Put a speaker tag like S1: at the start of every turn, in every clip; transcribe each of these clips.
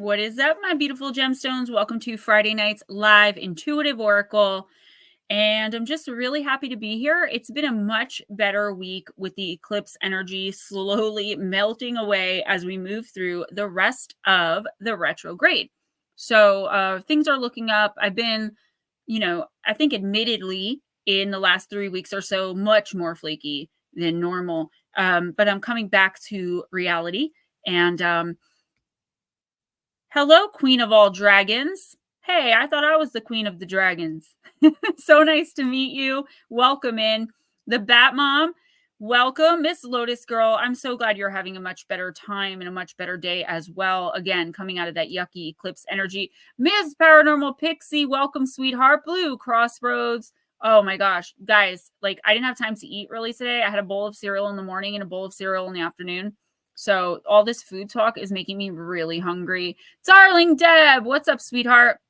S1: What is up, my beautiful gemstones? Welcome to Friday night's live intuitive oracle. And I'm just really happy to be here. It's been a much better week with the eclipse energy slowly melting away as we move through the rest of the retrograde. So things are looking up. I've been, I think admittedly in the last 3 weeks or so, much more flaky than normal. But I'm coming back to reality. And hello, Queen of all dragons. Hey, I thought I was the Queen of the Dragons. So nice to meet you. Welcome in. The Bat Mom, welcome. Miss Lotus Girl, I'm so glad you're having a much better time and a much better day as well. Again, coming out of that yucky eclipse energy. Miss Paranormal Pixie, welcome, sweetheart. Blue Crossroads. Oh my gosh, guys, I didn't have time to eat really today. I had a bowl of cereal in the morning and a bowl of cereal in the afternoon. So all this food talk is making me really hungry. Darling Deb, what's up, sweetheart?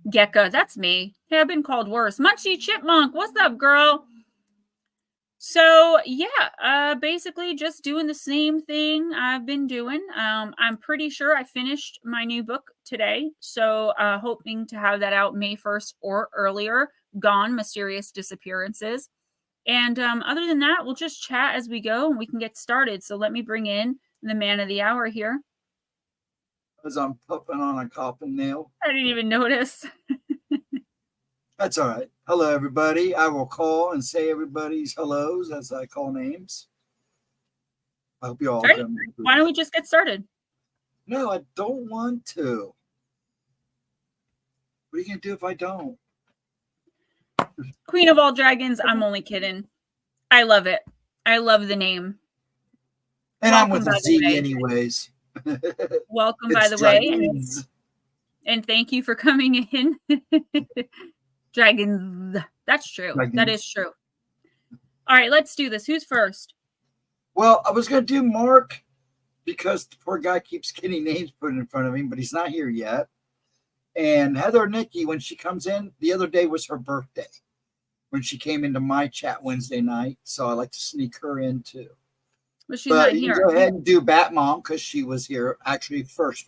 S1: Gekka, that's me. Hey, I've been called worse. Munchie Chipmunk, what's up, girl? So yeah, basically just doing the same thing I've been doing. I'm pretty sure I finished my new book today. So hoping to have that out May 1st or earlier. Gone, Mysterious Disappearances. And other than that, we'll just chat as we go and we can get started. So let me bring in the man of the hour here.
S2: As I'm puffing on a coffin nail.
S1: I didn't even notice.
S2: That's all right. Hello, everybody. I will call and say everybody's hellos as I call names. I hope you all.
S1: Right. Why don't we just get started?
S2: No, I don't want to. What are you going to do if I don't?
S1: Queen of all dragons. I'm only kidding. I love it. I love the name.
S2: And welcome, I'm with a Z anyways.
S1: Welcome, by the way. And thank you for coming in. Dragons. That's true. Dragons. That is true. All right, let's do this. Who's first?
S2: Well, I was going to do Mark because the poor guy keeps getting names put in front of him, but he's not here yet. And Heather Nikki, when she comes in, the other day was her birthday when she came into my chat Wednesday night. So I like to sneak her in too.
S1: But she's not here.
S2: Go ahead and do Bat Mom because she was here actually first.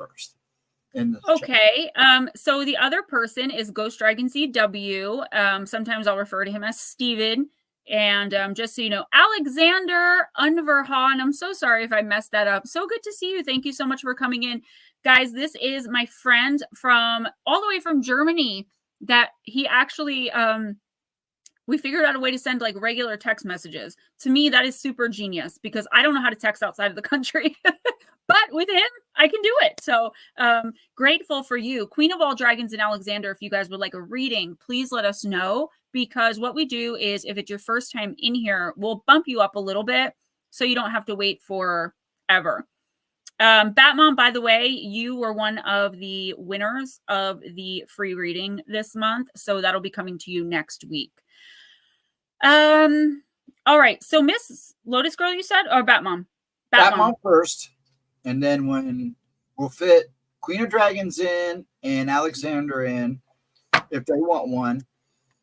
S1: Okay. So the other person is Ghostdragonzw. Sometimes I'll refer to him as Steven. And just so you know, Alexander Unverhan. I'm so sorry if I messed that up. So good to see you. Thank you so much for coming in. Guys, this is my friend from all the way from Germany that he actually we figured out a way to send regular text messages. To me, that is super genius because I don't know how to text outside of the country. But with him, I can do it. So grateful for you. Queen of all dragons and Alexander, if you guys would like a reading, please let us know. Because what we do is if it's your first time in here, we'll bump you up a little bit so you don't have to wait forever. Batmom, by the way, you were one of the winners of the free reading this month. So that'll be coming to you next week. All right. So Miss Lotus Girl, you said, or Batmom?
S2: Batmom first. And then when we'll fit Queen of Dragons in and Alexander in, if they want one.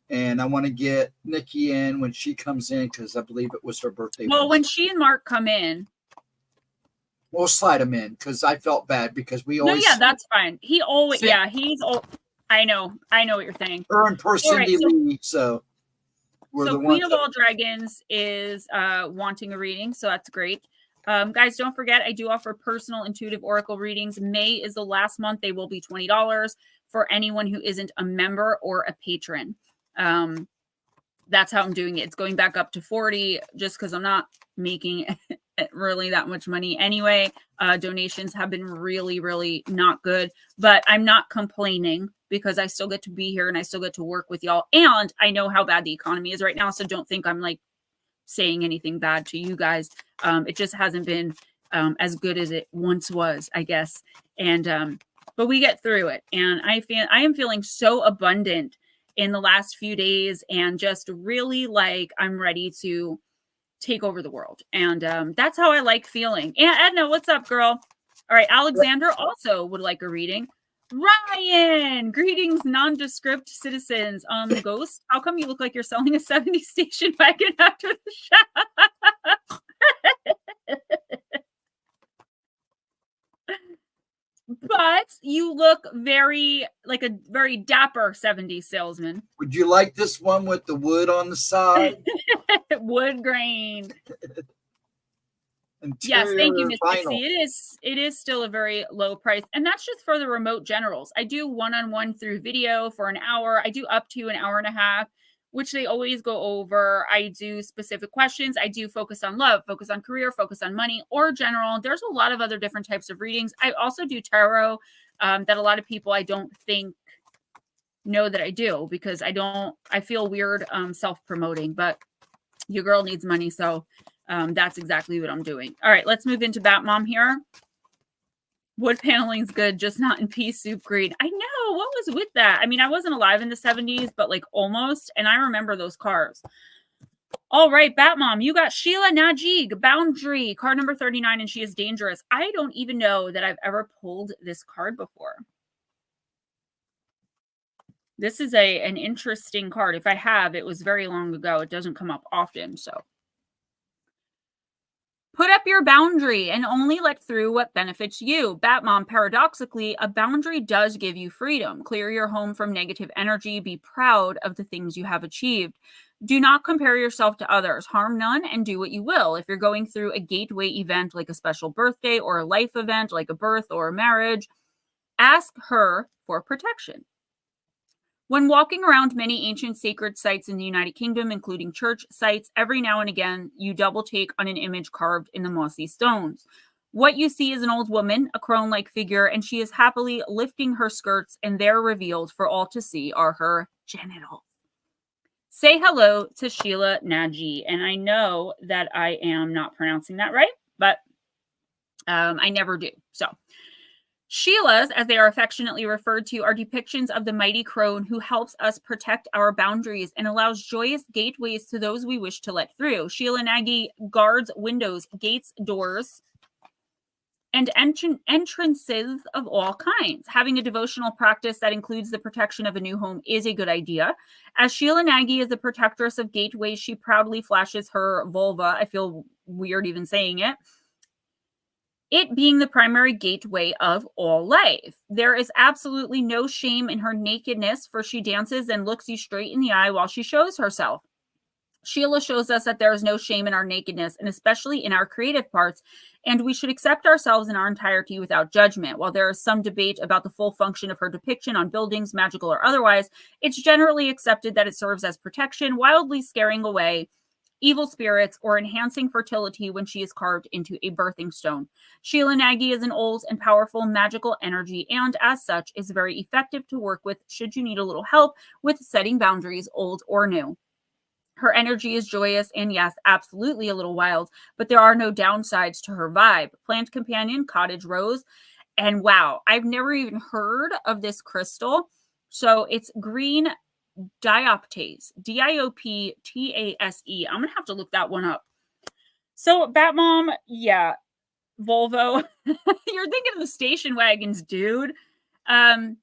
S2: And I want to get Nikki in when she comes in because I believe it was her birthday.
S1: Well, when she and Mark come in,
S2: we'll slide him in because I felt bad because we always.
S1: No, yeah, that's fine. He always, yeah, he's. I know what you're saying.
S2: Earn personally, right, so
S1: we're the Queen of all dragons is wanting a reading, so that's great. Guys, don't forget, I do offer personal intuitive oracle readings. May is the last month. They will be $20 for anyone who isn't a member or a patron. That's how I'm doing it. It's going back up to 40 just because I'm not making really that much money anyway. Donations have been really, really not good, but I'm not complaining because I still get to be here and I still get to work with y'all. And I know how bad the economy is right now. So don't think I'm saying anything bad to you guys. It just hasn't been as good as it once was, I guess. And but we get through it. And I am feeling so abundant in the last few days and just really I'm ready to take over the world. And that's how I like feeling. And Edna, what's up, girl? All right. Alexander also would like a reading. Ryan, greetings, nondescript citizens. Ghost, how come you look like you're selling a 70 station wagon after the show? but you look very like a very dapper 70s salesman.
S2: Would you like this one with the wood on the side?
S1: Wood grain.
S2: Interior
S1: Yes, thank you, Miss
S2: vinyl.
S1: Dixie. It is still a very low price, and that's just for the remote generals. I do one-on-one through video for an hour. I do up to an hour and a half, which they always go over. I do specific questions. I do focus on love, focus on career, focus on money, or general. There's a lot of other different types of readings. I also do tarot that a lot of people I don't think know that I do, because I feel weird self-promoting, but your girl needs money, so that's exactly what I'm doing. All right, let's move into Bat Mom here. Wood paneling's good, just not in pea soup green. I know, what was with that? I mean, I wasn't alive in the 70s, but like almost, and I remember those cars. All right, Bat Mom, you got Sheila Najig, Boundary, card number 39, and she is dangerous. I don't even know that I've ever pulled this card before. This is an interesting card. If I have, it was very long ago. It doesn't come up often, so. Put up your boundary and only let through what benefits you. Batmom, paradoxically, a boundary does give you freedom. Clear your home from negative energy. Be proud of the things you have achieved. Do not compare yourself to others. Harm none and do what you will. If you're going through a gateway event like a special birthday or a life event like a birth or a marriage, ask her for protection. When walking around many ancient sacred sites in the United Kingdom, including church sites, every now and again, you double take on an image carved in the mossy stones. What you see is an old woman, a crone-like figure, and she is happily lifting her skirts, and there revealed for all to see are her genitals. Say hello to Sheila Naji, and I know that I am not pronouncing that right, but I never do. So, Sheilas, as they are affectionately referred to, are depictions of the mighty crone who helps us protect our boundaries and allows joyous gateways to those we wish to let through. Sheila Nagy guards windows, gates, doors, and entrances of all kinds. Having a devotional practice that includes the protection of a new home is a good idea. As Sheila Nagy is the protectress of gateways, she proudly flashes her vulva. I feel weird even saying it. It being the primary gateway of all life. There is absolutely no shame in her nakedness, for she dances and looks you straight in the eye while she shows herself. Sheila shows us that there is no shame in our nakedness, and especially in our creative parts, and we should accept ourselves in our entirety without judgment. While there is some debate about the full function of her depiction on buildings, magical or otherwise, it's generally accepted that it serves as protection, wildly scaring away evil spirits, or enhancing fertility when she is carved into a birthing stone. Sheila Nagy is an old and powerful magical energy, and as such is very effective to work with should you need a little help with setting boundaries, old or new. Her energy is joyous and, yes, absolutely a little wild, but there are no downsides to her vibe. Plant companion, cottage rose, and wow, I've never even heard of this crystal. So it's green dioptase, Dioptase. I'm gonna have to look that one up. So Batmom, yeah, Volvo. You're thinking of the station wagons, dude. I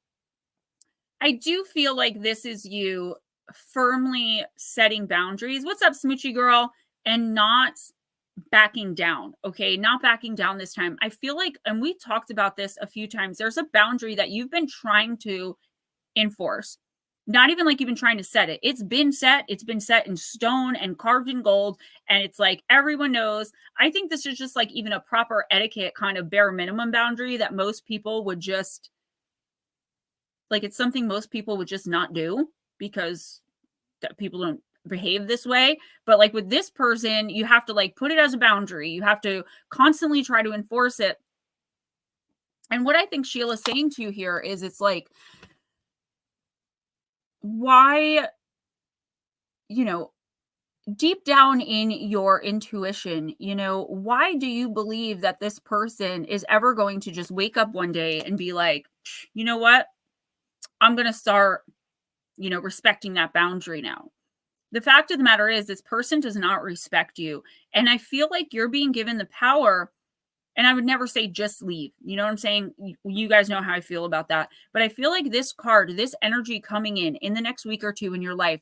S1: do feel like this is you firmly setting boundaries. What's up, Smoochy girl? And not backing down. Okay, not backing down this time. I feel like, and we talked about this a few times, there's a boundary that you've been trying to enforce. Not even like you've been trying to set it. It's been set in stone and carved in gold. And it's like everyone knows. I think this is just like even a proper etiquette kind of bare minimum boundary that most people would just, like, it's something most people would just not do because that people don't behave this way. But like with this person, you have to like put it as a boundary. You have to constantly try to enforce it. And what I think Sheila's saying to you here is it's like, why, you know, deep down in your intuition, you know, why do you believe that this person is ever going to just wake up one day and be like, you know what, I'm going to start, you know, respecting that boundary now? The fact of the matter is this person does not respect you. And I feel like you're being given the power. And I would never say just leave. You know what I'm saying? You guys know how I feel about that. But I feel like this card, this energy coming in the next week or two in your life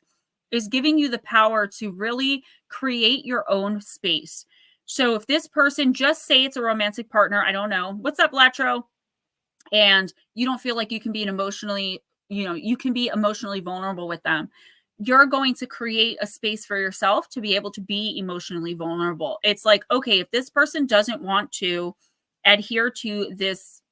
S1: is giving you the power to really create your own space. So if this person, just say it's a romantic partner, I don't know. What's up, Latro? and you don't feel like you can be you can be emotionally vulnerable with them, you're going to create a space for yourself to be able to be emotionally vulnerable. It's like, okay, if this person doesn't want to adhere to this,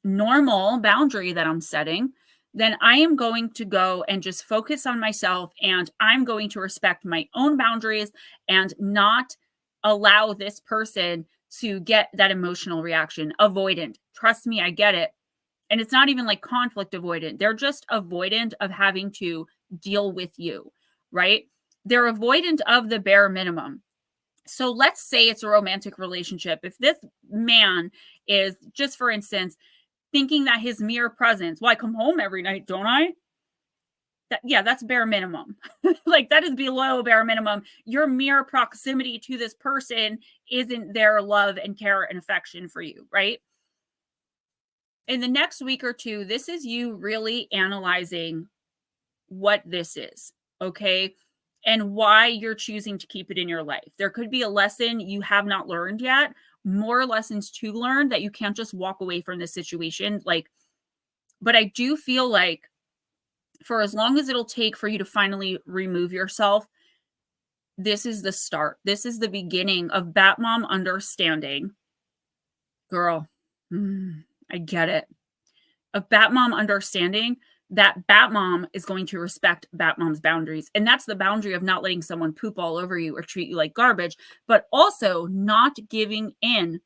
S1: normal boundary that I'm setting, then I am going to go and just focus on myself, and I'm going to respect my own boundaries and not allow this person to get that emotional reaction. Avoidant. Trust me, I get it. And it's not even like conflict avoidant. They're just avoidant of having to deal with you, right? They're avoidant of the bare minimum. So let's say it's a romantic relationship. If this man is, just for instance, thinking that his mere presence, well, I come home every night, don't I? That's bare minimum. Like, that is below bare minimum. Your mere proximity to this person isn't their love and care and affection for you, right? In the next week or two, this is you really analyzing what this is, okay? And why you're choosing to keep it in your life. There could be a lesson you have not learned yet, more lessons to learn, that you can't just walk away from this situation. But I do feel like for as long as it'll take for you to finally remove yourself, this is the start. This is the beginning of Batmom understanding. Girl, I get it. Of Batmom understanding that Batmom is going to respect Batmom's boundaries. And that's the boundary of not letting someone poop all over you or treat you like garbage, but also not giving in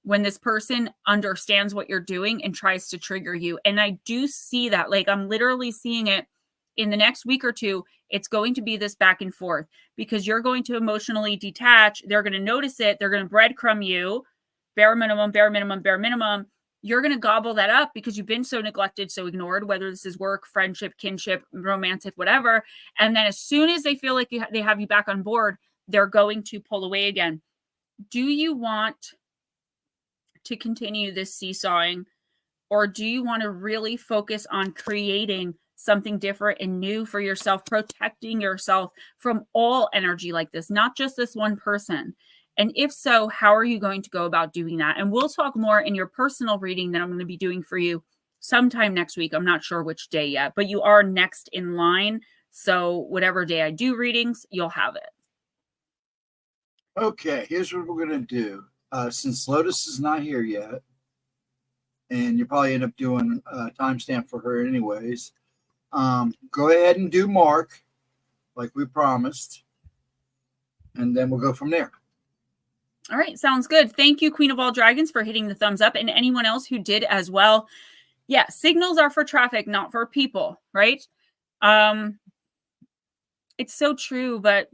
S1: when this person understands what you're doing and tries to trigger you. And I do see that. Like, I'm literally seeing it in the next week or two. It's going to be this back and forth because you're going to emotionally detach. They're going to notice it. They're going to breadcrumb you. Bare minimum, bare minimum, bare minimum. You're going to gobble that up because you've been so neglected, so ignored, whether this is work, friendship, kinship, romantic, whatever. And then as soon as they feel like they have you back on board, they're going to pull away again. Do you want to continue this seesawing, or do you want to really focus on creating something different and new for yourself, protecting yourself from all energy like this, not just this one person? And if so, how are you going to go about doing that? And we'll talk more in your personal reading that I'm going to be doing for you sometime next week. I'm not sure which day yet, but you are next in line. So whatever day I do readings, you'll have it.
S2: Okay, here's what we're going to do. Since Lotus is not here yet, and you probably end up doing a timestamp for her anyways, go ahead and do Mark like we promised, and then we'll go from there.
S1: All right, sounds good. Thank you, Queen of All Dragons, for hitting the thumbs up, and anyone else who did as well. Yeah, signals are for traffic, not for people, right? It's so true, but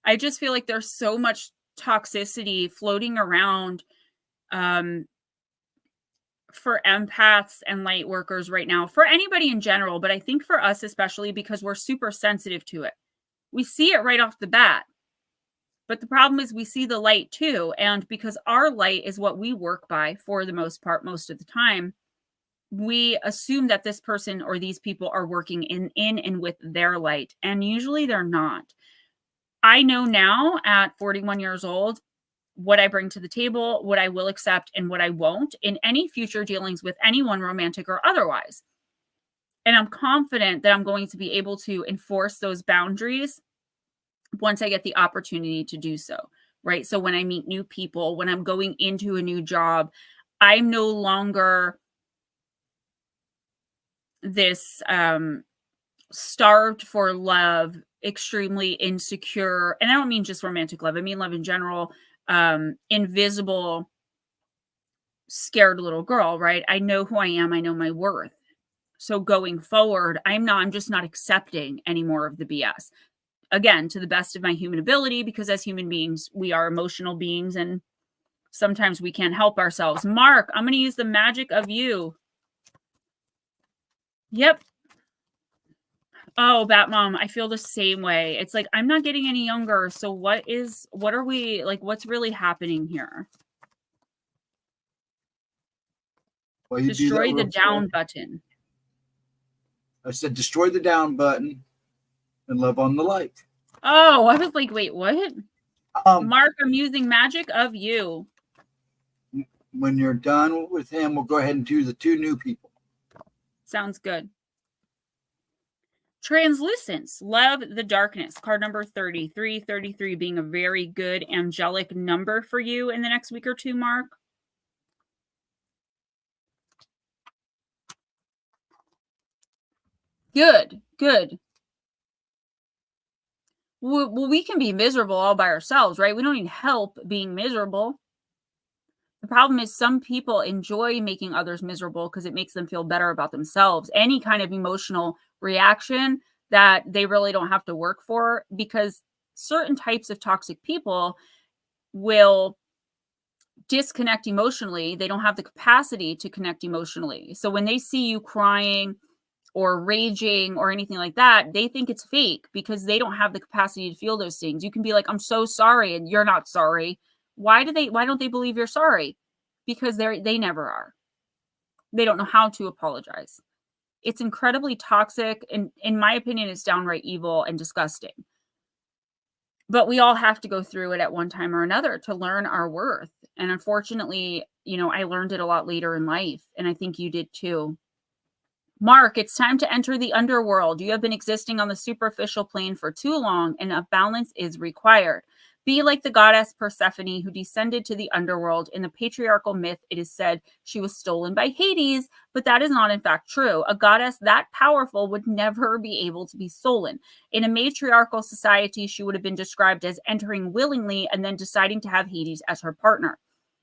S1: I just feel like there's so much toxicity floating around for empaths and light workers right now, for anybody in general, but I think for us especially because we're super sensitive to it. We see it right off the bat. But the problem is we see the light too. And because our light is what we work by for the most part, most of the time, we assume that this person or these people are working in and with their light. And usually they're not. I know now at 41 years old, what I bring to the table, what I will accept and what I won't in any future dealings with anyone, romantic or otherwise. And I'm confident that I'm going to be able to enforce those boundaries once I get the opportunity to do so, right? So when I meet new people, when I'm going into a new job, I'm no longer this starved for love, extremely insecure. And I don't mean just romantic love. I mean love in general, invisible, scared little girl, right? I know who I am. I know my worth. So going forward, I'm just not accepting any more of the BS. Again, to the best of my human ability, because as human beings, we are emotional beings and sometimes we can't help ourselves. Mark, I'm going to use the magic of you. Yep. Oh, Batmom, I feel the same way. It's like, I'm not getting any younger. So what are we, like, what's really happening here?
S2: Well,
S1: destroy the down button.
S2: I said, destroy the down button and love on the light.
S1: Oh, I was like, wait, what? Mark, I'm using magic of you.
S2: when you're done with him, we'll go ahead and do the 2 new people.
S1: Sounds good. Translucence, love the darkness. Card number 33. 33 being a very good angelic number for you in the next week or two, Mark. Good, good. Well, we can be miserable all by ourselves, right? We don't need help being miserable. The problem is some people enjoy making others miserable because it makes them feel better about themselves. Any kind of emotional reaction that they really don't have to work for, because certain types of toxic people will disconnect emotionally. They don't have the capacity to connect emotionally. So when they see you crying or raging or anything like that, they think it's fake because they don't have the capacity to feel those things. You can be like, I'm so sorry, and you're not sorry. Why don't they believe you're sorry? Because they never are. They don't know how to apologize. It's incredibly toxic, and in my opinion, it's downright evil and disgusting. But we all have to go through it at one time or another to learn our worth. And unfortunately, I learned it a lot later in life, and I think you did too. Mark, it's time to enter the underworld. You have been existing on the superficial plane for too long, and a balance is required. Be like the goddess Persephone, who descended to the underworld. In the patriarchal myth, it is said she was stolen by Hades, but that is not in fact true. A goddess that powerful would never be able to be stolen. In a matriarchal society, she would have been described as entering willingly and then deciding to have Hades as her partner.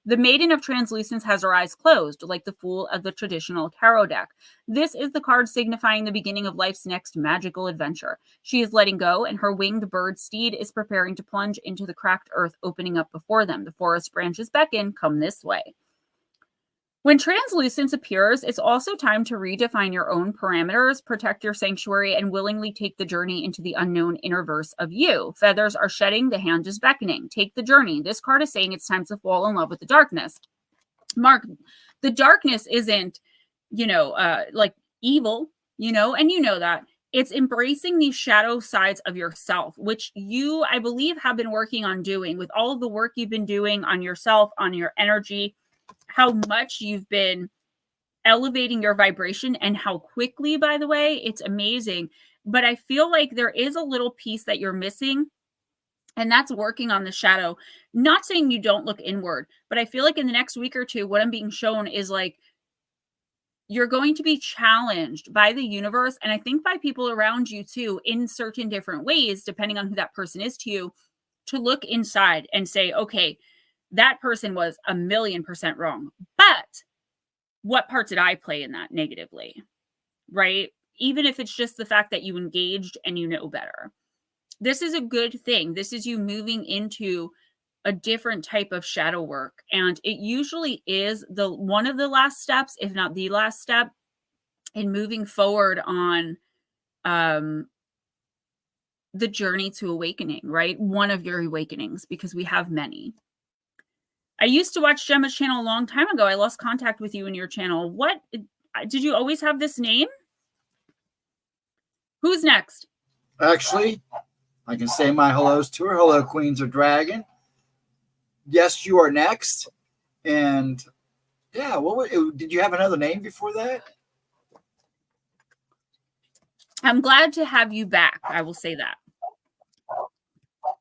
S1: The Maiden of Translucence has her eyes closed, like the Fool of the traditional tarot deck. This is the card signifying the beginning of life's next magical adventure. She is letting go, and her winged bird steed is preparing to plunge into the cracked earth opening up before them. The forest branches beckon, come this way. When translucence appears, it's also time to redefine your own parameters, protect your sanctuary, and willingly take the journey into the unknown inner verse of you. Feathers are shedding, the hand is beckoning. Take the journey. This card is saying it's time to fall in love with the darkness. Mark, the darkness isn't, like evil, and you know that. It's embracing these shadow sides of yourself, which you, I believe, have been working on doing with all of the work you've been doing on yourself, on your energy, how much you've been elevating your vibration and how quickly, by the way. It's amazing. But I feel like there is a little piece that you're missing, and that's working on the shadow. Not saying you don't look inward, but I feel like in the next week or two, what I'm being shown is like you're going to be challenged by the universe, and I think by people around you too, in certain different ways, depending on who that person is to you, to look inside and say, okay, that person was 1,000,000% wrong. But what part did I play in that negatively? Right? Even if it's just the fact that you engaged and you know better. This is a good thing. This is you moving into a different type of shadow work. And it usually is one of the last steps, if not the last step, in moving forward on the journey to awakening, right? One of your awakenings, because we have many. I used to watch Gemma's channel a long time ago. I lost contact with you and your channel. What? Did you always have this name? Who's next?
S2: Actually, I can say my hellos to her. Hello, Queens of Dragon. Yes, you are next. And yeah, did you have another name before that?
S1: I'm glad to have you back. I will say that.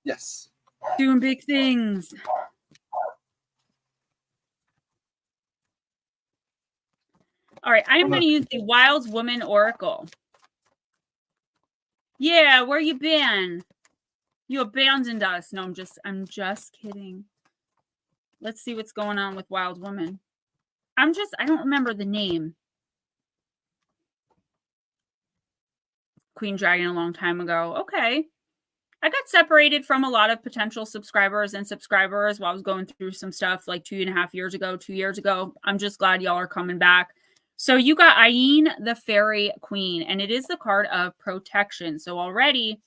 S2: Yes.
S1: Doing big things. All right, I'm going to use the Wild Woman Oracle. Yeah, where you been? You abandoned us. No, I'm just kidding. Let's see what's going on with Wild Woman. I don't remember the name. Queen Dragon a long time ago. Okay. I got separated from a lot of potential subscribers and subscribers while I was going through some stuff like 2.5 years ago, 2 years ago. I'm just glad y'all are coming back. So you got Ayin, the Fairy Queen, and it is the card of protection. So already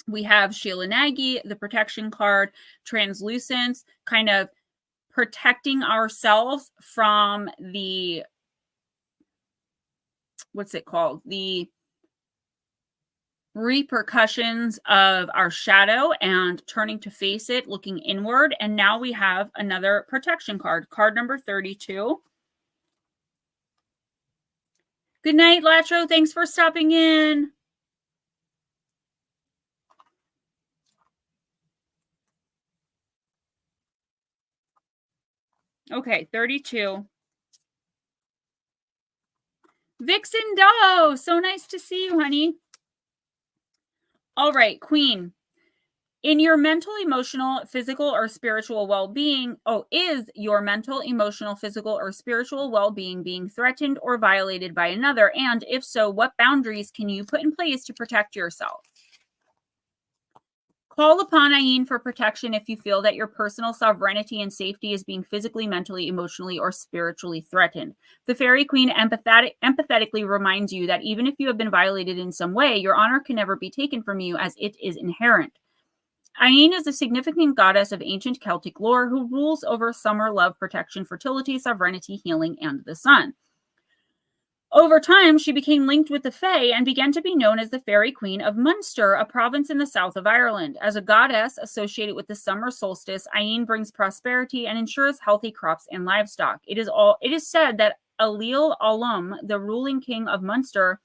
S1: we have Sheila Nagy, the protection card, translucence, kind of protecting ourselves from the, what's it called? The repercussions of our shadow and turning to face it, looking inward. And now we have another protection card, card number 32. Good night, Latro. Thanks for stopping in. Okay, 32. Vixen Doe, so nice to see you, honey. All right, Queen. In your mental, emotional, physical, or spiritual well-being, is your mental, emotional, physical, or spiritual well-being being threatened or violated by another? And if so, what boundaries can you put in place to protect yourself? Call upon Ayin for protection if you feel that your personal sovereignty and safety is being physically, mentally, emotionally, or spiritually threatened. The Fairy Queen empathetically reminds you that even if you have been violated in some way, your honor can never be taken from you as it is inherent. Ayin is a significant goddess of ancient Celtic lore who rules over summer, love, protection, fertility, sovereignty, healing, and the sun. Over time, she became linked with the Fae and began to be known as the Fairy Queen of Munster, a province in the south of Ireland. As a goddess associated with the summer solstice, Ayin brings prosperity and ensures healthy crops and livestock. It is said that Alil Alum, the ruling king of Munster,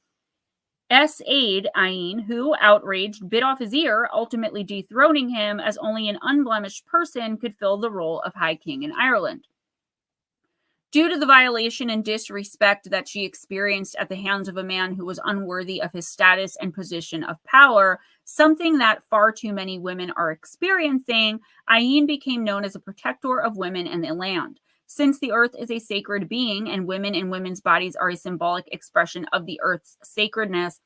S1: essayed Ayin, who, outraged, bit off his ear, ultimately dethroning him as only an unblemished person could fill the role of High King in Ireland. Due to the violation and disrespect that she experienced at the hands of a man who was unworthy of his status and position of power, something that far too many women are experiencing, Ayin became known as a protector of women and the land. Since the earth is a sacred being and women and women's bodies are a symbolic expression of the earth's sacredness,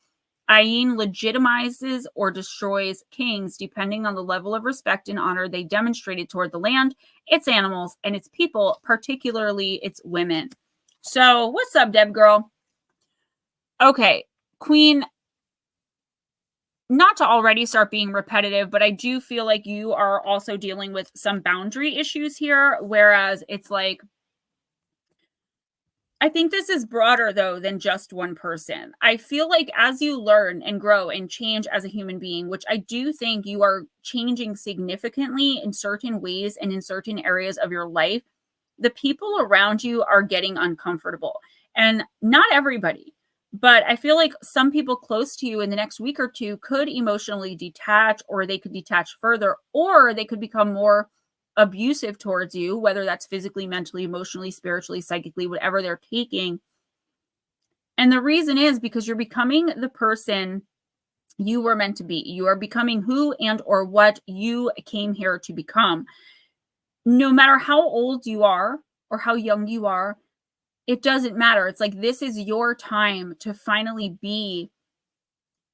S1: Ayin legitimizes or destroys kings depending on the level of respect and honor they demonstrated toward the land, its animals, and its people, particularly its women. So, what's up, Deb girl? Okay, Queen, not to already start being repetitive, but I do feel like you are also dealing with some boundary issues here, whereas it's like, I think this is broader, though, than just one person. I feel like as you learn and grow and change as a human being, which I do think you are changing significantly in certain ways and in certain areas of your life, the people around you are getting uncomfortable. And not everybody, but I feel like some people close to you in the next week or two could emotionally detach, or they could detach further, or they could become more abusive towards you, whether that's physically, mentally, emotionally, spiritually, psychically, whatever they're taking. And the reason is because you're becoming the person you were meant to be. You are becoming who and or what you came here to become. No matter how old you are or how young you are, it doesn't matter. It's like, this is your time to finally be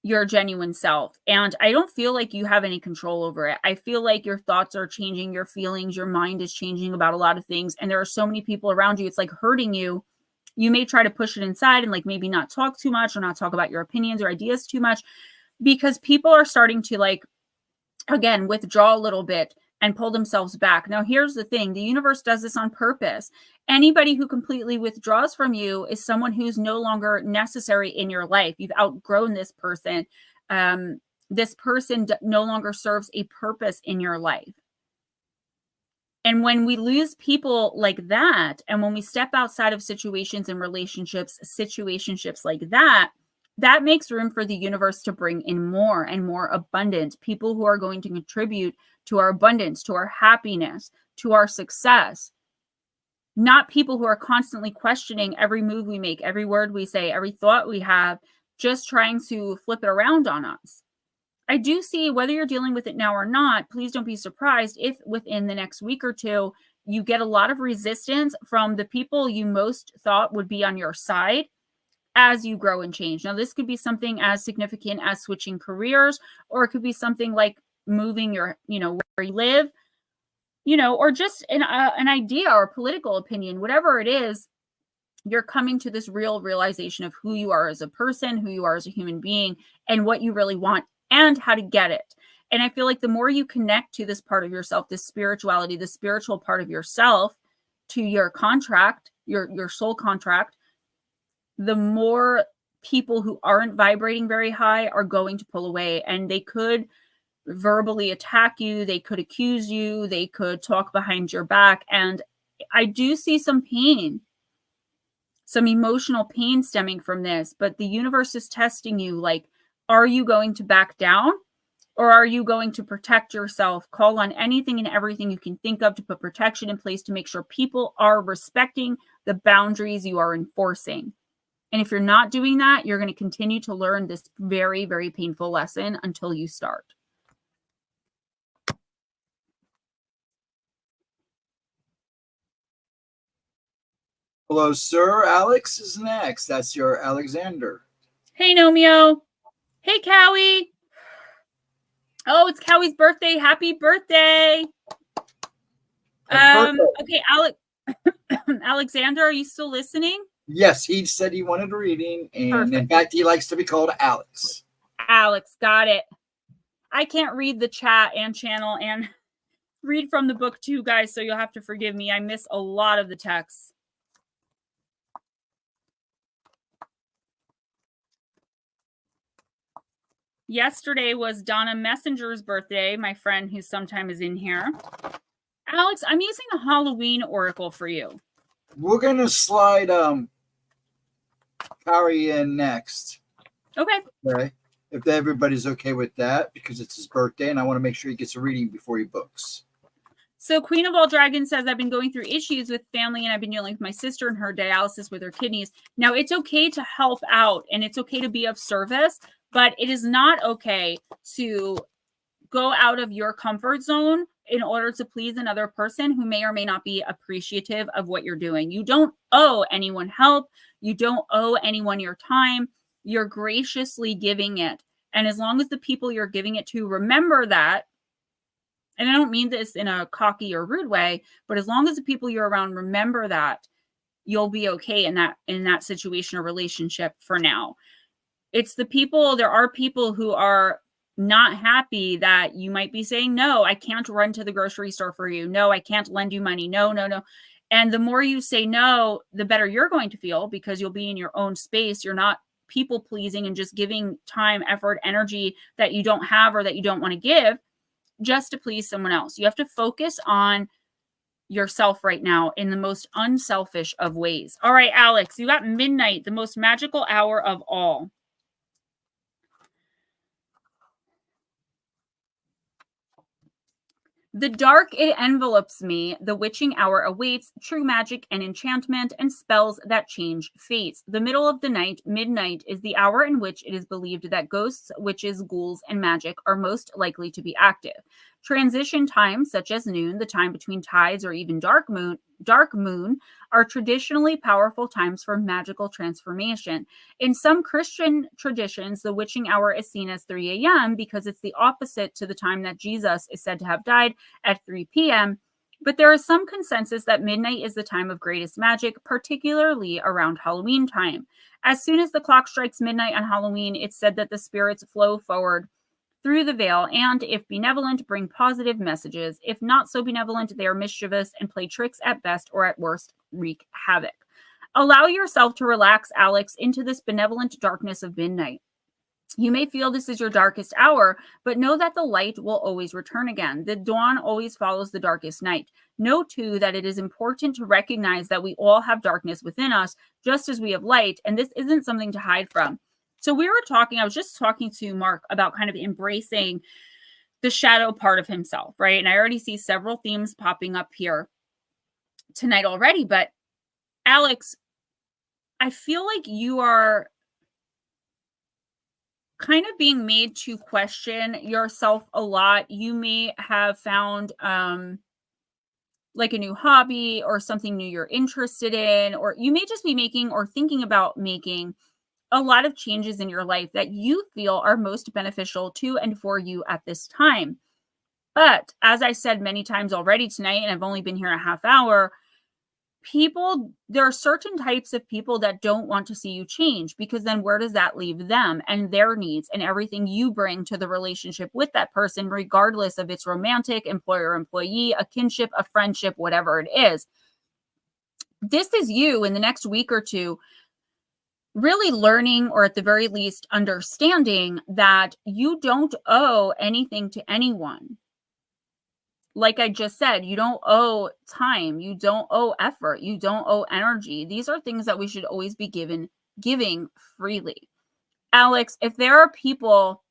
S1: your genuine self. And I don't feel like you have any control over it. I feel like your thoughts are changing, your feelings, your mind is changing about a lot of things. And there are so many people around you, it's like hurting you. You may try to push it inside and like maybe not talk too much or not talk about your opinions or ideas too much, because people are starting to, like, again, withdraw a little bit and pull themselves back. Now, here's the thing. The universe does this on purpose. Anybody who completely withdraws from you is someone who's no longer necessary in your life. You've outgrown this person. This person no longer serves a purpose in your life. And when we lose people like that, and when we step outside of situations and relationships, situationships like that, that makes room for the universe to bring in more and more abundant people who are going to contribute to our abundance, to our happiness, to our success. Not people who are constantly questioning every move we make, every word we say, every thought we have, just trying to flip it around on us. I do see, whether you're dealing with it now or not, please don't be surprised if within the next week or two, you get a lot of resistance from the people you most thought would be on your side as you grow and change. Now, this could be something as significant as switching careers, or it could be something like moving your, where you live, or just an idea or political opinion, whatever it is. You're coming to this real realization of who you are as a person, who you are as a human being, and what you really want and how to get it. And I feel like the more you connect to this part of yourself, this spirituality, the spiritual part of yourself, to your contract, your soul contract, the more people who aren't vibrating very high are going to pull away, and they could verbally attack you. They could accuse you. They could talk behind your back. And I do see some pain, some emotional pain stemming from this, but the universe is testing you. Like, are you going to back down, or are you going to protect yourself? Call on anything and everything you can think of to put protection in place to make sure people are respecting the boundaries you are enforcing. And if you're not doing that, you're going to continue to learn this very, very painful lesson until you start.
S2: Hello, sir. Alex is next. That's your Alexander.
S1: Hey, Nomeo. Hey, Cowie. Oh, it's Cowie's birthday. Happy birthday. Okay, Alexander, are you still listening?
S2: Yes, he said he wanted a reading, and
S1: Perfect.
S2: In fact, he likes to be called Alex.
S1: Alex, got it. I can't read the chat and channel and read from the book too, guys, so you'll have to forgive me. I miss a lot of the texts. Yesterday was Donna Messenger's birthday, my friend who sometimes is in here. Alex, I'm using a Halloween oracle for you.
S2: We're going to slide Kari in next.
S1: Okay.
S2: Okay. If everybody's okay with that, because it's his birthday, and I want to make sure he gets a reading before he books.
S1: So Queen of All Dragons says, I've been going through issues with family, and I've been dealing with my sister and her dialysis with her kidneys. Now, it's okay to help out, and it's okay to be of service, but it is not okay to go out of your comfort zone in order to please another person who may or may not be appreciative of what you're doing. You don't owe anyone help. You don't owe anyone your time. You're graciously giving it. And as long as the people you're giving it to remember that, and I don't mean this in a cocky or rude way, but as long as the people you're around remember that, you'll be okay in that situation or relationship for now. It's the people, there are people who are not happy that you might be saying, no, I can't run to the grocery store for you. No, I can't lend you money. No. And the more you say no, the better you're going to feel, because you'll be in your own space. You're not people pleasing and just giving time, effort, energy that you don't have or that you don't want to give just to please someone else. You have to focus on yourself right now in the most unselfish of ways. All right, Alex, you got midnight, the most magical hour of all. The dark, it envelopes me. The witching hour awaits, true magic and enchantment and spells that change fates. The middle of the night, midnight, is the hour in which it is believed that ghosts, witches, ghouls, and magic are most likely to be active. Transition times, such as noon, the time between tides, or even dark moon, are traditionally powerful times for magical transformation. In some Christian traditions, the witching hour is seen as 3 a.m. because it's the opposite to the time that Jesus is said to have died, at 3 p.m. But there is some consensus that midnight is the time of greatest magic, particularly around Halloween time. As soon as the clock strikes midnight on Halloween, it's said that the spirits flow forward through the veil, and if benevolent, bring positive messages. If not so benevolent, they are mischievous and play tricks at best, or at worst, wreak havoc. Allow yourself to relax, Alex, into this benevolent darkness of midnight. You may feel this is your darkest hour, but know that the light will always return again. The dawn always follows the darkest night. Know, too, that it is important to recognize that we all have darkness within us, just as we have light, and this isn't something to hide from. So I was just talking to Mark about kind of embracing the shadow part of himself, right? And I already see several themes popping up here tonight already. But Alex, I feel like you are kind of being made to question yourself a lot. You may have found like a new hobby or something new you're interested in, or you may just be making or thinking about making a lot of changes in your life that you feel are most beneficial to and for you at this time. But as I said many times already tonight, and I've only been here a half hour, there are certain types of people that don't want to see you change, because then where does that leave them and their needs and everything you bring to the relationship with that person, regardless of its romantic, employer-employee, a kinship, a friendship, whatever it is. This is you in the next week or two really learning, or at the very least understanding, that you don't owe anything to anyone. Like I just said, you don't owe time, you don't owe effort, you don't owe energy. These are things that we should always be giving freely. Alex, if there are people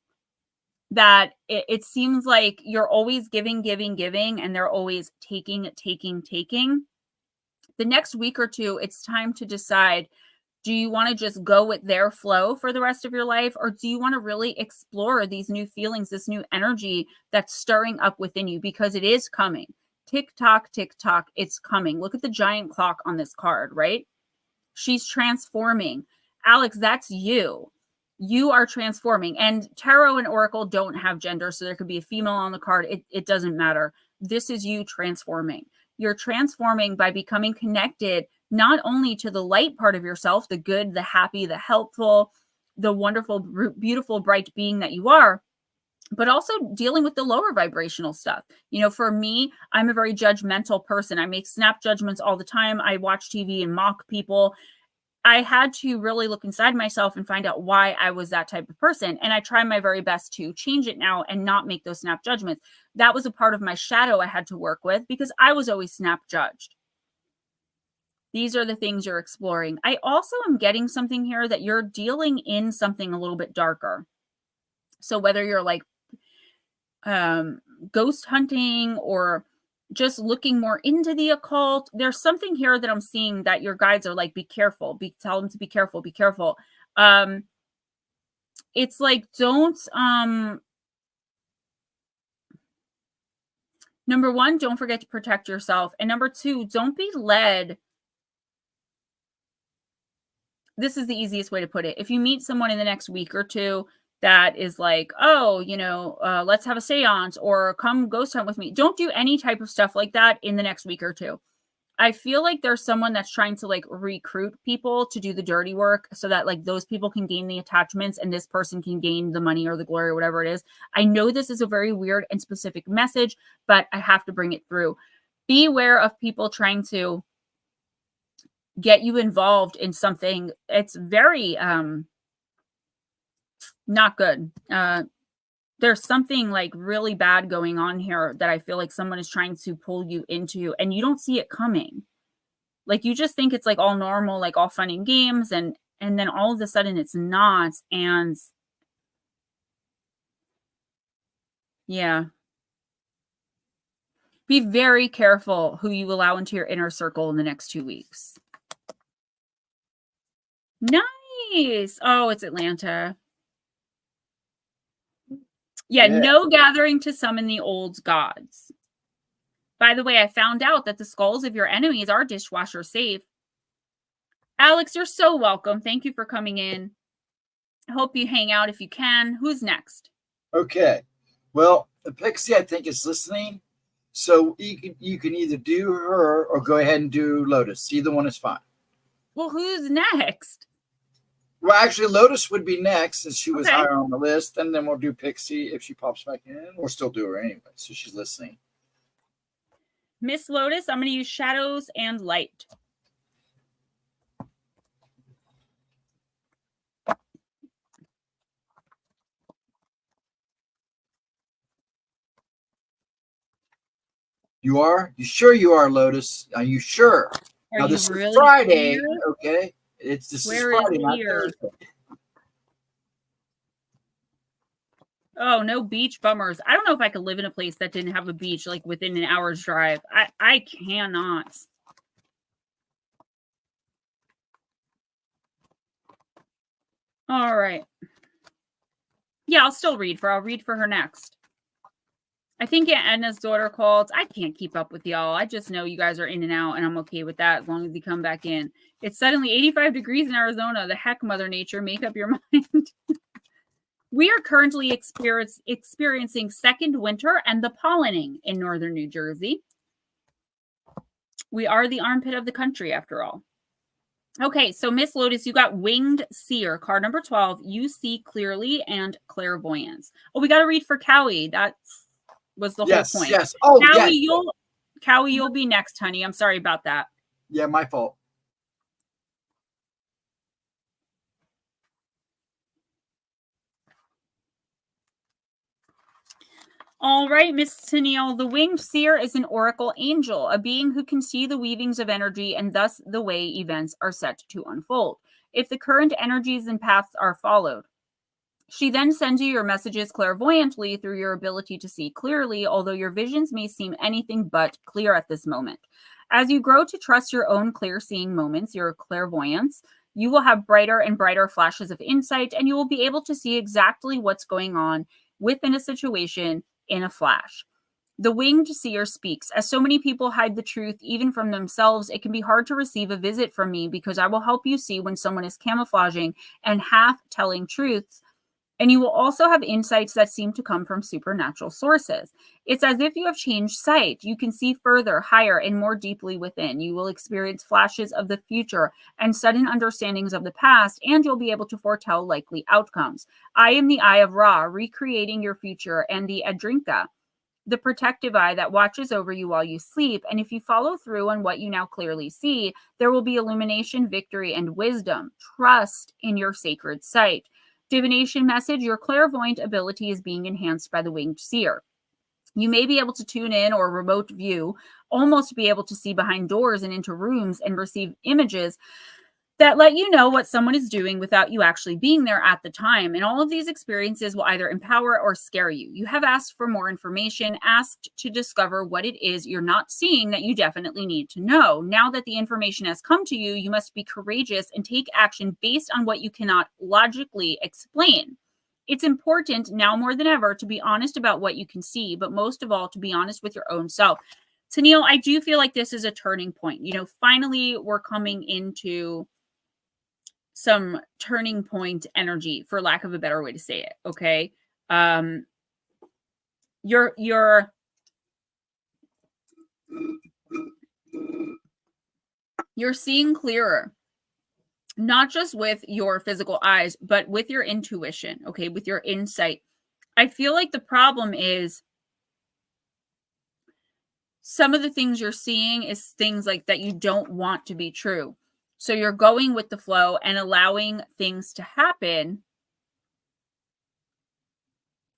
S1: that it seems like you're always giving, and they're always taking, the next week or two, it's time to decide, do you want to just go with their flow for the rest of your life? Or do you want to really explore these new feelings, this new energy that's stirring up within you? Because it is coming. Tick tock, it's coming. Look at the giant clock on this card, right? She's transforming. Alex, that's you. You are transforming. And tarot and oracle don't have gender, so there could be a female on the card. It doesn't matter. This is you transforming. You're transforming by becoming connected not only to the light part of yourself, the good, the happy, the helpful, the wonderful, beautiful, bright being that you are, but also dealing with the lower vibrational stuff. You know, for me, I'm a very judgmental person. I make snap judgments all the time. I watch TV and mock people. I had to really look inside myself and find out why I was that type of person. And I try my very best to change it now and not make those snap judgments. That was a part of my shadow I had to work with because I was always snap judged. These are the things you're exploring. I also am getting something here that you're dealing in something a little bit darker. So whether you're like ghost hunting or just looking more into the occult, there's something here that I'm seeing that your guides are like, be careful, tell them to be careful, be careful. It's like, don't, number one, don't forget to protect yourself. And number two, don't be led. This is the easiest way to put it. If you meet someone in the next week or two that is like, oh, you know, let's have a seance or come ghost hunt with me, don't do any type of stuff like that in the next week or two. I feel like there's someone that's trying to like recruit people to do the dirty work so that like those people can gain the attachments and this person can gain the money or the glory or whatever it is. I know this is a very weird and specific message, but I have to bring it through. Beware of people trying to get you involved in something. It's very not good. There's something like really bad going on here that I feel like someone is trying to pull you into and you don't see it coming. Like you just think it's like all normal, like all fun and games, and then all of a sudden it's not. And yeah. Be very careful who you allow into your inner circle in the next 2 weeks. Nice. Oh, it's Atlanta. Yeah, no gathering to summon the old gods. By the way, I found out that the skulls of your enemies are dishwasher safe. Alex, you're so welcome. Thank you for coming in. I hope you hang out if you can. Who's next?
S2: Okay. Well, the Pixie, I think, is listening. So you can either do her or go ahead and do Lotus. Either one is fine.
S1: Well, who's next?
S2: Well, actually, Lotus would be next since she was higher on the list. And then we'll do Pixie if she pops back in. We'll still do her anyway. So she's listening.
S1: Miss Lotus, I'm going to use shadows and light.
S2: You are? You sure you are, Lotus? Are you sure?
S1: Are
S2: now,
S1: you
S2: this
S1: really
S2: is Friday,
S1: here?
S2: okay? This is
S1: Where
S2: Friday, not
S1: here?
S2: Thursday.
S1: Oh, no beach bummers. I don't know if I could live in a place that didn't have a beach like within an hour's drive. I cannot. All right. Yeah, I'll still read for. I'll read for her next. I think Aunt Edna's daughter called. I can't keep up with y'all. I just know you guys are in and out, and I'm okay with that as long as you come back in. It's suddenly 85 degrees in Arizona. The heck, Mother Nature, make up your mind. We are currently experiencing second winter and the pollinating in northern New Jersey. We are the armpit of the country, after all. Okay, so Miss Lotus, you got Winged Seer, card number 12. You see clearly and clairvoyance. Oh, we got to read for Cowie. That was the whole point.
S2: Yes. Oh,
S1: Cowie, you'll be next, honey. I'm sorry about that.
S2: Yeah, my fault.
S1: All right, Miss Tennille, the winged seer is an oracle angel, a being who can see the weavings of energy and thus the way events are set to unfold, if the current energies and paths are followed. She then sends you your messages clairvoyantly through your ability to see clearly, although your visions may seem anything but clear at this moment. As you grow to trust your own clear seeing moments, your clairvoyance, you will have brighter and brighter flashes of insight, and you will be able to see exactly what's going on within a situation in a flash. The winged seer speaks. As so many people hide the truth, even from themselves, it can be hard to receive a visit from me because I will help you see when someone is camouflaging and half telling truths. And you will also have insights that seem to come from supernatural sources. It's as if you have changed sight. You can see further, higher, and more deeply within. You will experience flashes of the future and sudden understandings of the past, and you'll be able to foretell likely outcomes. I am the Eye of Ra, recreating your future, and the Adrinka, the protective eye that watches over you while you sleep. And if you follow through on what you now clearly see, there will be illumination, victory, and wisdom. Trust in your sacred sight. Divination message: your clairvoyant ability is being enhanced by the winged seer. You may be able to tune in or remote view, almost be able to see behind doors and into rooms and receive images that let you know what someone is doing without you actually being there at the time. And all of these experiences will either empower or scare you. You have asked for more information, asked to discover what it is you're not seeing that you definitely need to know. Now that the information has come to you, you must be courageous and take action based on what you cannot logically explain. It's important now more than ever to be honest about what you can see, but most of all, to be honest with your own self. Tennille, I do feel like this is a turning point. Finally, we're coming into some turning point energy, for lack of a better way to say it. Okay. You're seeing clearer, not just with your physical eyes, but with your intuition. Okay. With your insight. I feel like the problem is some of the things you're seeing is things like that you don't want to be true. So you're going with the flow and allowing things to happen.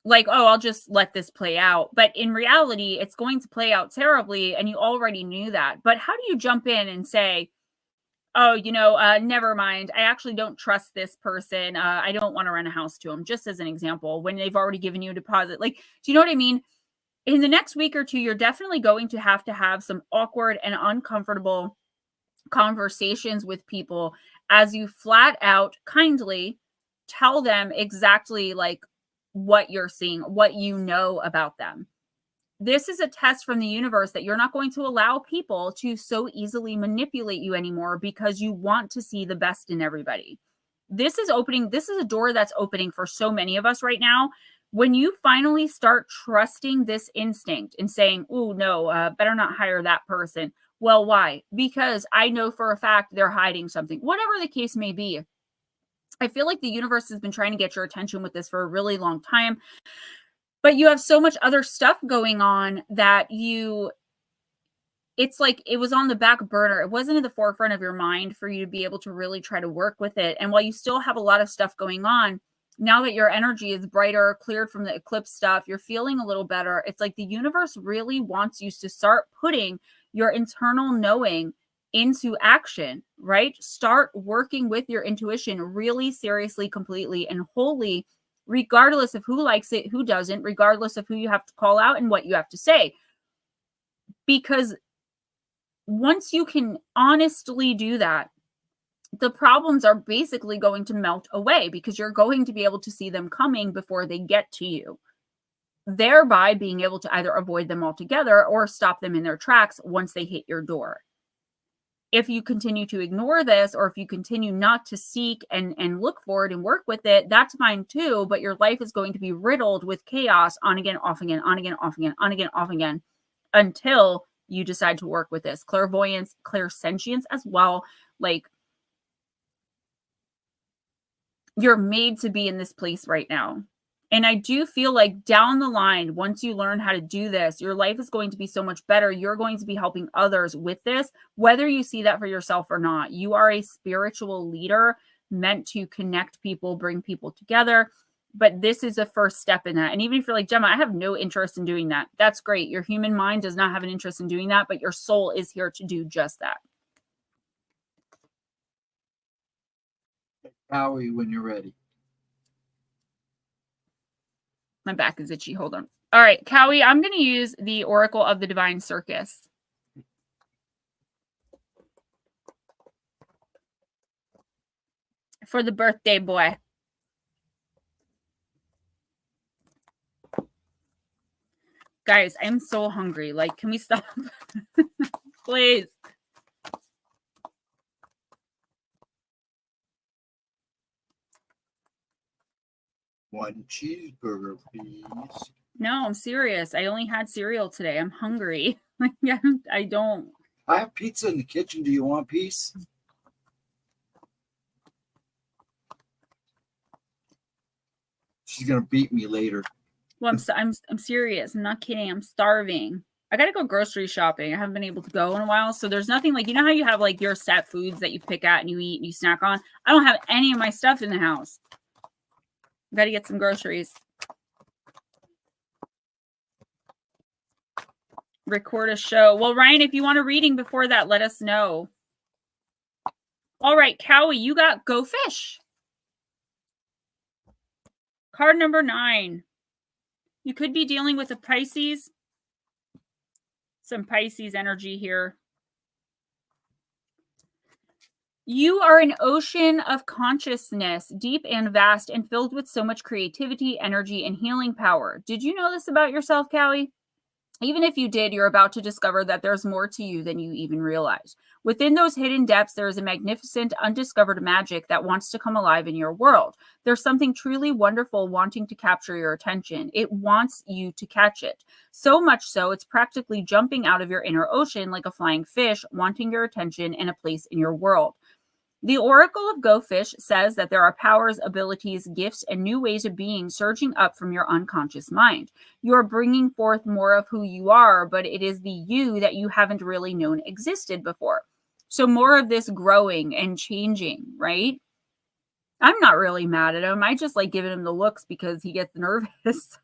S1: Like, oh, I'll just let this play out. But in reality, it's going to play out terribly. And you already knew that. But how do you jump in and say, oh, never mind. I actually don't trust this person. I don't want to rent a house to them, just as an example, when they've already given you a deposit. Like, do you know what I mean? In the next week or two, you're definitely going to have some awkward and uncomfortable conversations with people as you flat out kindly tell them exactly like what you're seeing, what you know about them. This is a test from the universe that you're not going to allow people to so easily manipulate you anymore because you want to see the best in everybody. This is a door that's opening for so many of us right now. When you finally start trusting this instinct and saying, oh, no, better not hire that person. Well, why? Because I know for a fact they're hiding something. Whatever the case may be, I feel like the universe has been trying to get your attention with this for a really long time. But you have so much other stuff going on that it's like it was on the back burner. It wasn't in the forefront of your mind for you to be able to really try to work with it. And while you still have a lot of stuff going on, now that your energy is brighter, cleared from the eclipse stuff, you're feeling a little better. It's like the universe really wants you to start putting your internal knowing into action, right? Start working with your intuition really seriously, completely, and wholly, regardless of who likes it, who doesn't, regardless of who you have to call out and what you have to say. Because once you can honestly do that, the problems are basically going to melt away because you're going to be able to see them coming before they get to you, thereby being able to either avoid them altogether or stop them in their tracks once they hit your door. If you continue to ignore this, or if you continue not to seek and look for it and work with it, that's fine too, but your life is going to be riddled with chaos on again, off again, on again, off again, on again, off again, until you decide to work with this. Clairvoyance, clairsentience as well. Like, you're made to be in this place right now. And I do feel like down the line, once you learn how to do this, your life is going to be so much better. You're going to be helping others with this, whether you see that for yourself or not. You are a spiritual leader meant to connect people, bring people together. But this is a first step in that. And even if you're like, Gemma, I have no interest in doing that, that's great. Your human mind does not have an interest in doing that, but your soul is here to do just that.
S2: Howie, when you're ready.
S1: My back is itchy. Hold on. All right, Cowie, I'm going to use the Oracle of the Divine Circus. For the birthday boy. Guys, I'm so hungry. Like, can we stop? Please.
S2: One cheeseburger, please.
S1: No, I'm serious. I only had cereal today. I'm hungry. Like, I don't.
S2: I have pizza in the kitchen. Do you want a piece? She's gonna beat me later.
S1: Well, I'm serious. I'm not kidding. I'm starving. I gotta go grocery shopping. I haven't been able to go in a while. So there's nothing like, you know how you have like your set foods that you pick at and you eat and you snack on? I don't have any of my stuff in the house. Gotta get some groceries. Record a show. Well, Ryan, if you want a reading before that, let us know. All right, Cowie, you got Go Fish. Card number 9. You could be dealing with a Pisces. Some Pisces energy here. You are an ocean of consciousness, deep and vast and filled with so much creativity, energy, and healing power. Did you know this about yourself, Cowie? Even if you did, you're about to discover that there's more to you than you even realize. Within those hidden depths, there is a magnificent, undiscovered magic that wants to come alive in your world. There's something truly wonderful wanting to capture your attention. It wants you to catch it. So much so, it's practically jumping out of your inner ocean like a flying fish, wanting your attention and a place in your world. The Oracle of Go Fish says that there are powers, abilities, gifts, and new ways of being surging up from your unconscious mind. You are bringing forth more of who you are, but it is the you that you haven't really known existed before. So more of this growing and changing, right? I'm not really mad at him. I just like giving him the looks because he gets nervous.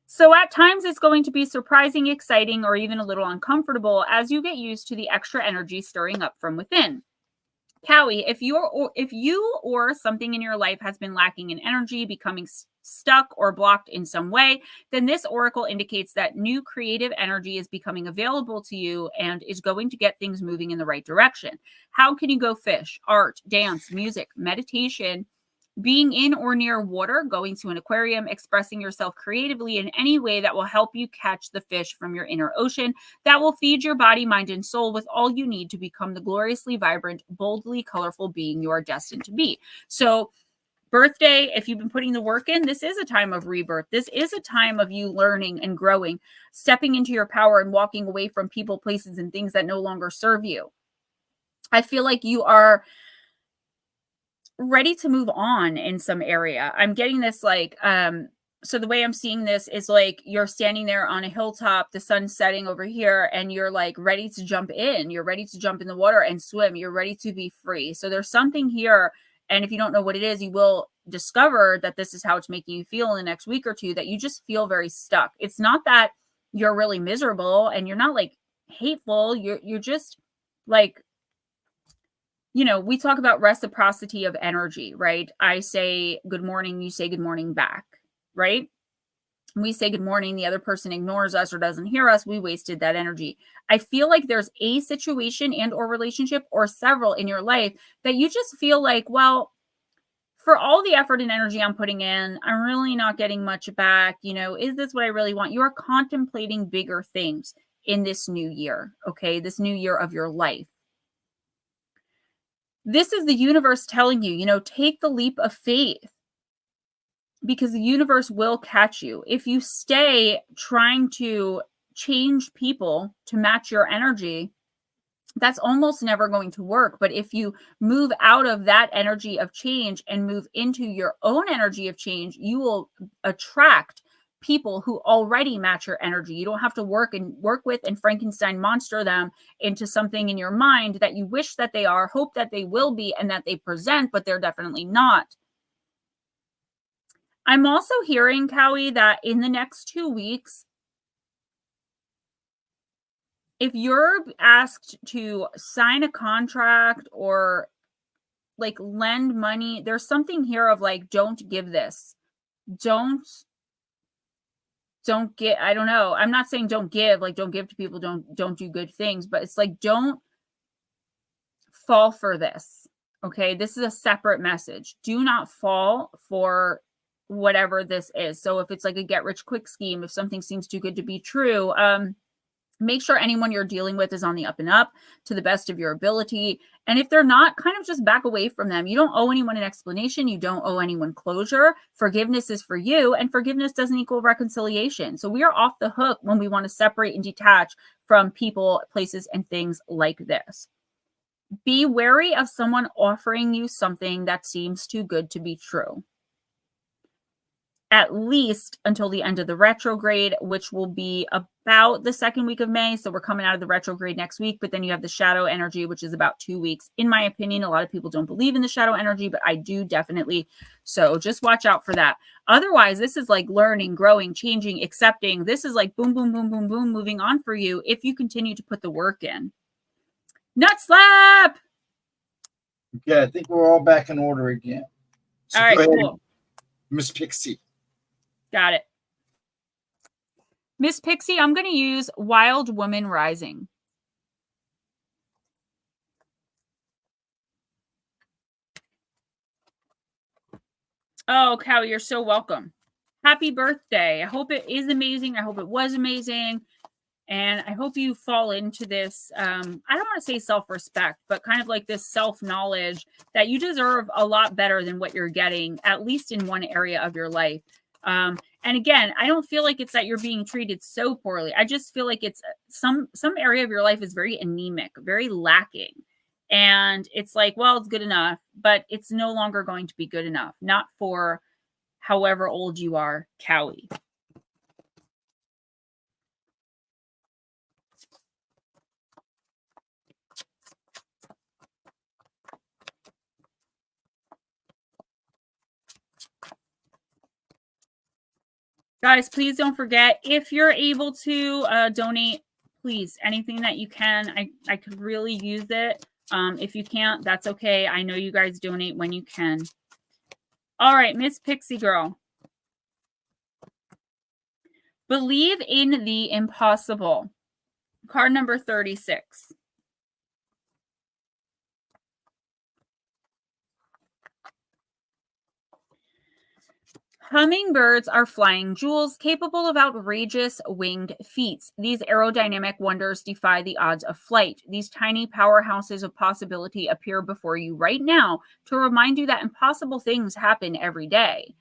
S1: So at times it's going to be surprising, exciting, or even a little uncomfortable as you get used to the extra energy stirring up from within. Cowie, if you or something in your life has been lacking in energy, becoming stuck or blocked in some way, then this oracle indicates that new creative energy is becoming available to you and is going to get things moving in the right direction. How can you go fish? Art, dance, music, meditation, being in or near water, going to an aquarium, expressing yourself creatively in any way that will help you catch the fish from your inner ocean, that will feed your body, mind, and soul with all you need to become the gloriously vibrant, boldly colorful being you are destined to be. So birthday, if you've been putting the work in, this is a time of rebirth. This is a time of you learning and growing, stepping into your power and walking away from people, places, and things that no longer serve you. I feel like you are ready to move on in some area. I'm getting this like, so the way I'm seeing this is like you're standing there on a hilltop, the sun's setting over here, and you're like ready to jump in. You're ready to jump in the water and swim. You're ready to be free. So there's something here. And if you don't know what it is, you will discover that this is how it's making you feel in the next week or two, that you just feel very stuck. It's not that you're really miserable and you're not like hateful. You're just like, you know, we talk about reciprocity of energy, right? I say good morning, you say good morning back, right? We say good morning, the other person ignores us or doesn't hear us, we wasted that energy. I feel like there's a situation and or relationship or several in your life that you just feel like, well, for all the effort and energy I'm putting in, I'm really not getting much back. You know, is this what I really want? You are contemplating bigger things in this new year, okay? This new year of your life. This is the universe telling you, you know, take the leap of faith because the universe will catch you. If you stay trying to change people to match your energy, that's almost never going to work. But if you move out of that energy of change and move into your own energy of change, you will attract people who already match your energy. You don't have to work with and Frankenstein monster them into something in your mind that you wish that they are, hope that they will be, and that they present, but they're definitely not. I'm also hearing, Cowie, that in the next 2 weeks, if you're asked to sign a contract or like lend money, there's something here of like, don't give this. Don't get, I don't know. I'm not saying don't give, like don't give to people, don't do good things, but it's like, don't fall for this. Okay. This is a separate message. Do not fall for whatever this is. So if it's like a get rich quick scheme, if something seems too good to be true, make sure anyone you're dealing with is on the up and up to the best of your ability. And if they're not, kind of just back away from them. You don't owe anyone an explanation. You don't owe anyone closure. Forgiveness is for you, and forgiveness doesn't equal reconciliation. So we are off the hook when we want to separate and detach from people, places, and things like this. Be wary of someone offering you something that seems too good to be true, at least until the end of the retrograde, which will be about the second week of May. So we're coming out of the retrograde next week, but then you have the shadow energy, which is about 2 weeks. In my opinion, a lot of people don't believe in the shadow energy, but I do definitely. So just watch out for that. Otherwise, this is like learning, growing, changing, accepting. This is like boom, boom, boom, boom, boom, moving on for you if you continue to put the work in. Nut slap!
S2: Okay, I think we're all back in order again. So
S1: all right, cool.
S2: Miss Pixie.
S1: Got it. Miss Pixie, I'm going to use Wild Woman Rising. Oh, Cowie, you're so welcome. Happy birthday. I hope it is amazing. I hope it was amazing. And I hope you fall into this, I don't want to say self-respect, but kind of like this self-knowledge that you deserve a lot better than what you're getting, at least in one area of your life. And again, I don't feel like it's that you're being treated so poorly. I just feel like it's some area of your life is very anemic, very lacking. And it's like, well, it's good enough, but it's no longer going to be good enough. Not for however old you are, Cowie. Guys, please don't forget, if you're able to donate, please, anything that you can. I could really use it. If you can't, that's okay. I know you guys donate when you can. All right, Miss Pixie Girl. Believe in the impossible. Card number 36. Hummingbirds are flying jewels capable of outrageous winged feats. These aerodynamic wonders defy the odds of flight. These tiny powerhouses of possibility appear before you right now to remind you that impossible things happen every day.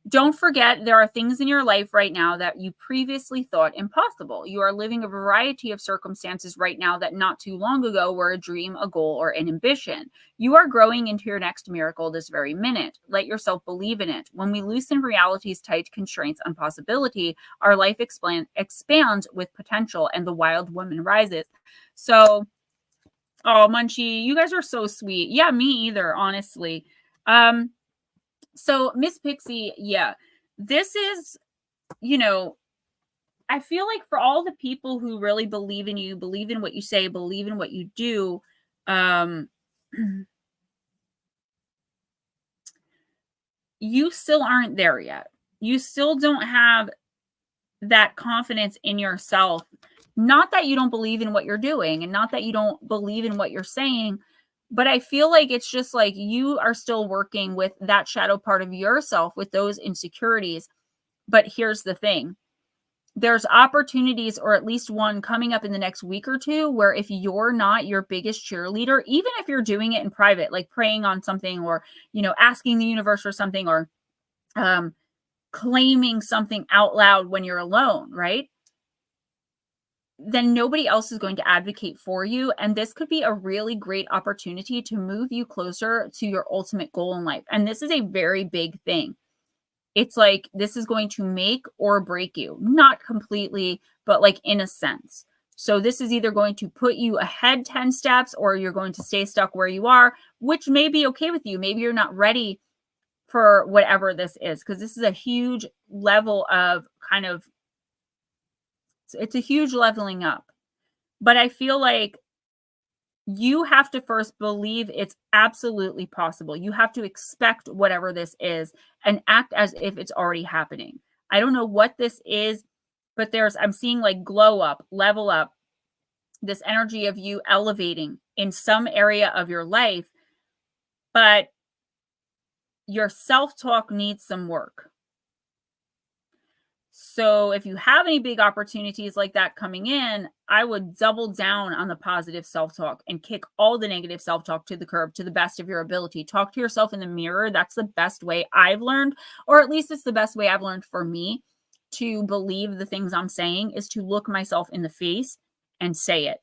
S1: Don't forget, there are things in your life right now that you previously thought impossible. You are living a variety of circumstances right now that not too long ago were a dream, a goal, or an ambition. You are growing into your next miracle this very minute. Let yourself believe in it. When we loosen reality's tight constraints on possibility, our life expands with potential and the wild woman rises. So, oh, Munchie, you guys are so sweet. Yeah, me either, honestly. So Miss Pixie, yeah, this is, I feel like for all the people who really believe in you, believe in what you say, believe in what you do, you still aren't there yet. You still don't have that confidence in yourself. Not that you don't believe in what you're doing and not that you don't believe in what you're saying, but I feel like it's just like you are still working with that shadow part of yourself with those insecurities. But here's the thing. There's opportunities, or at least one coming up in the next week or two, where if you're not your biggest cheerleader, even if you're doing it in private, like praying on something or, asking the universe for something or claiming something out loud when you're alone, right? Then nobody else is going to advocate for you. And this could be a really great opportunity to move you closer to your ultimate goal in life. And this is a very big thing. It's like, this is going to make or break you, not completely, but like in a sense. So this is either going to put you ahead 10 steps or you're going to stay stuck where you are, which may be okay with you. Maybe you're not ready for whatever this is, because this is a huge level of kind of, it's a huge leveling up. But I feel like you have to first believe it's absolutely possible. You have to expect whatever this is and act as if it's already happening. I don't know what this is, but I'm seeing like glow up, level up, this energy of you elevating in some area of your life, but your self-talk needs some work. So if you have any big opportunities like that coming in, I would double down on the positive self-talk and kick all the negative self-talk to the curb to the best of your ability. Talk to yourself in the mirror. That's the best way I've learned, or at least it's the best way I've learned for me to believe the things I'm saying, is to look myself in the face and say it.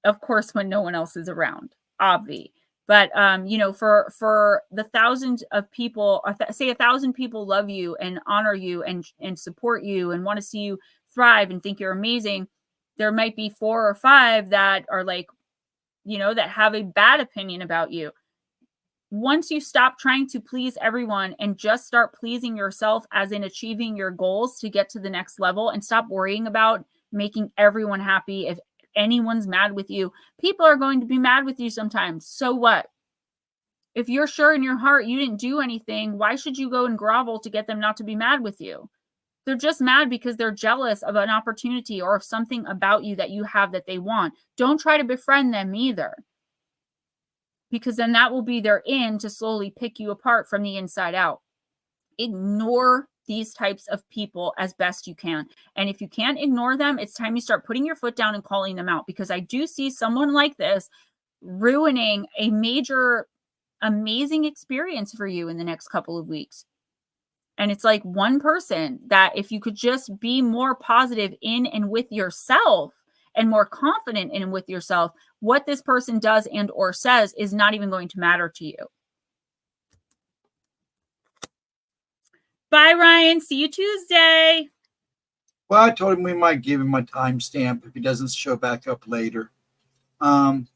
S1: Of course, when no one else is around, obvi. But, for the thousands of people, say 1,000 people love you and honor you and support you and want to see you thrive and think you're amazing, there might be 4 or 5 that are like, that have a bad opinion about you. Once you stop trying to please everyone and just start pleasing yourself, as in achieving your goals to get to the next level, and stop worrying about making everyone happy. If anyone's mad with you, people are going to be mad with you sometimes. So what? If you're sure in your heart you didn't do anything, why should you go and grovel to get them not to be mad with you? They're just mad because they're jealous of an opportunity or of something about you that you have that they want. Don't try to befriend them either, because then that will be their in to slowly pick you apart from the inside out. Ignore these types of people as best you can. And if you can't ignore them, it's time you start putting your foot down and calling them out, because I do see someone like this ruining a major, amazing experience for you in the next couple of weeks. And it's like one person that, if you could just be more positive in and with yourself and more confident in and with yourself, what this person does and or says is not even going to matter to you. Bye, Ryan. See you Tuesday.
S2: Well, I told him we might give him a timestamp if he doesn't show back up later. Blue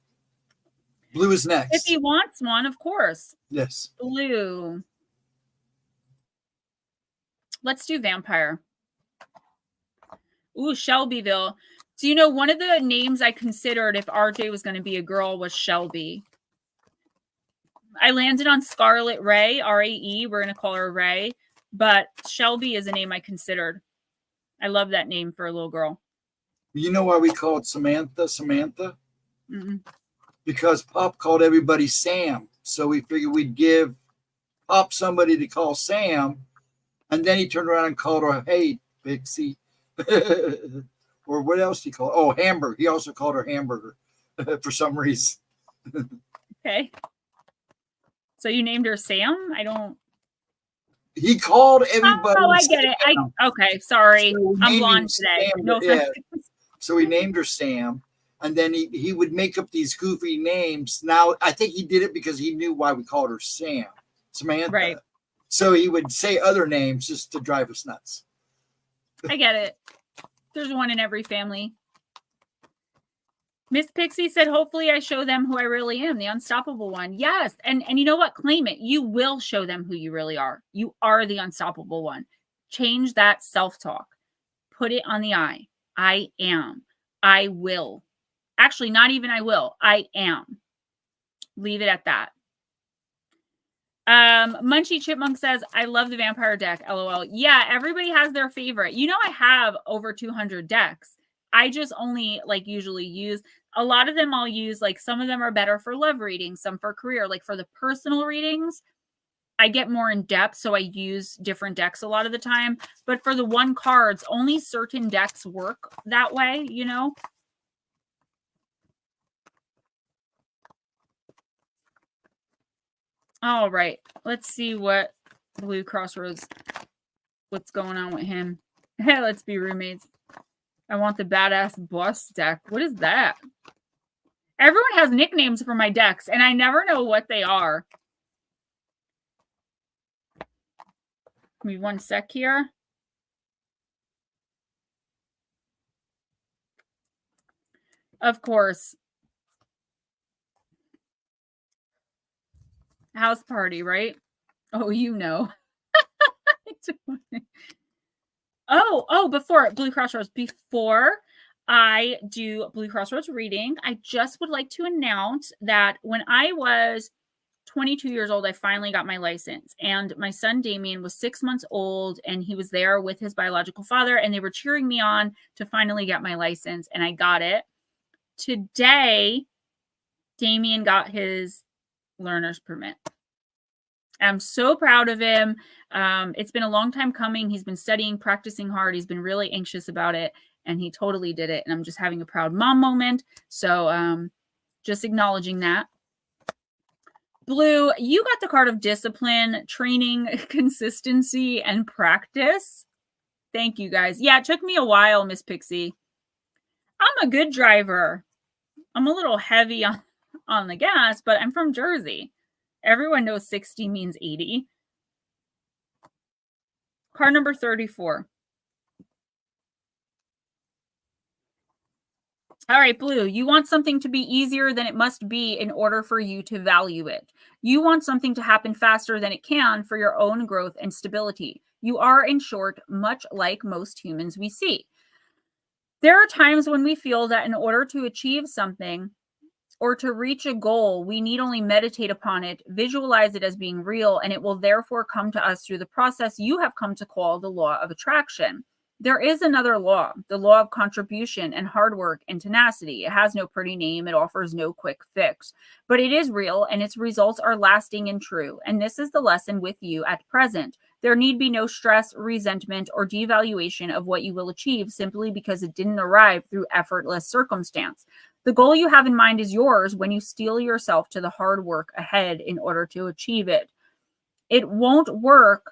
S2: is next.
S1: If he wants one, of course.
S2: Yes.
S1: Blue. Let's do vampire. Ooh, Shelbyville. So, one of the names I considered if RJ was going to be a girl was Shelby. I landed on Scarlet Ray, R-A-E. We're going to call her Ray. But Shelby is a name I considered. I love that name for a little girl.
S2: You know why we call it Samantha?
S1: Mm-mm.
S2: Because Pop called everybody Sam. So we figured we'd give Pop somebody to call Sam. And then he turned around and called her, hey, Pixie. Or what else did he call her? Oh, Hamburger. He also called her Hamburger for some reason.
S1: Okay. So you named her Sam?
S2: He called everybody.
S1: Oh, I get it. Okay, sorry.
S2: So
S1: I'm blonde today.
S2: No so he named her Sam, and then he would make up these goofy names. Now, I think he did it because he knew why we called her Samantha.
S1: Right.
S2: So he would say other names just to drive us nuts.
S1: I get it. There's one in every family. Miss Pixie said, hopefully I show them who I really am, the unstoppable one. Yes. And you know what? Claim it. You will show them who you really are. You are the unstoppable one. Change that self-talk. Put it on the I. I am. I will. Actually, not even I will. I am. Leave it at that. Munchie Chipmunk says, I love the vampire deck. LOL. Yeah, everybody has their favorite. I have over 200 decks. I just only usually use a lot of them. I'll use some of them are better for love readings, some for career. For the personal readings, I get more in depth, so I use different decks a lot of the time. But for the one cards, only certain decks work that way, All right, let's see what Blue Crossroads, what's going on with him. Hey, let's be roommates. I want the badass boss deck. What is that? Everyone has nicknames for my decks, and I never know what they are. Give me one sec here. Of course. House party, right? Oh, you know. Before Blue Crossroads, before I do Blue Crossroads reading, I just would like to announce that when I was 22 years old, I finally got my license. And my son Damien was 6 months old, and he was there with his biological father, and they were cheering me on to finally get my license, and I got it. Today, Damien got his learner's permit. I'm so proud of him. It's been a long time coming. He's been studying, practicing hard. He's been really anxious about it, and he totally did it. And I'm just having a proud mom moment. So just acknowledging that. Blue, you got the card of discipline, training, consistency, and practice. Thank you, guys. Yeah, it took me a while, Miss Pixie. I'm a good driver. I'm a little heavy on the gas, but I'm from Jersey. Everyone knows 60 means 80. Card number 34. All right, Blue, you want something to be easier than it must be in order for you to value it. You want something to happen faster than it can for your own growth and stability. You are, in short, much like most humans we see. There are times when we feel that in order to achieve something or to reach a goal, we need only meditate upon it, visualize it as being real, and it will therefore come to us through the process you have come to call the law of attraction. There is another law, the law of contribution and hard work and tenacity. It has no pretty name. It offers no quick fix, but it is real and its results are lasting and true. And this is the lesson with you at present. There need be no stress, resentment, or devaluation of what you will achieve simply because it didn't arrive through effortless circumstance. The goal you have in mind is yours when you steel yourself to the hard work ahead in order to achieve it. It won't work.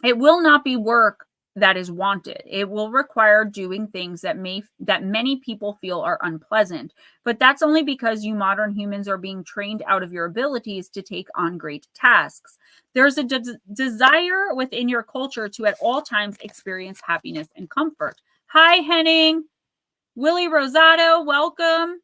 S1: It will not be work that is wanted. It will require doing things that many people feel are unpleasant, but that's only because you modern humans are being trained out of your abilities to take on great tasks. There's a desire within your culture to at all times experience happiness and comfort. Hi, Henning. Willie Rosado, welcome.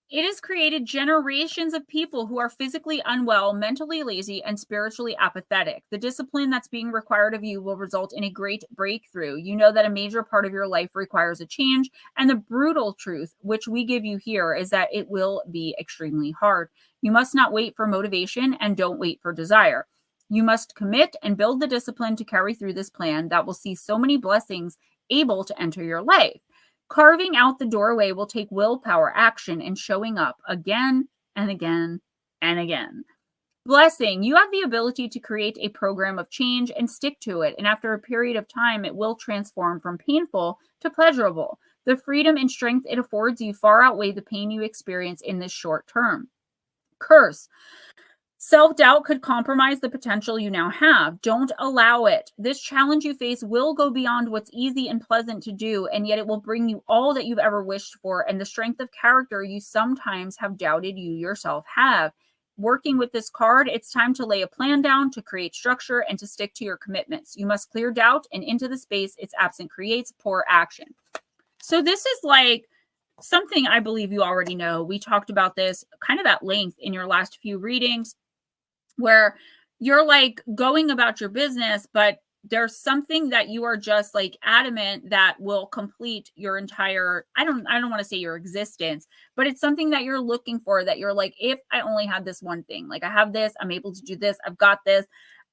S1: It has created generations of people who are physically unwell, mentally lazy, and spiritually apathetic. The discipline that's being required of you will result in a great breakthrough. You know that a major part of your life requires a change, and the brutal truth, which we give you here, is that it will be extremely hard. You must not wait for motivation and don't wait for desire. You must commit and build the discipline to carry through this plan that will see so many blessings able to enter your life. Carving out the doorway will take willpower, action, and showing up again and again and again. Blessing, you have the ability to create a program of change and stick to it. And after a period of time, it will transform from painful to pleasurable. The freedom and strength it affords you far outweigh the pain you experience in this short term. Curse. Self-doubt could compromise the potential you now have. Don't allow it. This challenge you face will go beyond what's easy and pleasant to do, and yet it will bring you all that you've ever wished for and the strength of character you sometimes have doubted you yourself have. Working with this card, it's time to lay a plan down, to create structure, and to stick to your commitments. You must clear doubt, and into the space its absence creates poor action. So this is like something I believe you already know. We talked about this kind of at length in your last few readings, where you're like going about your business, but there's something that you are just like adamant that will complete your entire, I don't want to say your existence, but it's something that you're looking for, that you're like, if I only had this one thing, like I have this, I'm able to do this, I've got this.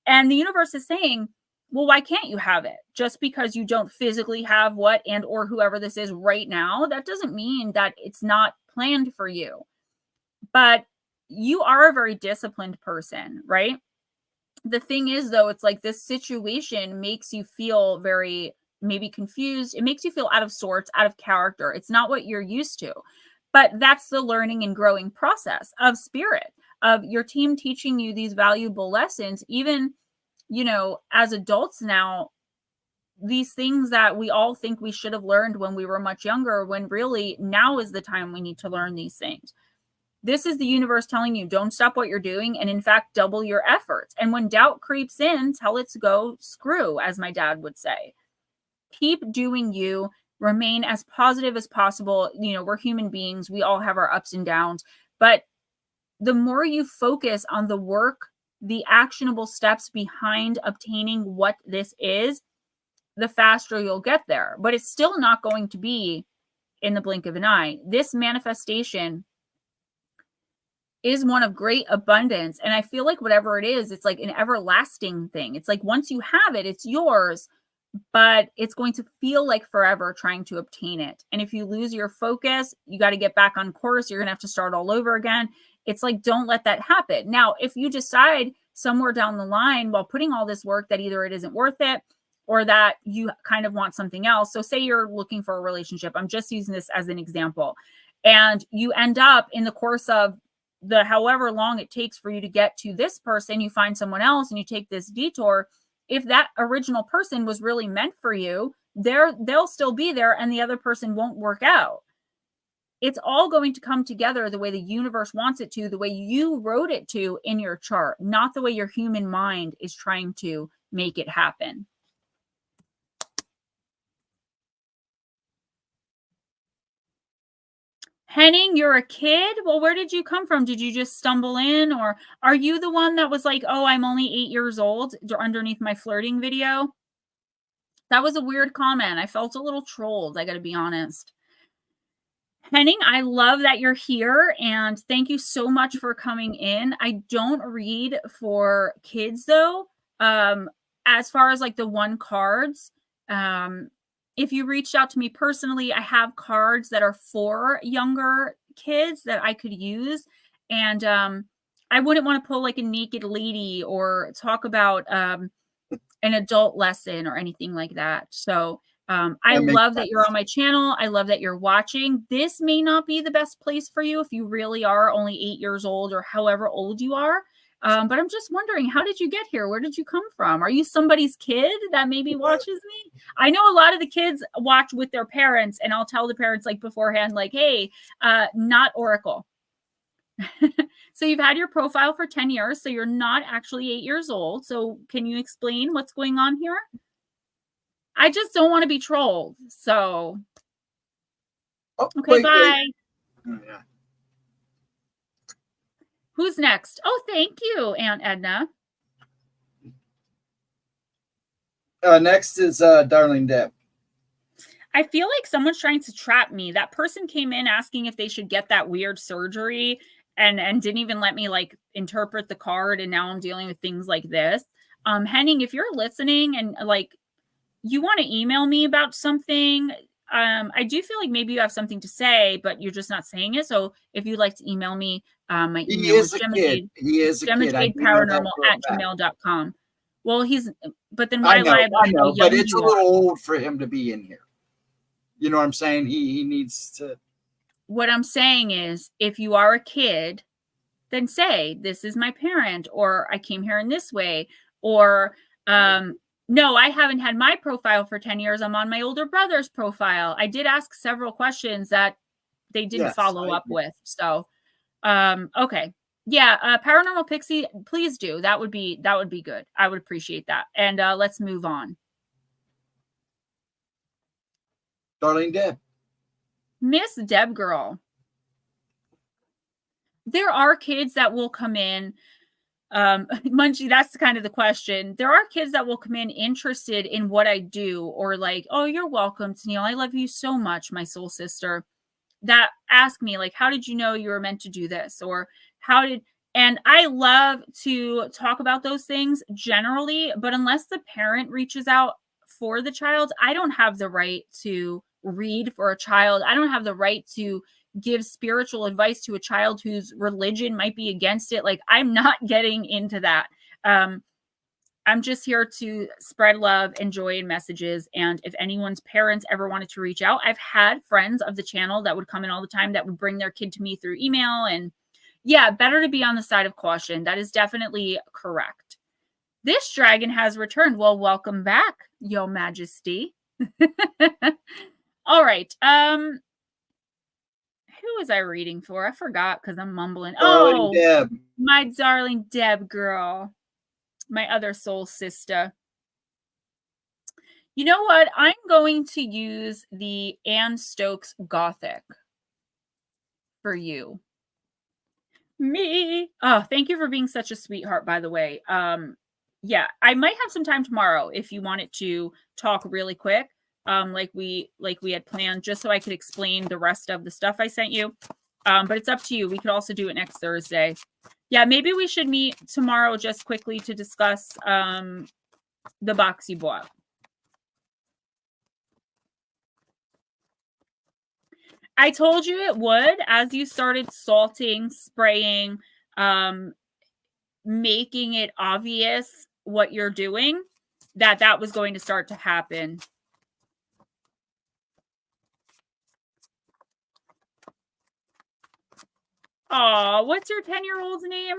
S1: And the universe is saying, well, why can't you have it? Just because you don't physically have what and or whoever this is right now, that doesn't mean that it's not planned for you. But you are a very disciplined person, right? The thing is, though, it's like this situation makes you feel very maybe confused. It makes you feel out of sorts, out of character. It's not what you're used to. But that's the learning and growing process of spirit, of your team teaching you these valuable lessons, even, you know, as adults now, these things that we all think we should have learned when we were much younger, when really now is the time we need to learn these things. This is the universe telling you, don't stop what you're doing, and in fact, double your efforts. And when doubt creeps in, tell it to go screw, as my dad would say. Keep doing you. Remain as positive as possible. You know, we're human beings. We all have our ups and downs. But the more you focus on the work the actionable steps behind obtaining what this is, the faster you'll get there. But it's still not going to be in the blink of an eye. This manifestation is one of great abundance. And I feel like whatever it is, it's like an everlasting thing. It's like once you have it, it's yours, but it's going to feel like forever trying to obtain it. And if you lose your focus, you got to get back on course. You're going to have to start all over again. It's like, don't let that happen. Now, if you decide somewhere down the line while putting all this work that either it isn't worth it or that you kind of want something else. So say you're looking for a relationship. I'm just using this as an example. And you end up in the course of the however long it takes for you to get to this person, you find someone else and you take this detour. If that original person was really meant for you, they'll still be there and the other person won't work out. It's all going to come together the way the universe wants it to, the way you wrote it to in your chart, not the way your human mind is trying to make it happen. Henning, you're a kid? Well, where did you come from? Did you just stumble in? Or are you the one that was like, oh, I'm only 8 years old underneath my flirting video? That was a weird comment. I felt a little trolled, I got to be honest. Henning, I love that you're here and thank you so much for coming in. I don't read for kids though. As far as like the one cards, if you reached out to me personally, I have cards that are for younger kids that I could use. And I wouldn't want to pull like a naked lady or talk about an adult lesson or anything like that. So I love that you're on my channel. I love that you're watching. This may not be the best place for you if you really are only 8 years old or however old you are. But I'm just wondering, how did you get here? Where did you come from? Are you somebody's kid that maybe watches me? I know a lot of the kids watch with their parents, and I'll tell the parents like beforehand, like, hey, not Oracle. So you've had your profile for 10 years, so you're not actually 8 years old. So can you explain what's going on here? I just don't want to be trolled. So, okay, bye.
S2: Oh, yeah.
S1: Who's next? Oh, thank you, Aunt Edna.
S2: Next is Darling Deb.
S1: I feel like someone's trying to trap me. That person came in asking if they should get that weird surgery and didn't even let me like interpret the card. And now I'm dealing with things like this. Henning, if you're listening and like you want to email me about something, I do feel like maybe you have something to say, but you're just not saying it. So if you'd like to email me, my email is Gemma Jade.
S2: He is a kid.
S1: GemmaJadeParanormal@gmail.com. Well, but then why lie about how young
S2: but it's
S1: you
S2: a little
S1: are?
S2: old for him to be in here. You know what I'm saying? He needs to.
S1: What I'm saying is, if you are a kid, then say, this is my parent, or I came here in this way, or no, I haven't had my profile for 10 years. I'm on my older brother's profile. I did ask several questions that they didn't follow up with. So, okay. Yeah. Paranormal Pixie, please do. That would be good. I would appreciate that. And let's move on.
S2: Darling Deb.
S1: Miss Deb girl. There are kids that will come in. Munchie, that's kind of the question. There are kids that will come in interested in what I do, or like, oh, you're welcome, Tennille. I love you so much, my soul sister. That ask me, like, how did you know you were meant to do this? Or and I love to talk about those things generally, but unless the parent reaches out for the child, I don't have the right to read for a child. I don't have the right to give spiritual advice to a child whose religion might be against it. Like, I'm not getting into that. I'm just here to spread love and joy and messages. And if anyone's parents ever wanted to reach out, I've had friends of the channel that would come in all the time that would bring their kid to me through email. And yeah, better to be on the side of caution. That is definitely correct. This dragon has returned. Well, welcome back, Your Majesty. All right. Who was I reading for? I forgot because I'm mumbling.
S2: Darling Deb.
S1: My darling Deb girl. My other soul sister. You know what? I'm going to use the Anne Stokes Gothic for you. Me. Oh, thank you for being such a sweetheart, by the way. Yeah, I might have some time tomorrow if you wanted to talk really quick, like we had planned, just so I could explain the rest of the stuff I sent you. But it's up to you. We could also do it next Thursday. Yeah, maybe we should meet tomorrow just quickly to discuss the box you bought. I told you it would, as you started salting, spraying, making it obvious what you're doing, that was going to start to happen. Oh, what's your 10-year-old's name?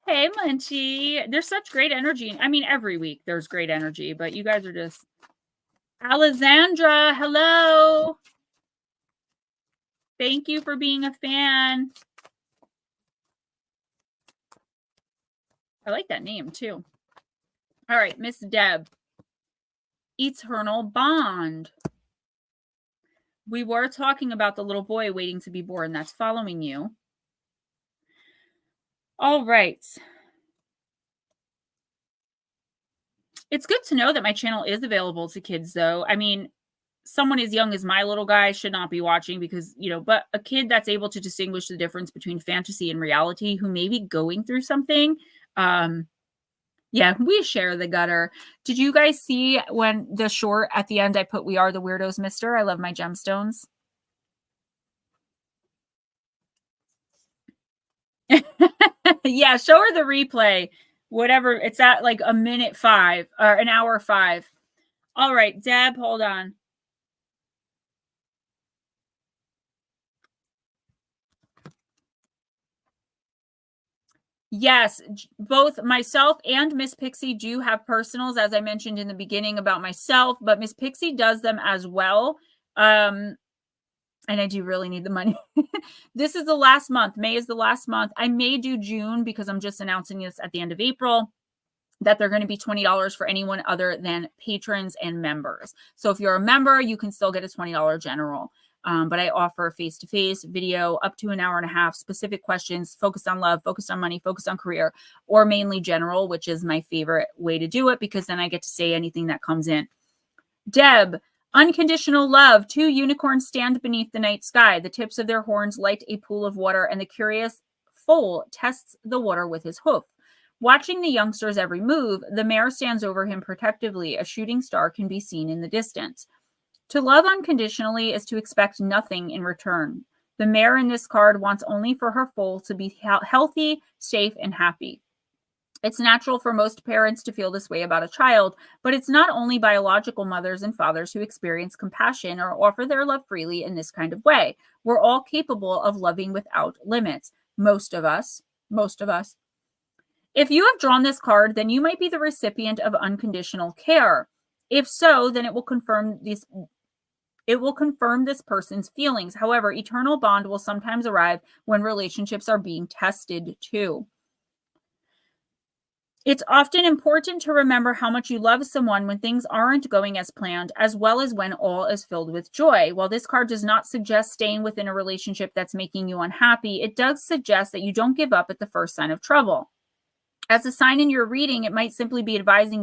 S1: Hey, Munchie. There's such great energy. I mean, every week there's great energy, but you guys are just... Alessandra, hello. Thank you for being a fan. I like that name, too. All right, Miss Deb. Eternal bond. We were talking about the little boy waiting to be born that's following you. All right. It's good to know that my channel is available to kids, though. I mean, someone as young as my little guy should not be watching because, but a kid that's able to distinguish the difference between fantasy and reality, who may be going through something. Yeah, we share the gutter. Did you guys see when the short at the end I put, "We are the weirdos, mister. I love my gemstones"? Yeah, show her the replay. Whatever. It's at like a minute 5 or an hour 5. All right, Deb, hold on. Yes, both myself and Miss Pixie do have personals, as I mentioned in the beginning about myself, but Miss Pixie does them as well. And I do really need the money. This is the last month. May is the last month. I may do June because I'm just announcing this at the end of April, that they're going to be $20 for anyone other than patrons and members. So if you're a member, you can still get a $20 general. But I offer face-to-face video up to an hour and a half, specific questions, focused on love, focused on money, focused on career, or mainly general, which is my favorite way to do it because then I get to say anything that comes in. Deb, unconditional love. 2 unicorns stand beneath the night sky. The tips of their horns light a pool of water, and the curious foal tests the water with his hoof. Watching the youngster's every move, the mare stands over him protectively. A shooting star can be seen in the distance. To love unconditionally is to expect nothing in return. The mare in this card wants only for her foal to be healthy, safe, and happy. It's natural for most parents to feel this way about a child, but it's not only biological mothers and fathers who experience compassion or offer their love freely in this kind of way. We're all capable of loving without limits. Most of us. If you have drawn this card, then you might be the recipient of unconditional care. If so, then it will confirm this person's feelings. However, eternal bond will sometimes arrive when relationships are being tested too. It's often important to remember how much you love someone when things aren't going as planned, as well as when all is filled with joy. While this card does not suggest staying within a relationship that's making you unhappy, it does suggest that you don't give up at the first sign of trouble. As a sign in your reading, it might simply be advising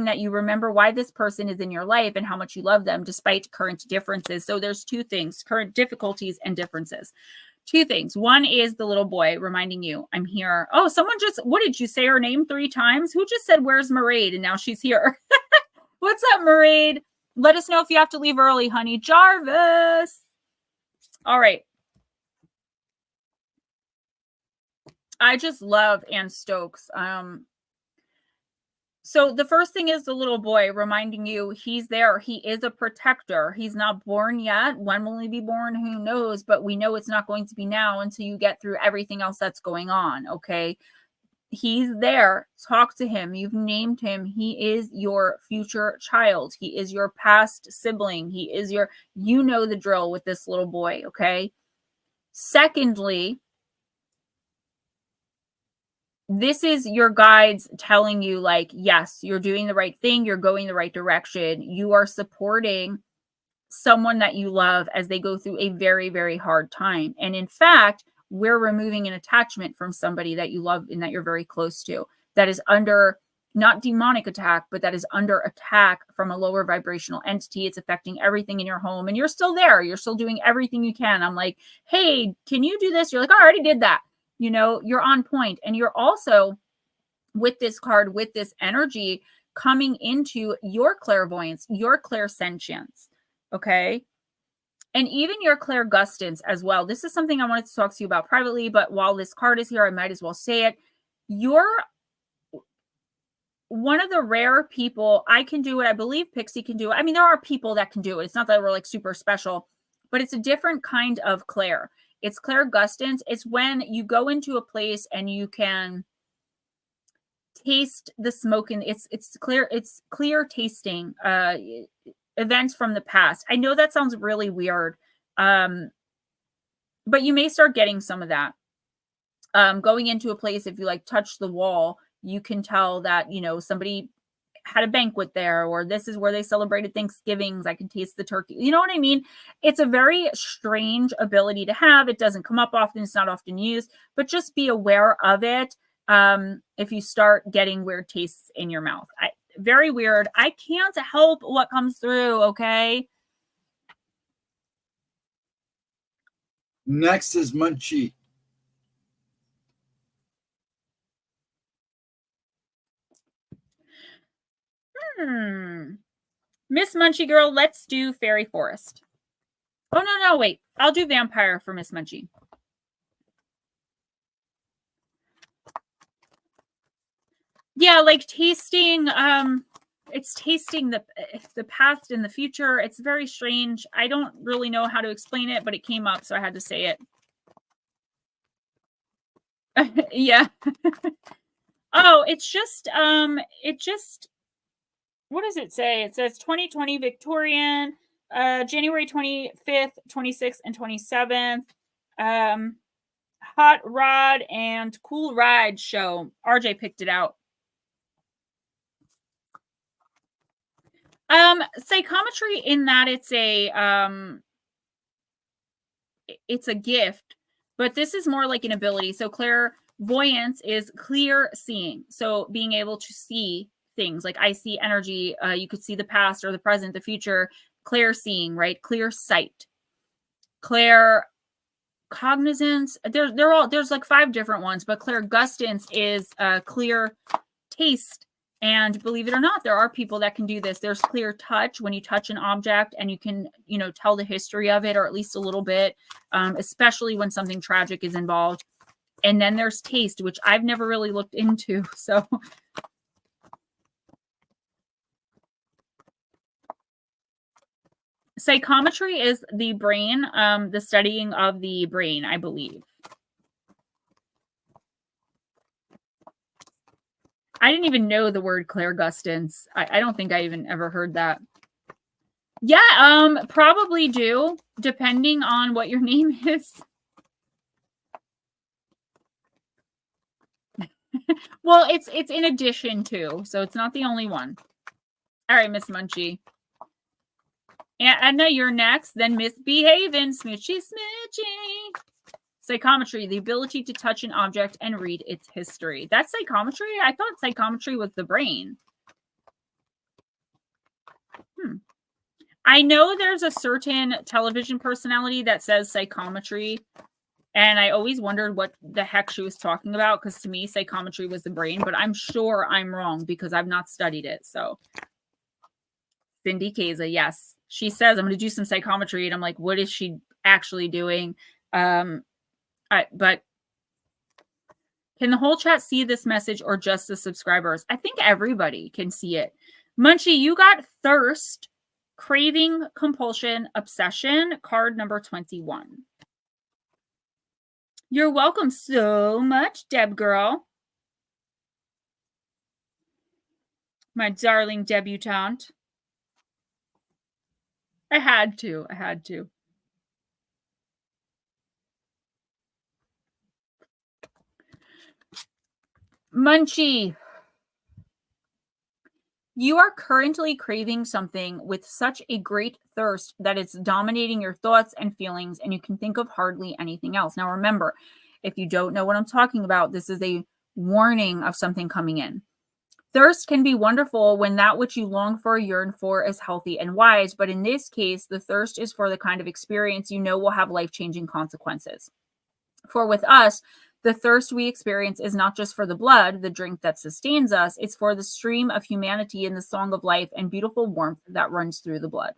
S1: that you remember why this person is in your life and how much you love them despite current differences. So there's 2 things, current difficulties and differences. 2 things. One is the little boy reminding you, I'm here. Oh, someone just, what did you say her name 3 times? Who just said, where's Maraid? And now she's here. What's up, Maraid? Let us know if you have to leave early, honey. Jarvis. All right. I just love Ann Stokes. So the first thing is the little boy reminding you he's there. He is a protector. He's not born yet. When will he be born? Who knows? But we know it's not going to be now until you get through everything else that's going on. Okay. He's there. Talk to him. You've named him. He is your future child. He is your past sibling. He is you know the drill with this little boy. Okay. Secondly, this is your guides telling you, like, yes, you're doing the right thing. You're going the right direction. You are supporting someone that you love as they go through a very, very hard time. And in fact, we're removing an attachment from somebody that you love and that you're very close to, that is under not demonic attack, but that is under attack from a lower vibrational entity. It's affecting everything in your home, and you're still there. You're still doing everything you can. I'm like, hey, can you do this? You're like, oh, I already did that. You know, you're on point. And you're also, with this card, with this energy, coming into your clairvoyance, your clairsentience. Okay. And even your clairgustance as well. This is something I wanted to talk to you about privately, but while this card is here, I might as well say it. You're one of the rare people. I can do it. I believe Pixie can do it. I mean, there are people that can do it. It's not that we're like super special, but it's a different kind of clair. It's clairgustance. It's when you go into a place and you can taste the smoke, and it's clear tasting events from the past. I know that sounds really weird, but you may start getting some of that. Going into a place, if you like touch the wall, you can tell that, you know, somebody had a banquet there, or this is where they celebrated Thanksgivings. I can taste the turkey. You know what I mean? It's a very strange ability to have. It doesn't come up often. It's not often used, but just be aware of it. If you start getting weird tastes in your mouth, very weird. I can't help what comes through. Okay.
S2: Next is Munchie.
S1: Miss Munchie girl, let's do Fairy Forest. Oh, no, wait. I'll do Vampire for Miss Munchie. Yeah, like tasting, it's tasting the past and the future. It's very strange. I don't really know how to explain it, but it came up, so I had to say it. Yeah. Oh, it's just, what does it say? It says 2020 Victorian, January 25th, 26th, and 27th. Hot Rod and Cool Ride show. RJ picked it out. Psychometry, in that it's a gift, but this is more like an ability. So clairvoyance is clear seeing. So being able to see things, like I see energy. You could see the past or the present, the future. Clear seeing, right? Clear sight. Clair cognizance. There's like 5 different ones, but clairgustance is clear taste. And believe it or not, there are people that can do this. There's clear touch, when you touch an object and you can, you know, tell the history of it, or at least a little bit, especially when something tragic is involved. And then there's taste, which I've never really looked into. So psychometry is the brain, the studying of the brain, I believe. I didn't even know the word clairgustance. I don't think I even ever heard that. Yeah, probably do, depending on what your name is. Well, it's in addition to, so it's not the only one. All right, Miss Munchie. And Edna, you're next. Then Misbehaving, Smoochy Smoochy. Psychometry, the ability to touch an object and read its history. That's psychometry? I thought psychometry was the brain. I know there's a certain television personality that says psychometry, and I always wondered what the heck she was talking about, because to me, psychometry was the brain, but I'm sure I'm wrong because I've not studied it. So Cindy Kaza, yes. She says, I'm going to do some psychometry, and I'm like, what is she actually doing? But can the whole chat see this message, or just the subscribers? I think everybody can see it. Munchie, you got thirst, craving, compulsion, obsession, card number 21. You're welcome so much, Deb girl. My darling debutante. I had to. Munchie, you are currently craving something with such a great thirst that it's dominating your thoughts and feelings, and you can think of hardly anything else. Now, remember, if you don't know what I'm talking about, this is a warning of something coming in. Thirst can be wonderful when that which you long for, yearn for, is healthy and wise. But in this case, the thirst is for the kind of experience you know will have life-changing consequences. For with us, the thirst we experience is not just for the blood, the drink that sustains us. It's for the stream of humanity and the song of life and beautiful warmth that runs through the blood.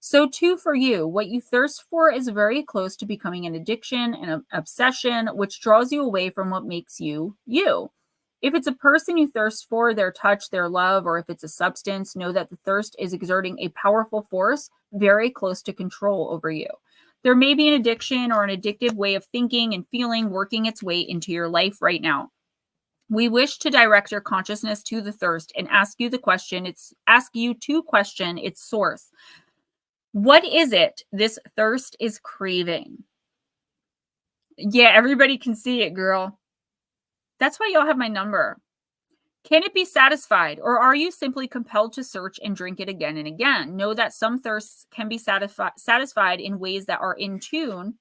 S1: So too for you, what you thirst for is very close to becoming an addiction, an obsession, which draws you away from what makes you, you. If it's a person you thirst for, their touch, their love, or if it's a substance, know that the thirst is exerting a powerful force very close to control over you. There may be an addiction or an addictive way of thinking and feeling working its way into your life right now. We wish to direct your consciousness to the thirst and ask you to question its source. What is it this thirst is craving? Yeah, everybody can see it, girl. That's why y'all have my number. Can it be satisfied, or are you simply compelled to search and drink it again and again? Know that some thirsts can be satisfied in ways that are in tune.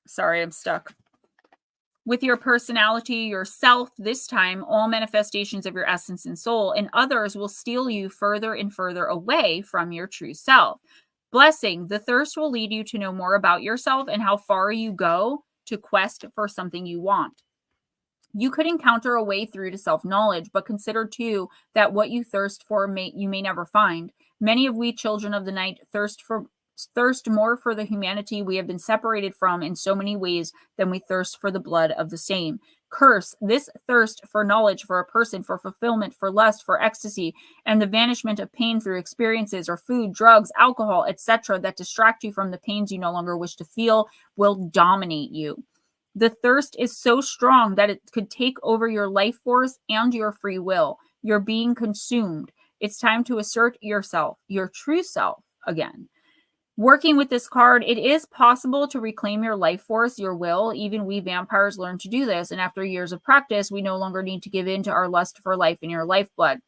S1: Sorry, I'm stuck. With your personality, yourself, this time, all manifestations of your essence and soul, and others will steal you further and further away from your true self. Blessing, the thirst will lead you to know more about yourself and how far you go to quest for something you want. You could encounter a way through to self-knowledge, but consider too that what you thirst for you may never find. Many of we children of the night thirst more for the humanity we have been separated from in so many ways than we thirst for the blood of the same. Curse this thirst for knowledge, for a person, for fulfillment, for lust, for ecstasy, and the vanishment of pain through experiences or food, drugs, alcohol, etc. that distract you from the pains you no longer wish to feel will dominate you. The thirst is so strong that it could take over your life force and your free will. You're being consumed. It's time to assert yourself, your true self, again. Working with this card, it is possible to reclaim your life force, your will. Even we vampires learn to do this. And after years of practice, we no longer need to give in to our lust for life and your lifeblood.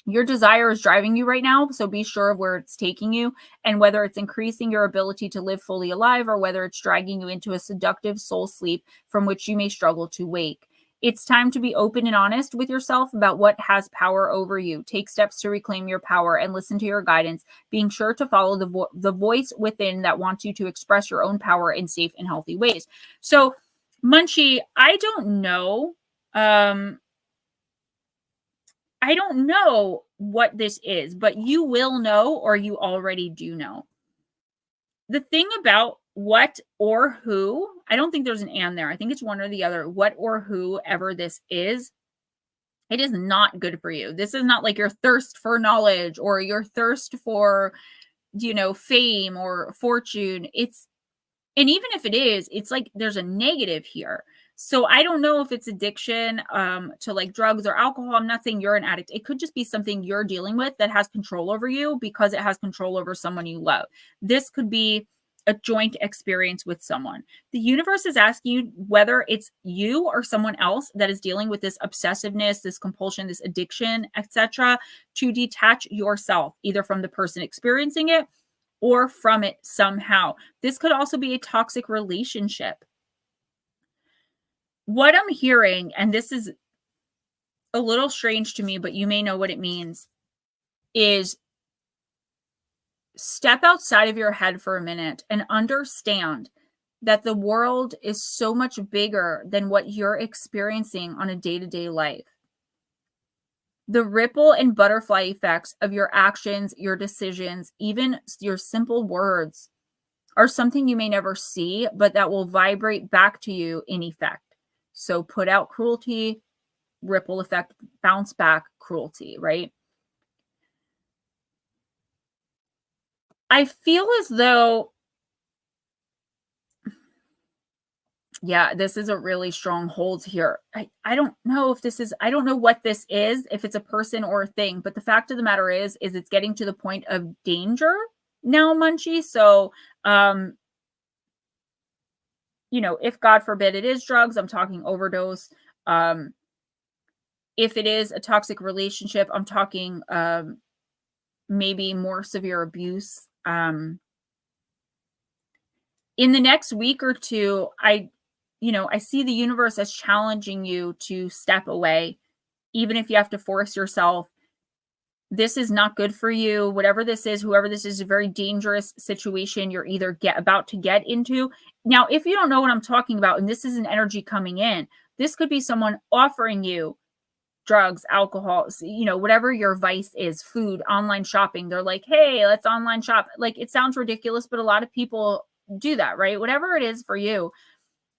S1: Your desire is driving you right now, so be sure of where it's taking you and whether it's increasing your ability to live fully alive or whether it's dragging you into a seductive soul sleep from which you may struggle to wake. It's time to be open and honest with yourself about what has power over you. Take steps to reclaim your power and listen to your guidance, being sure to follow the voice within that wants you to express your own power in safe and healthy ways. So, Munchie, I don't know. I don't know what this is, but you will know, or you already do know. The thing about what or who, I don't think there's an and there. I think it's one or the other. What or whoever this is, it is not good for you. This is not like your thirst for knowledge or your thirst for, fame or fortune. And even if it is, it's like there's a negative here. So I don't know if it's addiction to like drugs or alcohol. I'm not saying you're an addict. It could just be something you're dealing with that has control over you because it has control over someone you love. This could be a joint experience with someone. The universe is asking you whether it's you or someone else that is dealing with this obsessiveness, this compulsion, this addiction, etc., to detach yourself either from the person experiencing it or from it somehow. This could also be a toxic relationship. What I'm hearing, and this is a little strange to me, but you may know what it means, is step outside of your head for a minute and understand that the world is so much bigger than what you're experiencing on a day-to-day life. The ripple and butterfly effects of your actions, your decisions, even your simple words are something you may never see, but that will vibrate back to you in effect. So put out cruelty, ripple effect, bounce back cruelty, right? I feel as though, yeah, this is a really strong hold here. I don't know if this is, I don't know what this is, if it's a person or a thing, but the fact of the matter is it's getting to the point of danger now, Munchie. So, you know, if God forbid it is drugs, I'm talking overdose. If it is a toxic relationship, I'm talking maybe more severe abuse. In the next week or two, I see the universe as challenging you to step away, even if you have to force yourself. This is not good for you. Whatever this is, whoever this is a very dangerous situation you're either about to get into. Now, if you don't know what I'm talking about, and this is an energy coming in, this could be someone offering you drugs, alcohol, whatever your vice is, food, online shopping. They're like, hey, let's online shop. Like, it sounds ridiculous, but a lot of people do that, right? Whatever it is for you.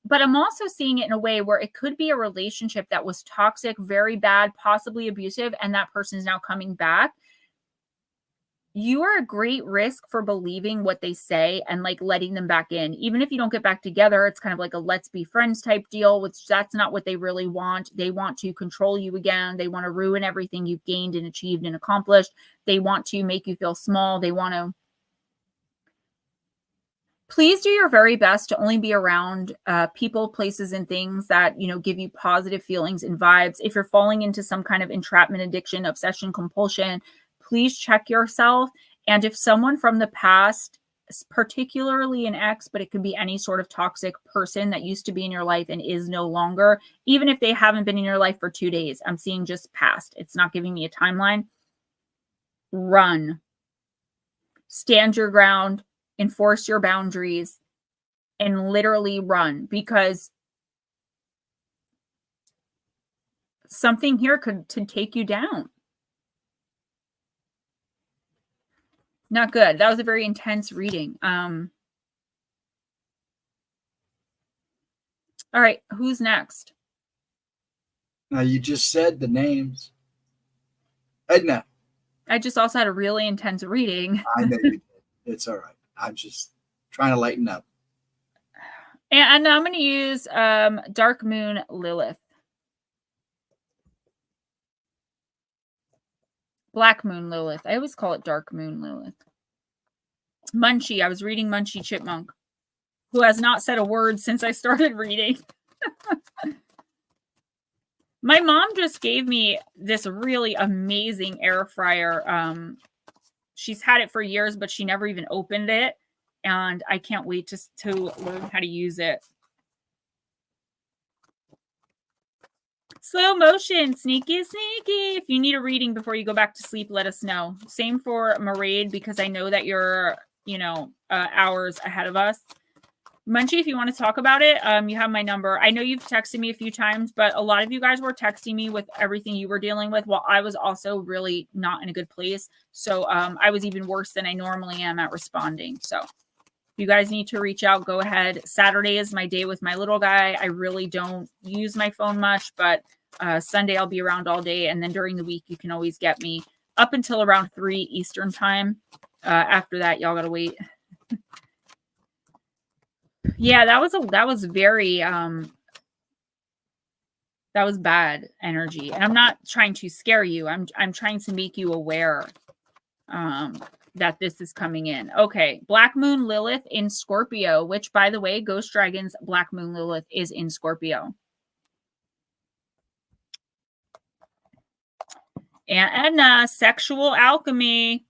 S1: But I'm also seeing it in a way where it could be a relationship that was toxic, very bad, possibly abusive, and that person is now coming back. You are a great risk for believing what they say and like letting them back in. Even if you don't get back together, it's kind of like a let's be friends type deal, which that's not what they really want. They want to control you again. They want to ruin everything you've gained and achieved and accomplished. They want to make you feel small. They want to. Please do your very best to only be around people, places, and things that, give you positive feelings and vibes. If you're falling into some kind of entrapment, addiction, obsession, compulsion, please check yourself. And if someone from the past, particularly an ex, but it could be any sort of toxic person that used to be in your life and is no longer, even if they haven't been in your life for 2 days, I'm seeing just past. It's not giving me a timeline. Run. Stand your ground. Enforce your boundaries and literally run, because something here could take you down. Not good. That was a very intense reading. All right, who's next?
S2: Now, you just said the names. Edna.
S1: I just also had a really intense reading.
S2: I know you did. It's all right. I'm just trying to lighten up.
S1: And I'm going to use Dark Moon Lilith. Black Moon Lilith. I always call it Dark Moon Lilith. Munchie. I was reading Munchie Chipmunk, who has not said a word since I started reading. My mom just gave me this really amazing air fryer. She's had it for years, but she never even opened it. And I can't wait to learn how to use it. Slow motion, sneaky, sneaky. If you need a reading before you go back to sleep, let us know. Same for Maraid, because I know that you're, hours ahead of us. Munchie, if you want to talk about it, you have my number. I know you've texted me a few times, but a lot of you guys were texting me with everything you were dealing with while I was also really not in a good place. So I was even worse than I normally am at responding. So if you guys need to reach out, go ahead. Saturday is my day with my little guy. I really don't use my phone much, but Sunday I'll be around all day. And then during the week, you can always get me up until around 3 Eastern time. After that, y'all got to wait. Yeah, that was very that was bad energy. And I'm not trying to scare you. I'm trying to make you aware that this is coming in. Okay, Black Moon Lilith in Scorpio, which, by the way, Ghost Dragon's Black Moon Lilith is in Scorpio. And sexual alchemy.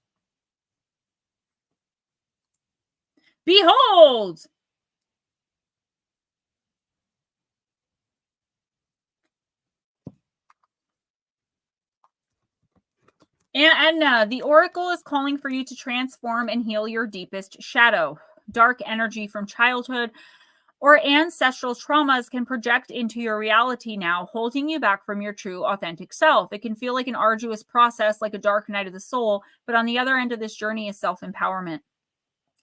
S1: Behold! And the Oracle is calling for you to transform and heal your deepest shadow. Dark energy from childhood or ancestral traumas can project into your reality now, holding you back from your true, authentic self. It can feel like an arduous process, like a dark night of the soul, but on the other end of this journey is self-empowerment.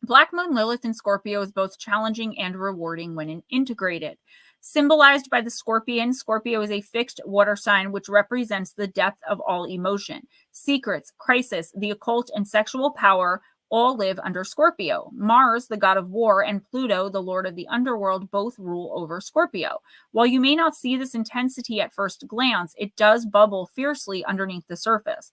S1: Black Moon Lilith in Scorpio is both challenging and rewarding when integrated. Symbolized by the scorpion, Scorpio is a fixed water sign which represents the depth of all emotion. Secrets, crisis, the occult, and sexual power all live under Scorpio. Mars, the god of war, and Pluto, the lord of the underworld, both rule over Scorpio. While you may not see this intensity at first glance, it does bubble fiercely underneath the surface.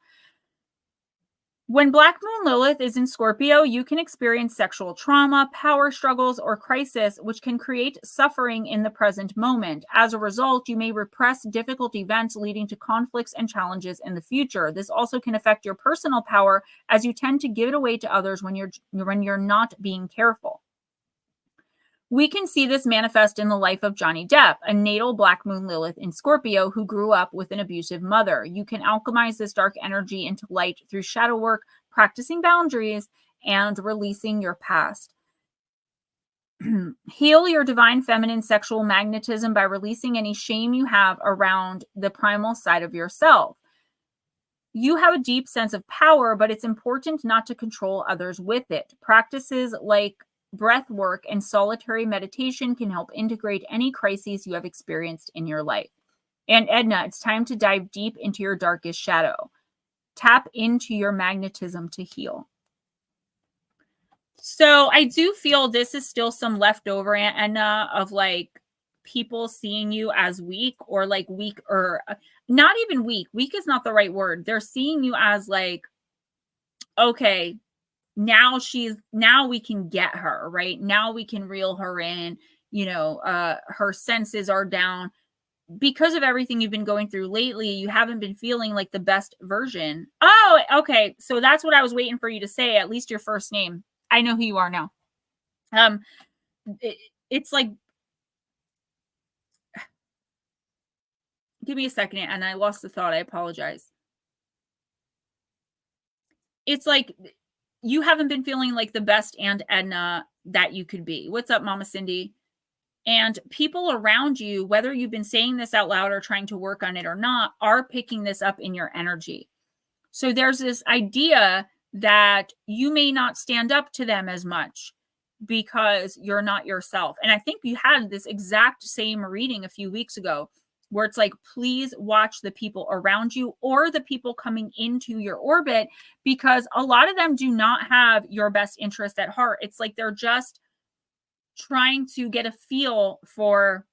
S1: When Black Moon Lilith is in Scorpio, you can experience sexual trauma, power struggles, or crisis, which can create suffering in the present moment. As a result, you may repress difficult events, leading to conflicts and challenges in the future. This also can affect your personal power, as you tend to give it away to others when you're not being careful. We can see this manifest in the life of Johnny Depp, a natal Black Moon Lilith in Scorpio who grew up with an abusive mother. You can alchemize this dark energy into light through shadow work, practicing boundaries, and releasing your past. Heal your divine feminine sexual magnetism by releasing any shame you have around the primal side of yourself. You have a deep sense of power, but it's important not to control others with it. Practices like breath work and solitary meditation can help integrate any crises you have experienced in your life. And Edna, it's time to dive deep into your darkest shadow. Tap into your magnetism to heal. So I do feel this is still some leftover, Edna, of like people seeing you as weak, or like weak, or not even weak. Weak is not the right word. They're seeing you as like, okay, now we can get her, right? Now we can reel her in, her senses are down because of everything you've been going through lately. You haven't been feeling like the best version. Oh, okay. So that's what I was waiting for you to say, at least your first name. I know who you are now. It's like, give me a second, and I lost the thought. I apologize. It's like, you haven't been feeling like the best Aunt Edna that you could be. What's up, Mama Cindy? And people around you, whether you've been saying this out loud or trying to work on it or not, are picking this up in your energy. So there's this idea that you may not stand up to them as much because you're not yourself. And I think you had this exact same reading a few weeks ago, where it's like, please watch the people around you or the people coming into your orbit, because a lot of them do not have your best interest at heart. It's like they're just trying to get a feel for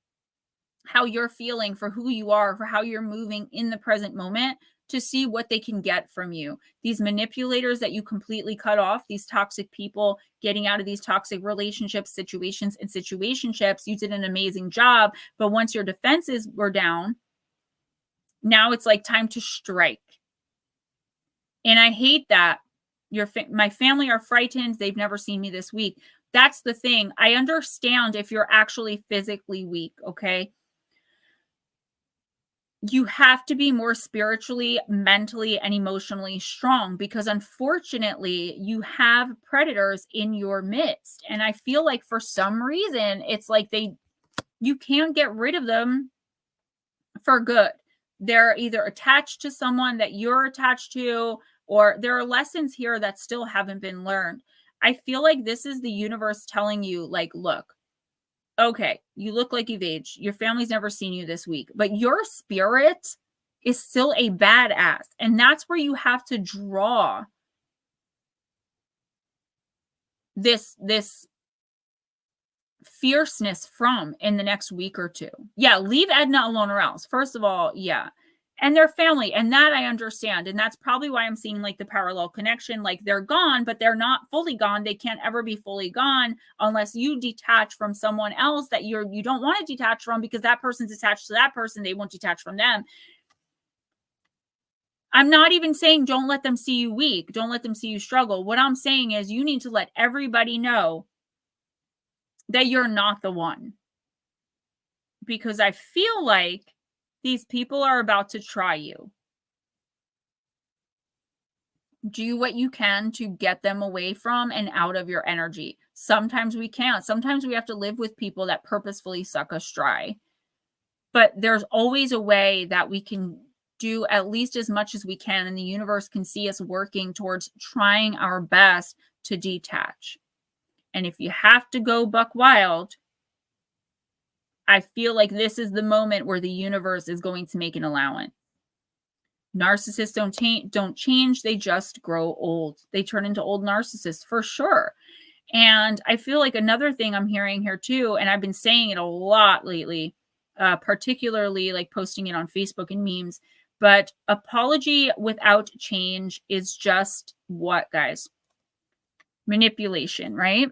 S1: how you're feeling, for who you are, for how you're moving in the present moment, to see what they can get from you. These manipulators that you completely cut off, these toxic people, getting out of these toxic relationships, situations, and situationships, you did an amazing job. But once your defenses were down, now it's like time to strike. And I hate that. My family are frightened. They've never seen me this weak. That's the thing. I understand if you're actually physically weak, okay? You have to be more spiritually, mentally, and emotionally strong, because unfortunately you have predators in your midst. And I feel like for some reason, it's like you can't get rid of them for good. They're either attached to someone that you're attached to, or there are lessons here that still haven't been learned. I feel like this is the universe telling you, like, look, okay, you look like you've aged. Your family's never seen you this week, but your spirit is still a badass. And that's where you have to draw this fierceness from in the next week or two. Yeah, leave Edna alone or else. First of all, yeah. And their family, and that I understand. And that's probably why I'm seeing like the parallel connection. Like, they're gone, but they're not fully gone. They can't ever be fully gone unless you detach from someone else that you don't want to detach from, because that person's attached to that person. They won't detach from them. I'm not even saying don't let them see you weak. Don't let them see you struggle. What I'm saying is you need to let everybody know that you're not the one. Because I feel like these people are about to try you. Do what you can to get them away from and out of your energy. Sometimes we can't. Sometimes we have to live with people that purposefully suck us dry. But there's always a way that we can do at least as much as we can, and the universe can see us working towards trying our best to detach. And if you have to go buck wild, I feel like this is the moment where the universe is going to make an allowance. Narcissists don't change. They just grow old. They turn into old narcissists for sure. And I feel like another thing I'm hearing here too, and I've been saying it a lot lately, particularly like posting it on Facebook and memes, But apology without change is just what, guys? Manipulation, right?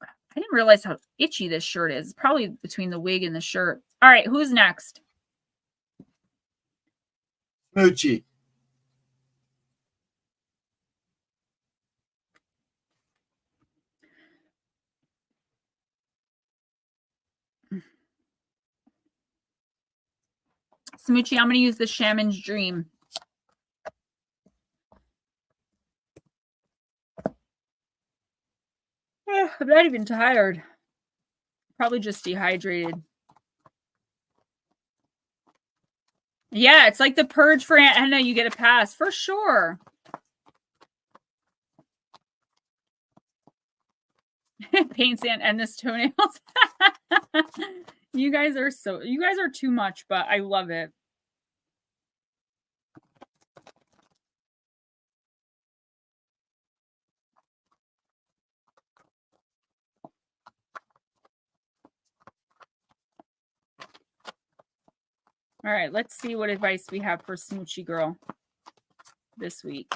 S1: I didn't realize how itchy this shirt is. It's probably between the wig and the shirt. All right, who's next?
S2: Smoochie.
S1: Smoochie, I'm going to use the Shaman's Dream. I'm not even tired. Probably just dehydrated. Yeah, it's like the purge for Aunt Edna. You get a pass for sure. Paints Aunt Edna's toenails. You guys are too much, but I love it. All right, let's see what advice we have for Smoochie Girl this week.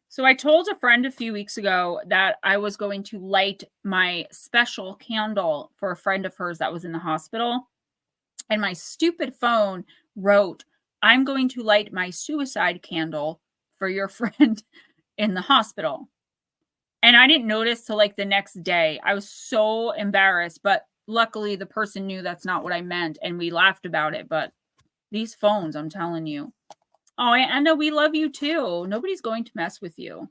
S1: So I told a friend a few weeks ago that I was going to light my special candle for a friend of hers that was in the hospital. And my stupid phone wrote, I'm going to light my suicide candle for your friend in the hospital. And I didn't notice till like the next day. I was so embarrassed, but luckily the person knew that's not what I meant and we laughed about it. But these phones, I'm telling you. Oh, Anna, we love you too. Nobody's going to mess with you.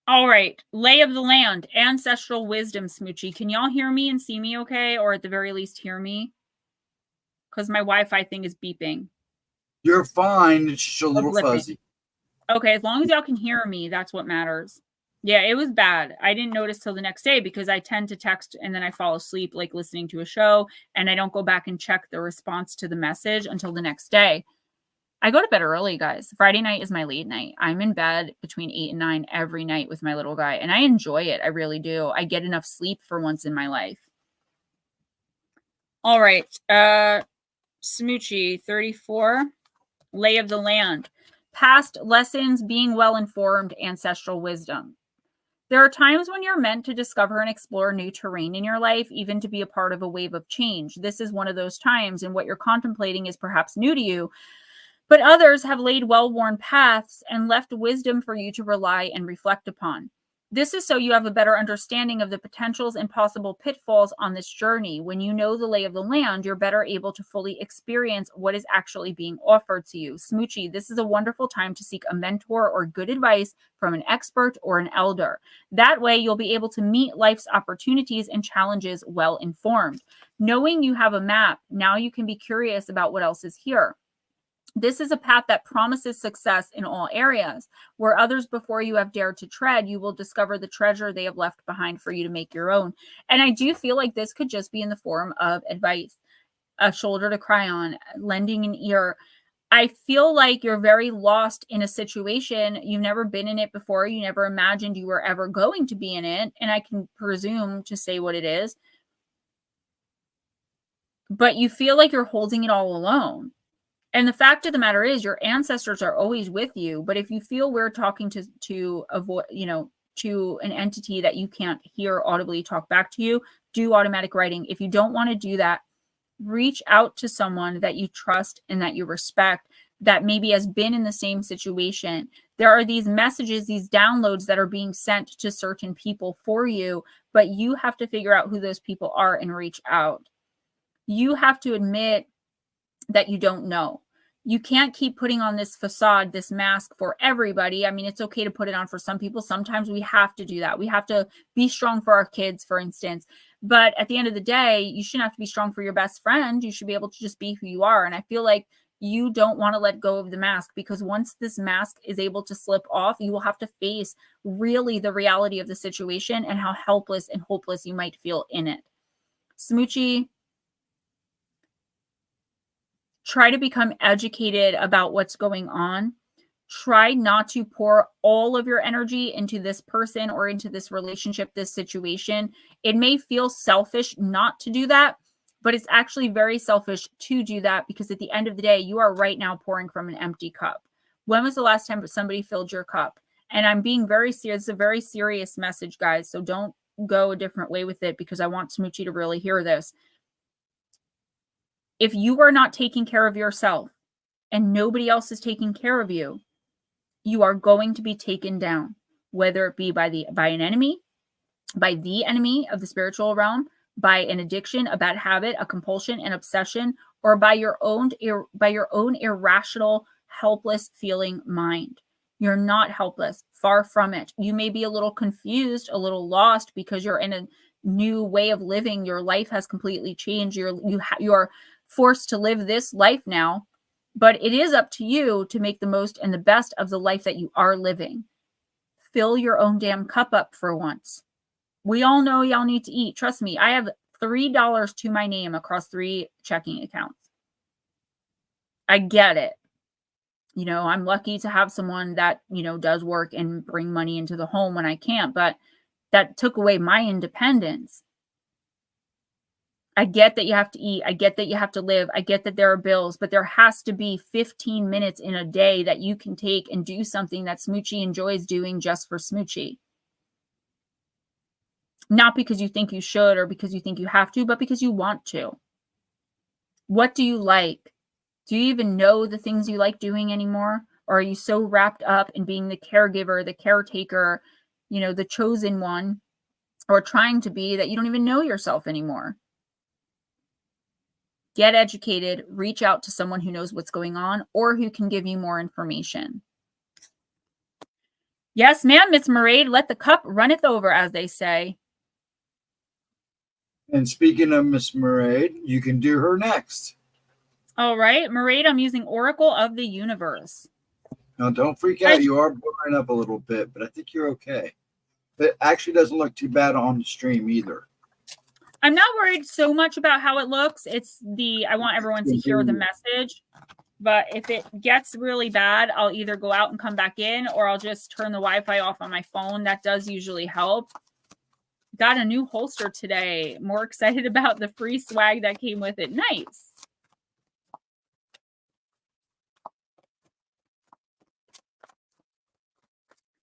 S1: All right. Lay of the land, ancestral wisdom, Smoochie. Can y'all hear me and see me okay? Or at the very least hear me? Because my Wi-Fi thing is beeping.
S2: You're fine. It's just a little fuzzy.
S1: Okay, as long as y'all can hear me, that's what matters. Yeah, it was bad. I didn't notice till the next day because I tend to text and then I fall asleep like listening to a show and I don't go back and check the response to the message until the next day. I go to bed early, guys. Friday night is my late night. I'm in bed between 8 and 9 every night with my little guy and I enjoy it. I really do. I get enough sleep for once in my life. All right. Smoochie 34, Lay of the Land. Past lessons, being well-informed, ancestral wisdom. There are times when you're meant to discover and explore new terrain in your life, even to be a part of a wave of change. This is one of those times, and what you're contemplating is perhaps new to you, but others have laid well-worn paths and left wisdom for you to rely and reflect upon. This is so you have a better understanding of the potentials and possible pitfalls on this journey. When you know the lay of the land, you're better able to fully experience what is actually being offered to you. Smoochie, this is a wonderful time to seek a mentor or good advice from an expert or an elder. That way, you'll be able to meet life's opportunities and challenges well informed. Knowing you have a map, now you can be curious about what else is here. This is a path that promises success in all areas. Where others before you have dared to tread, you will discover the treasure they have left behind for you to make your own. And I do feel like this could just be in the form of advice, a shoulder to cry on, lending an ear. I feel like you're very lost in a situation. You've never been in it before. You never imagined you were ever going to be in it. And I can presume to say what it is. But you feel like you're holding it all alone. And the fact of the matter is your ancestors are always with you. But if you feel we're talking to avoid, to an entity that you can't hear audibly talk back to you, do automatic writing. If you don't want to do that, reach out to someone that you trust and that you respect that maybe has been in the same situation. There are these messages, these downloads that are being sent to certain people for you, but you have to figure out who those people are and reach out. You have to admit that you don't know. You can't keep putting on this facade, this mask for everybody. I mean, it's okay to put it on for some people. Sometimes we have to do that. We have to be strong for our kids, for instance. But at the end of the day, you shouldn't have to be strong for your best friend. You should be able to just be who you are. And I feel like you don't want to let go of the mask, because once this mask is able to slip off, you will have to face really the reality of the situation and how helpless and hopeless you might feel in it. Smoochie, try to become educated about what's going on. Try not to pour all of your energy into this person or into this relationship, this situation. It may feel selfish not to do that, but it's actually very selfish to do that, because at the end of the day, you are right now pouring from an empty cup. When was the last time somebody filled your cup? And I'm being very serious. It's a very serious message, guys. So don't go a different way with it, because I want Smoochie to really hear this. If you are not taking care of yourself and nobody else is taking care of you, you are going to be taken down, whether it be by an enemy, by the enemy of the spiritual realm, by an addiction, a bad habit, a compulsion, an obsession, or by your own irrational, helpless feeling mind. You're not helpless. Far from it. You may be a little confused, a little lost, because you're in a new way of living. Your life has completely changed. You are forced to live this life now. But it is up to you to make the most and the best of the life that you are living. Fill your own damn cup up for once. We all know y'all need to eat. Trust me, I have $3 to my name across 3 checking accounts. I get it. You know, I'm lucky to have someone that, you know, does work and bring money into the home when I can't, but that took away my independence. I get that you have to eat. I get that you have to live. I get that there are bills, but there has to be 15 minutes in a day that you can take and do something that Smoochie enjoys doing just for Smoochie. Not because you think you should or because you think you have to, but because you want to. What do you like? Do you even know the things you like doing anymore? Or are you so wrapped up in being the caregiver, the caretaker, you know, the chosen one, or trying to be, that you don't even know yourself anymore? Get educated, reach out to someone who knows what's going on or who can give you more information. Yes, ma'am, Miss Mairead, let the cup runneth over, as they say.
S2: And speaking of Miss Mairead, you can do her next.
S1: All right, Mairead, I'm using Oracle of the Universe.
S2: Now, don't freak out. You are blurring up a little bit, but I think you're okay. It actually doesn't look too bad on the stream either.
S1: I'm not worried so much about how it looks. I want everyone to hear the message. But if it gets really bad, I'll either go out and come back in, or I'll just turn the Wi-Fi off on my phone. That does usually help. Got a new holster today. More excited about the free swag that came with it. Nice.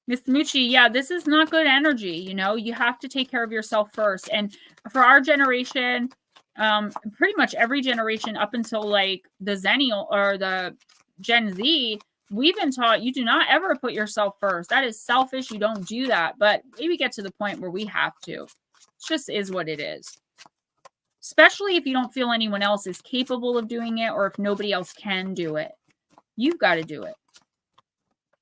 S1: Miss Mucci, yeah, this is not good energy. You know, you have to take care of yourself first. And for our generation, pretty much every generation up until like the Zennial or the Gen Z, we've been taught you do not ever put yourself first. That is selfish. You don't do that. But maybe get to the point where we have to. It just is what it is. Especially if you don't feel anyone else is capable of doing it, or if nobody else can do it. You've got to do it.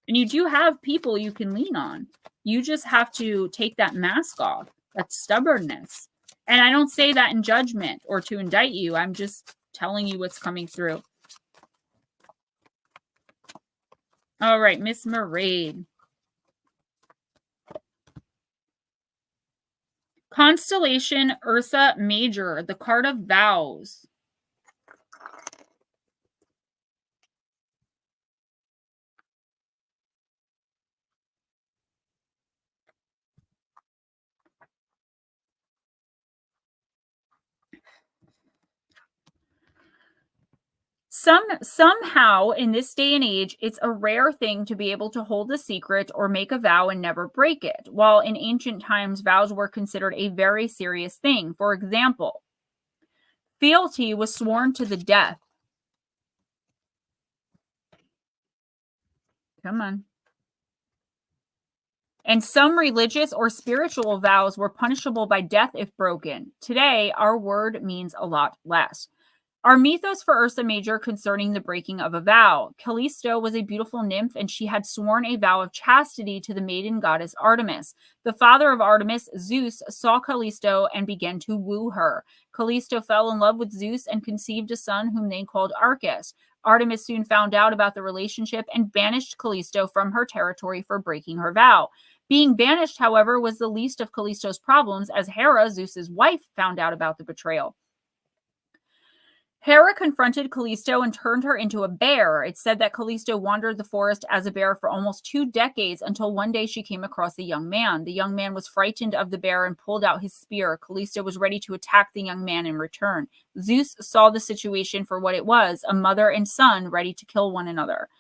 S1: And you do have people you can lean on. You just have to take that mask off, that stubbornness. And I don't say that in judgment or to indict you. I'm just telling you what's coming through. All right, Miss Mairead. Constellation Ursa Major, the card of vows. Somehow in this day and age, it's a rare thing to be able to hold a secret or make a vow and never break it. While in ancient times, vows were considered a very serious thing. For example, fealty was sworn to the death. Come on. And some religious or spiritual vows were punishable by death if broken. Today, our word means a lot less. Our mythos for Ursa Major concerning the breaking of a vow. Callisto was a beautiful nymph, and she had sworn a vow of chastity to the maiden goddess Artemis. The father of Artemis, Zeus, saw Callisto and began to woo her. Callisto fell in love with Zeus and conceived a son whom they called Arcas. Artemis soon found out about the relationship and banished Callisto from her territory for breaking her vow. Being banished, however, was the least of Callisto's problems, as Hera, Zeus's wife, found out about the betrayal. Hera confronted Callisto and turned her into a bear. It's said that Callisto wandered the forest as a bear for almost 2 decades until one day she came across a young man. The young man was frightened of the bear and pulled out his spear. Callisto was ready to attack the young man in return. Zeus saw the situation for what it was, a mother and son ready to kill one another.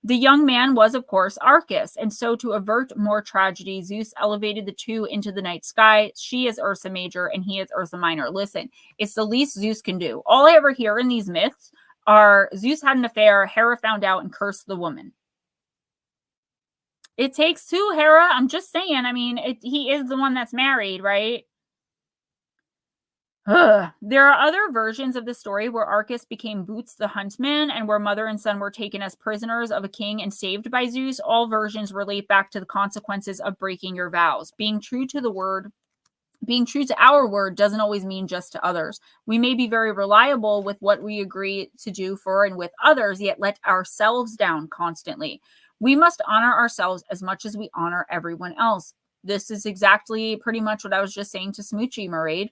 S1: The young man was, of course, Arcus, and so to avert more tragedy, Zeus elevated the two into the night sky. She is Ursa Major, and he is Ursa Minor. Listen, it's the least Zeus can do. All I ever hear in these myths are Zeus had an affair, Hera found out and cursed the woman. It takes two, Hera. I'm just saying. I mean, he is the one that's married, right? There are other versions of the story where Arcus became Boots the huntsman and where mother and son were taken as prisoners of a king and saved by Zeus. All versions relate back to the consequences of breaking your vows. Being true to our word doesn't always mean just to others. We may be very reliable with what we agree to do for and with others, yet let ourselves down constantly. We must honor ourselves as much as we honor everyone else. This is exactly pretty much what I was just saying to Smoochie Maraid.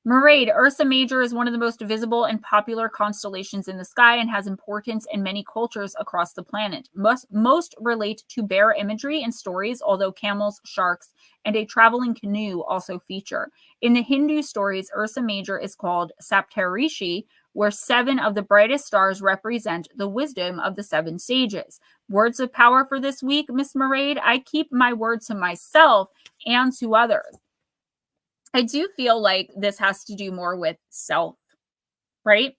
S1: Maraid, Ursa Major is one of the most visible and popular constellations in the sky and has importance in many cultures across the planet. Most relate to bear imagery and stories, although camels, sharks, and a traveling canoe also feature. In the Hindu stories, Ursa Major is called Saptarishi, where 7 of the brightest stars represent the wisdom of the 7 sages. Words of power for this week, Miss Maraid. I keep my word to myself and to others. I do feel like this has to do more with self, right?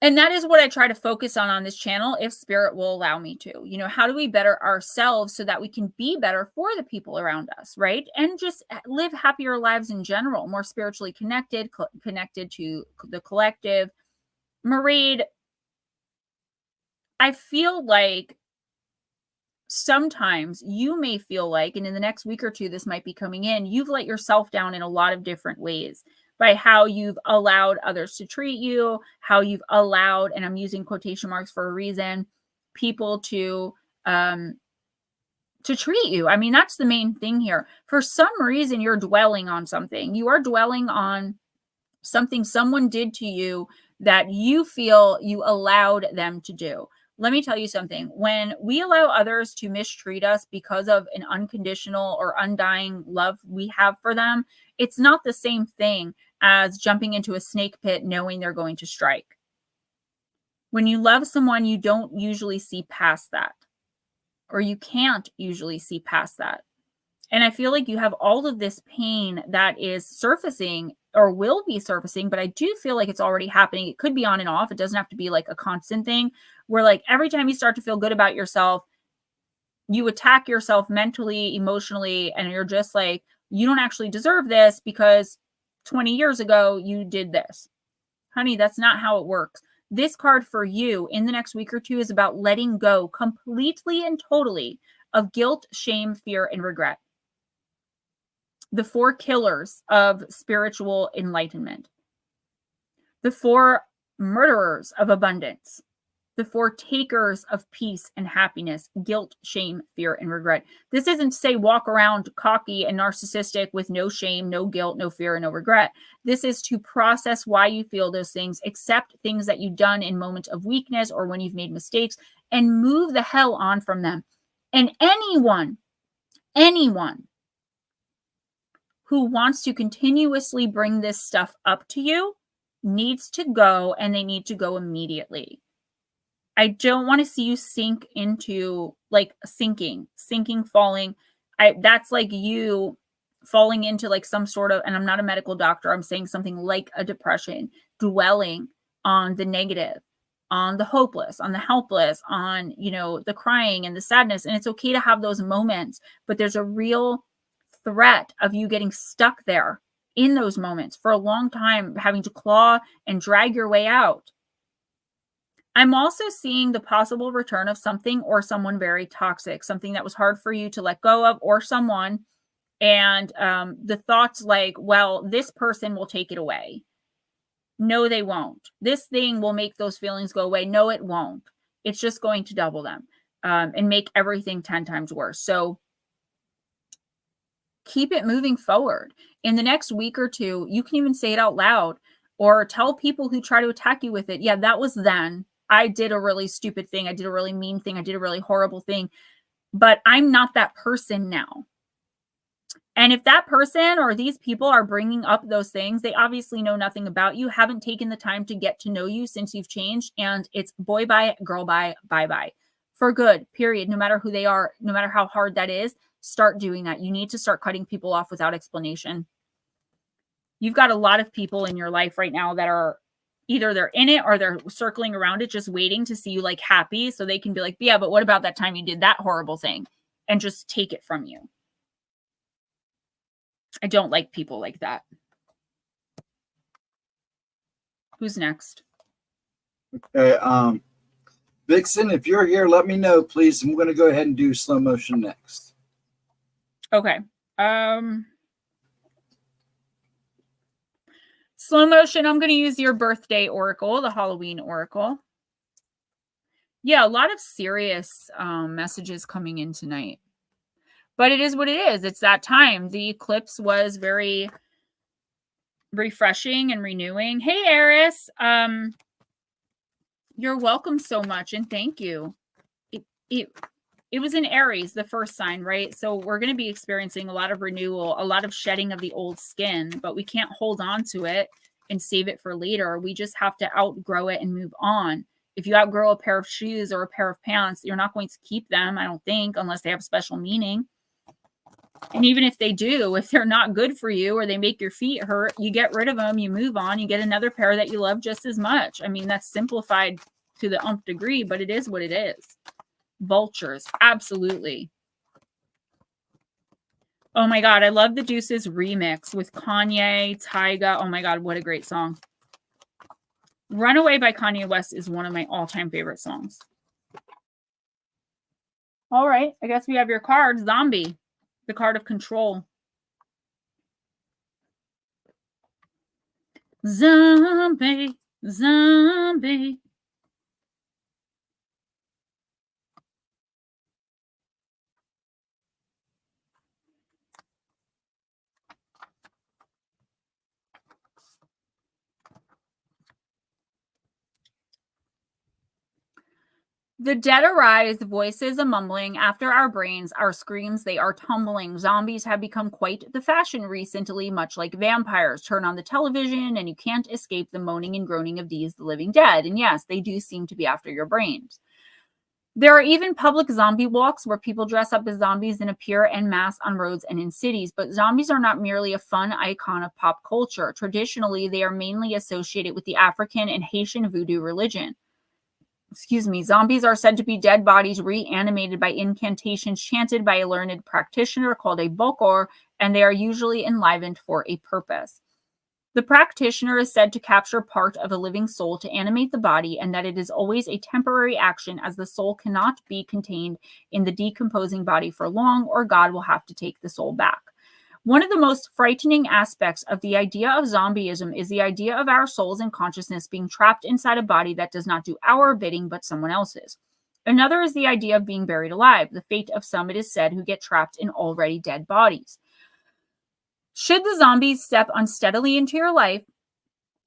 S1: And that is what I try to focus on this channel, if spirit will allow me to. You know, how do we better ourselves so that we can be better for the people around us, right? And just live happier lives in general, more spiritually connected, connected to the collective. Maraid, I feel like sometimes you may feel like, and in the next week or two, this might be coming in, you've let yourself down in a lot of different ways by how you've allowed others to treat you, how you've allowed, and I'm using quotation marks for a reason, people to treat you. I mean, that's the main thing here. For some reason, you're dwelling on something. You are dwelling on something someone did to you that you feel you allowed them to do. Let me tell you something. When we allow others to mistreat us because of an unconditional or undying love we have for them, it's not the same thing as jumping into a snake pit knowing they're going to strike. When you love someone, you don't usually see past that, or you can't usually see past that. And I feel like you have all of this pain that is surfacing or will be surfacing, but I do feel like it's already happening. It could be on and off. It doesn't have to be like a constant thing where like every time you start to feel good about yourself, you attack yourself mentally, emotionally, and you're just like, you don't actually deserve this because 20 years ago you did this. Honey, that's not how it works. This card for you in the next week or two is about letting go completely and totally of guilt, shame, fear, and regret. The 4 killers of spiritual enlightenment, the 4 murderers of abundance, the 4 takers of peace and happiness, guilt, shame, fear, and regret. This isn't to say walk around cocky and narcissistic with no shame, no guilt, no fear, and no regret. This is to process why you feel those things, accept things that you've done in moments of weakness or when you've made mistakes, and move the hell on from them. And anyone who wants to continuously bring this stuff up to you needs to go, and they need to go immediately. I don't want to see you sink into like sinking, falling. That's like you falling into like some sort of, and I'm not a medical doctor, I'm saying something like a depression, dwelling on the negative, on the hopeless, on the helpless, on, you know, the crying and the sadness. And it's okay to have those moments, but there's a real threat of you getting stuck there in those moments for a long time, having to claw and drag your way out. I'm also seeing the possible return of something or someone very toxic, something that was hard for you to let go of, or someone, and the thoughts like, well, this person will take it away. No, they won't. This thing will make those feelings go away. No, it won't. It's just going to double them and make everything 10 times worse. So keep it moving forward. In the next week or two, you can even say it out loud. or tell people who try to attack you with it, yeah, that was then. I did a really stupid thing. I did a really mean thing. I did a really horrible thing, but I'm not that person now. And if that person or these people are bringing up those things, they obviously know nothing about you, haven't taken the time to get to know you since you've changed. And it's boy bye, girl bye, bye bye. For good, period. No matter who they are, no matter how hard that is, start doing that. You need to start cutting people off without explanation. You've got a lot of people in your life right now that are either they're in it or they're circling around it, just waiting to see you like happy so they can be like, yeah, but what about that time you did that horrible thing? And just take it from you. I don't like people like that. Who's next?
S2: Okay, Vixen, if you're here, let me know, please. I'm going to go ahead and do slow motion next.
S1: Okay. Slow motion, I'm going to use your birthday oracle, the Halloween oracle. Yeah, a lot of serious messages coming in tonight. But it is what it is. It's that time. The eclipse was very refreshing and renewing. Hey, Eris. You're welcome so much, and thank you. It was in Aries, the first sign, right? So we're going to be experiencing a lot of renewal, a lot of shedding of the old skin, but we can't hold on to it and save it for later. We just have to outgrow it and move on. If you outgrow a pair of shoes or a pair of pants, you're not going to keep them, I don't think, unless they have special meaning. And even if they do, if they're not good for you or they make your feet hurt, you get rid of them, you move on, you get another pair that you love just as much. I mean, that's simplified to the nth degree, but it is what it is. Vultures, absolutely. Oh my God, I love the Deuces remix with Kanye, Tyga. Oh my God, what a great song. Runaway by Kanye West is one of my all-time favorite songs. All right, I guess we have your card, Zombie. The card of control. Zombie, zombie. The dead arise, voices a mumbling, after our brains, our screams, they are tumbling. Zombies have become quite the fashion recently, much like vampires. Turn on the television and you can't escape the moaning and groaning of these, the living dead. And yes, they do seem to be after your brains. There are even public zombie walks where people dress up as zombies and appear en masse on roads and in cities. But zombies are not merely a fun icon of pop culture. Traditionally, they are mainly associated with the African and Haitian voodoo religion. Zombies are said to be dead bodies reanimated by incantations chanted by a learned practitioner called a bokor, and they are usually enlivened for a purpose. The practitioner is said to capture part of a living soul to animate the body, and that it is always a temporary action, as the soul cannot be contained in the decomposing body for long, or God will have to take the soul back. One of the most frightening aspects of the idea of zombieism is the idea of our souls and consciousness being trapped inside a body that does not do our bidding but someone else's. Another is the idea of being buried alive, the fate of some, it is said, who get trapped in already dead bodies. Should the zombies step unsteadily into your life,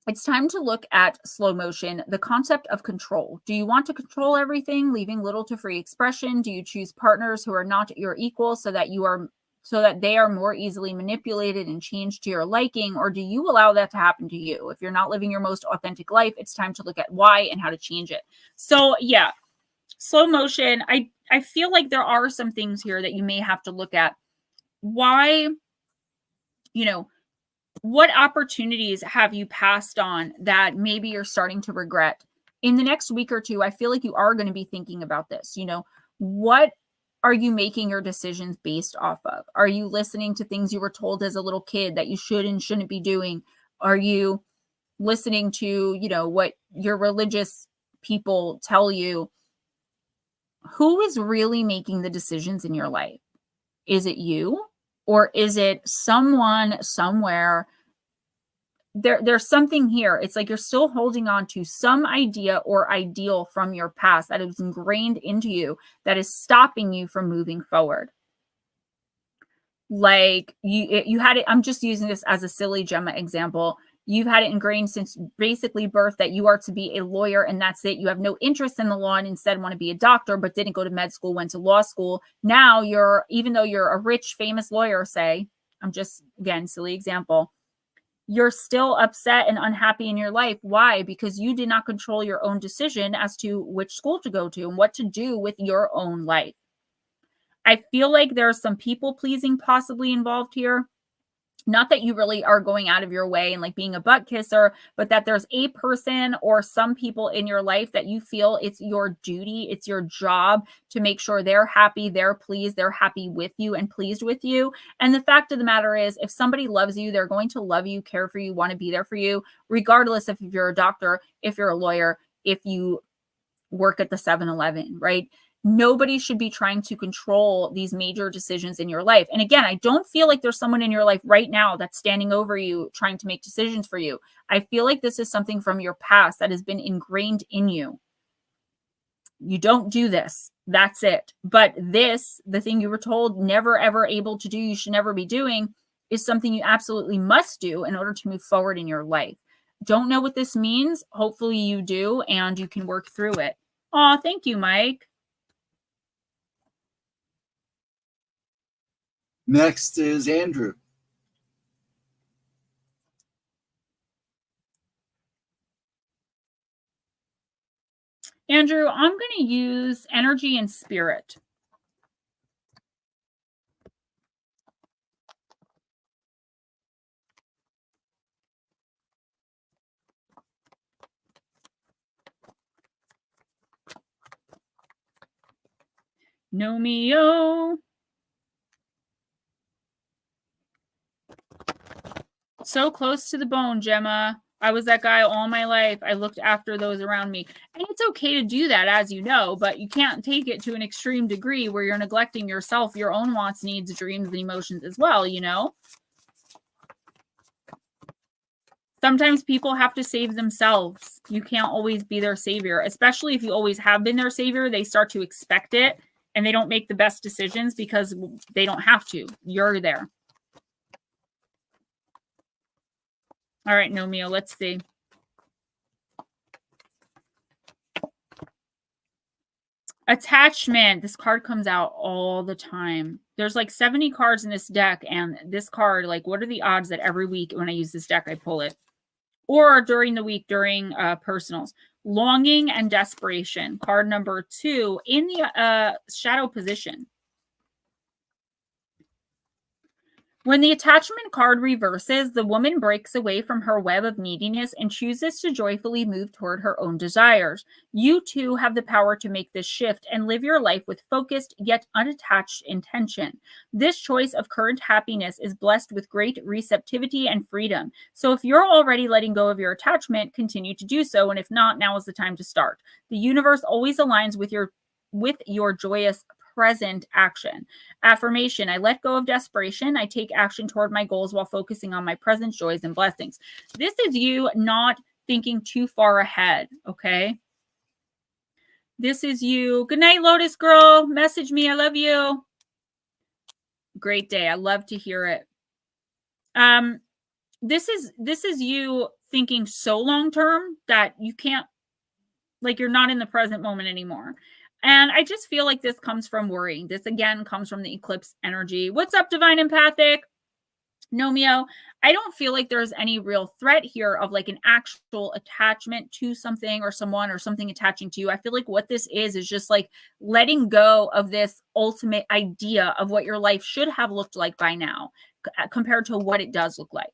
S1: it's time to look at slow motion, the concept of control. Do you want to control everything, leaving little to free expression? Do you choose partners who are not your equal so that they are more easily manipulated and changed to your liking, or do you allow that to happen to you? If you're not living your most authentic life, it's time to look at why and how to change it. So yeah, slow motion. I feel like there are some things here that you may have to look at. Why, what opportunities have you passed on that maybe you're starting to regret? In the next week or two, I feel like you are going to be thinking about this. What are you making your decisions based off of? Are you listening to things you were told as a little kid that you should and shouldn't be doing? Are you listening to, what your religious people tell you? Who is really making the decisions in your life? Is it you, or is it someone somewhere? There's something here. It's like you're still holding on to some idea or ideal from your past that is ingrained into you that is stopping you from moving forward. Like you had it. I'm just using this as a silly Gemma example. You've had it ingrained since basically birth that you are to be a lawyer and that's it. You have no interest in the law and instead want to be a doctor, but didn't go to med school, went to law school. Now even though you're a rich, famous lawyer, say, I'm just, again, silly example, you're still upset and unhappy in your life. Why? Because you did not control your own decision as to which school to go to and what to do with your own life. I feel like there's some people pleasing possibly involved here. Not that you really are going out of your way and like being a butt kisser, but that there's a person or some people in your life that you feel it's your duty, it's your job to make sure they're happy, they're pleased, they're happy with you and pleased with you. And the fact of the matter is, if somebody loves you, they're going to love you, care for you, want to be there for you, regardless if you're a doctor, if you're a lawyer, if you work at the 7-Eleven, right? Nobody should be trying to control these major decisions in your life. And again, I don't feel like there's someone in your life right now that's standing over you, trying to make decisions for you. I feel like this is something from your past that has been ingrained in you. You don't do this. That's it. But this, the thing you were told never, ever able to do, you should never be doing, is something you absolutely must do in order to move forward in your life. Don't know what this means. Hopefully you do, and you can work through it. Oh, thank you, Mike.
S2: Next is Andrew.
S1: Andrew, I'm going to use energy and spirit. No mio. So close to the bone, Gemma. I was that guy all my life. I looked after those around me. And it's okay to do that, as you know, but you can't take it to an extreme degree where you're neglecting yourself, your own wants, needs, dreams, and emotions as well, you know? Sometimes people have to save themselves. You can't always be their savior, especially if you always have been their savior. They start to expect it and they don't make the best decisions because they don't have to. You're there. All right, Nomio, let's see. Attachment. This card comes out all the time. There's like 70 cards in this deck, and this card, like, what are the odds that every week when I use this deck, I pull it? Or during the week, during personals. Longing and desperation. Card number 2 in the shadow position. When the attachment card reverses, the woman breaks away from her web of neediness and chooses to joyfully move toward her own desires. You too have the power to make this shift and live your life with focused yet unattached intention. This choice of current happiness is blessed with great receptivity and freedom. So if you're already letting go of your attachment, continue to do so. And if not, now is the time to start. The universe always aligns with your joyous present action. Affirmation. I let go of desperation. I take action toward my goals while focusing on my present joys and blessings. This is you not thinking too far ahead, okay? This is you. Good night, Lotus Girl. Message me. I love you. Great day. I love to hear it. This is you thinking so long term that you can't, like, you're not in the present moment anymore. And I just feel like this comes from worrying. This, again, comes from the eclipse energy. What's up, Divine Empathic? Nomio, I don't feel like there's any real threat here of like an actual attachment to something or someone or something attaching to you. I feel like what this is just like letting go of this ultimate idea of what your life should have looked like by now compared to what it does look like.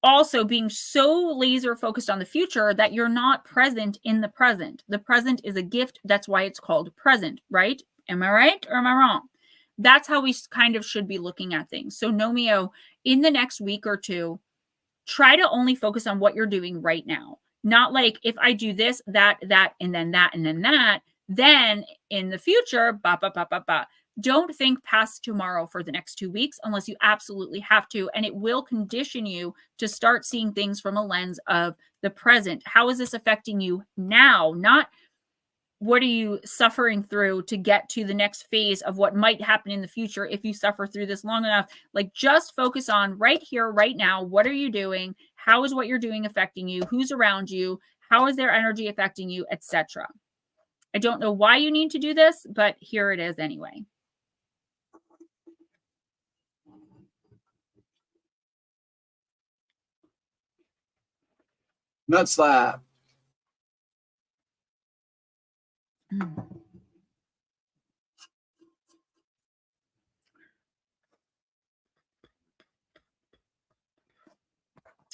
S1: Also being so laser focused on the future that you're not present in the present. The present is a gift. That's why it's called present, right? Am I right or am I wrong? That's how we kind of should be looking at things. So Nomio, in the next week or two, try to only focus on what you're doing right now. Not like if I do this, that, and then that, and then that, then in the future, Don't think past tomorrow for the next 2 weeks unless you absolutely have to. And it will condition you to start seeing things from a lens of the present. How is this affecting you now? Not what are you suffering through to get to the next phase of what might happen in the future if you suffer through this long enough? Like, just focus on right here, right now. What are you doing? How is what you're doing affecting you? Who's around you? How is their energy affecting you, etc.? I don't know why you need to do this, but here it is anyway.
S2: Nut slap.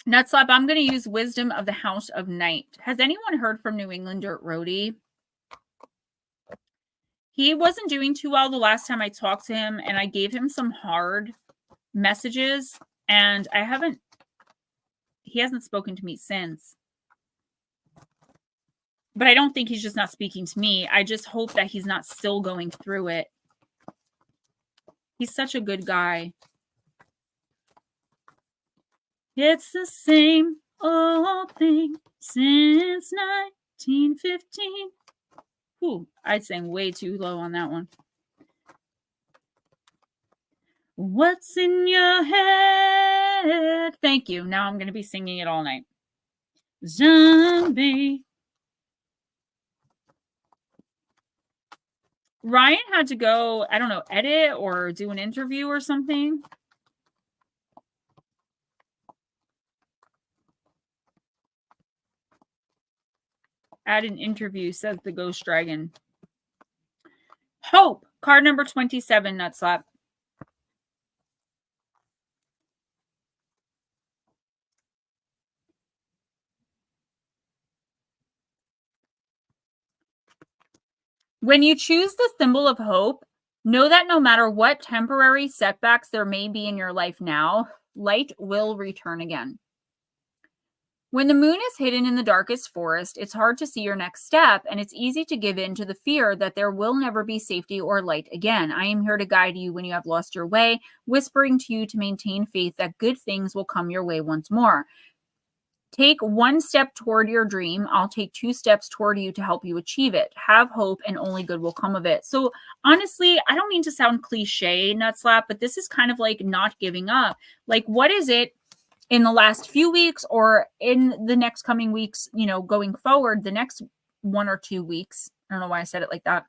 S1: Nutslap, I'm going to use Wisdom of the House of Night. Has anyone heard from New Englander Rhodey? He wasn't doing too well the last time I talked to him, and I gave him some hard messages, and he hasn't spoken to me since. But I don't think he's just not speaking to me. I just hope that he's not still going through it. He's such a good guy. It's the same old thing since 1915. Ooh, I sang way too low on that one. What's in your head? Thank you. Now I'm going to be singing it all night. Zombie. Ryan had to go, I don't know, edit or do an interview or something. Add an interview, says the Ghost Dragon. Hope, card number 27, Nutslap. When you choose the symbol of hope, know that no matter what temporary setbacks there may be in your life now, light will return again. When the moon is hidden in the darkest forest, it's hard to see your next step, and it's easy to give in to the fear that there will never be safety or light again. I am here to guide you when you have lost your way, whispering to you to maintain faith that good things will come your way once more. Take one step toward your dream. I'll take 2 steps toward you to help you achieve it. Have hope and only good will come of it. So honestly, I don't mean to sound cliche, Nutslap, but this is kind of like not giving up. Like, what is it in the last few weeks or in the next coming weeks, you know, going forward, the next 1 or 2 weeks? I don't know why I said it like that.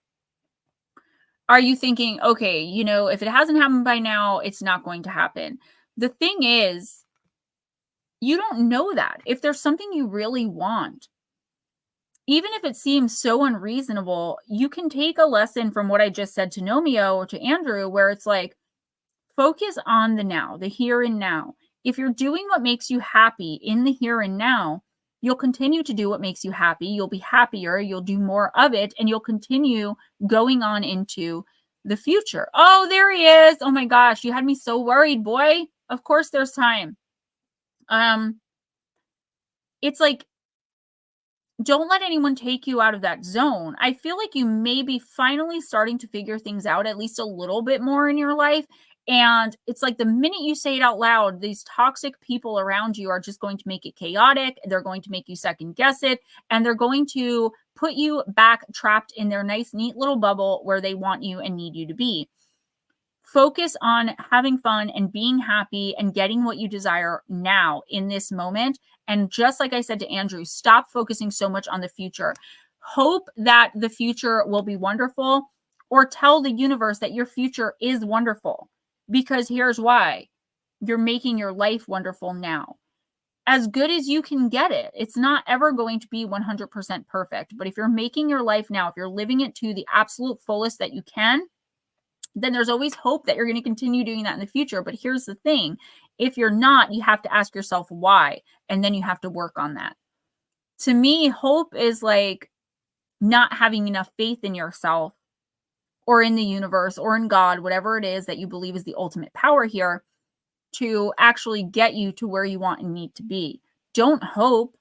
S1: Are you thinking, okay, you know, if it hasn't happened by now, it's not going to happen? The thing is, you don't know that. If there's something you really want, even if it seems so unreasonable, you can take a lesson from what I just said to Nomeo or to Andrew, where it's like, focus on the now, the here and now. If you're doing what makes you happy in the here and now, you'll continue to do what makes you happy. You'll be happier. You'll do more of it, and you'll continue going on into the future. Oh, there he is. Oh my gosh, you had me so worried, boy. Of course there's time. It's like, don't let anyone take you out of that zone. I feel like you may be finally starting to figure things out at least a little bit more in your life. And it's like the minute you say it out loud, these toxic people around you are just going to make it chaotic. They're going to make you second guess it. And they're going to put you back trapped in their nice, neat little bubble where they want you and need you to be. Focus on having fun and being happy and getting what you desire now in this moment. And just like I said to Andrew, stop focusing so much on the future. Hope that the future will be wonderful, or tell the universe that your future is wonderful, because here's why. You're making your life wonderful now. As good as you can get it. It's not ever going to be 100% perfect. But if you're making your life now, if you're living it to the absolute fullest that you can, then there's always hope that you're going to continue doing that in the future. But here's the thing. If you're not, you have to ask yourself why, and then you have to work on that. To me, hope is like not having enough faith in yourself or in the universe or in God, whatever it is that you believe is the ultimate power here, to actually get you to where you want and need to be. Don't hope.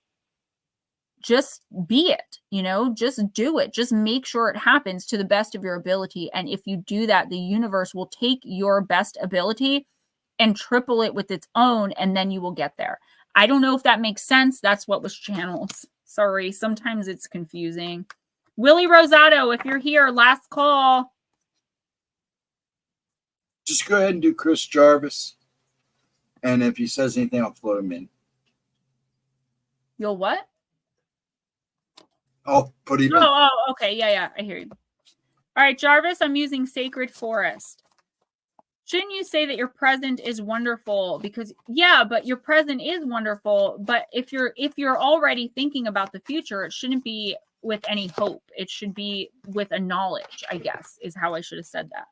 S1: Just be it, you know, just do it. Just make sure it happens to the best of your ability. And if you do that, the universe will take your best ability and triple it with its own, and then you will get there. I don't know if that makes sense. That's what was channeled. Sorry, sometimes it's confusing. Willie Rosado, if you're here, last call.
S2: Just go ahead and do Chris Jarvis. And if he says anything, I'll float him in.
S1: You'll what?
S2: I'll put him in.
S1: Oh, okay. Yeah, I hear you. All right, Jarvis, I'm using Sacred Forest. Shouldn't you say that your present is wonderful? Because yeah, but your present is wonderful. But if you're already thinking about the future, it shouldn't be with any hope. It should be with a knowledge, I guess, is how I should have said that.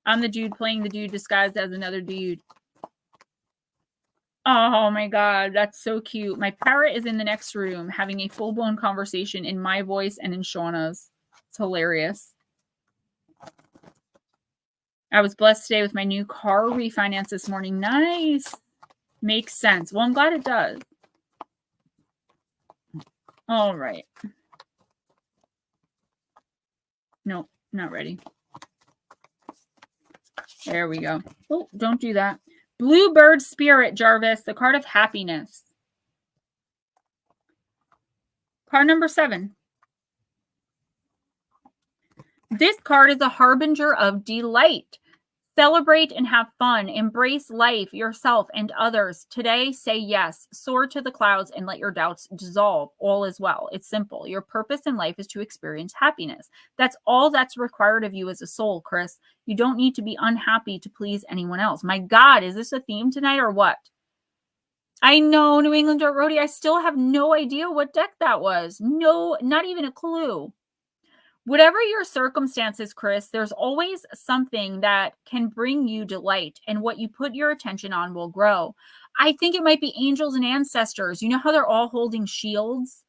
S1: I'm the dude playing the dude disguised as another dude. Oh my God, that's so cute. My parrot is in the next room having a full-blown conversation in my voice and in Shauna's. It's hilarious. I was blessed today with my new car refinance this morning. Nice. Makes sense. Well, I'm glad it does. All right. Nope, not ready. There we go. Oh, don't do that. Bluebird Spirit, Jarvis, the card of happiness. Card number 7. This card is a harbinger of delight. Celebrate and have fun. Embrace life, yourself, and others. Today, say yes. Soar to the clouds and let your doubts dissolve. All is well. It's simple. Your purpose in life is to experience happiness. That's all that's required of you as a soul, Chris. You don't need to be unhappy to please anyone else. My God, is this a theme tonight or what? I know, New England Dirt Roadie. I still have no idea what deck that was. No, not even a clue. Whatever your circumstances, Chris, there's always something that can bring you delight, and what you put your attention on will grow. I think it might be angels and ancestors. You know how they're all holding shields?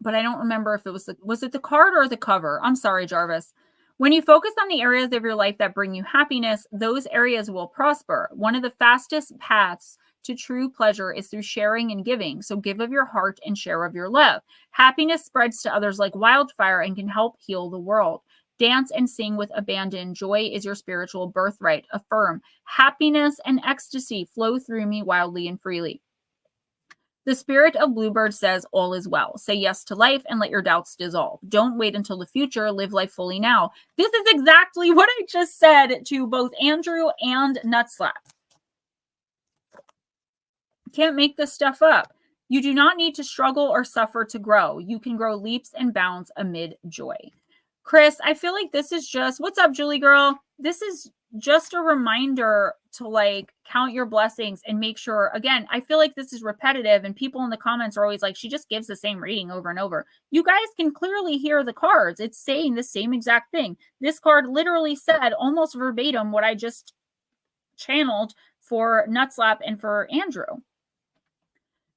S1: But I don't remember if it was it the card or the cover? I'm sorry, Jarvis. When you focus on the areas of your life that bring you happiness, those areas will prosper. One of the fastest paths to true pleasure is through sharing and giving. So give of your heart and share of your love. Happiness spreads to others like wildfire and can help heal the world. Dance and sing with abandon. Joy is your spiritual birthright. Affirm. Happiness and ecstasy flow through me wildly and freely. The spirit of Bluebird says all is well. Say yes to life and let your doubts dissolve. Don't wait until the future. Live life fully now. This is exactly what I just said to both Andrew and Nutslap. Can't make this stuff up. You do not need to struggle or suffer to grow. You can grow leaps and bounds amid joy. Chris, I feel like this is just, what's up, Julie girl? This is just a reminder to like count your blessings and make sure, again, I feel like this is repetitive and people in the comments are always like, she just gives the same reading over and over. You guys can clearly hear the cards. It's saying the same exact thing. This card literally said almost verbatim what I just channeled for Nutslap and for Andrew.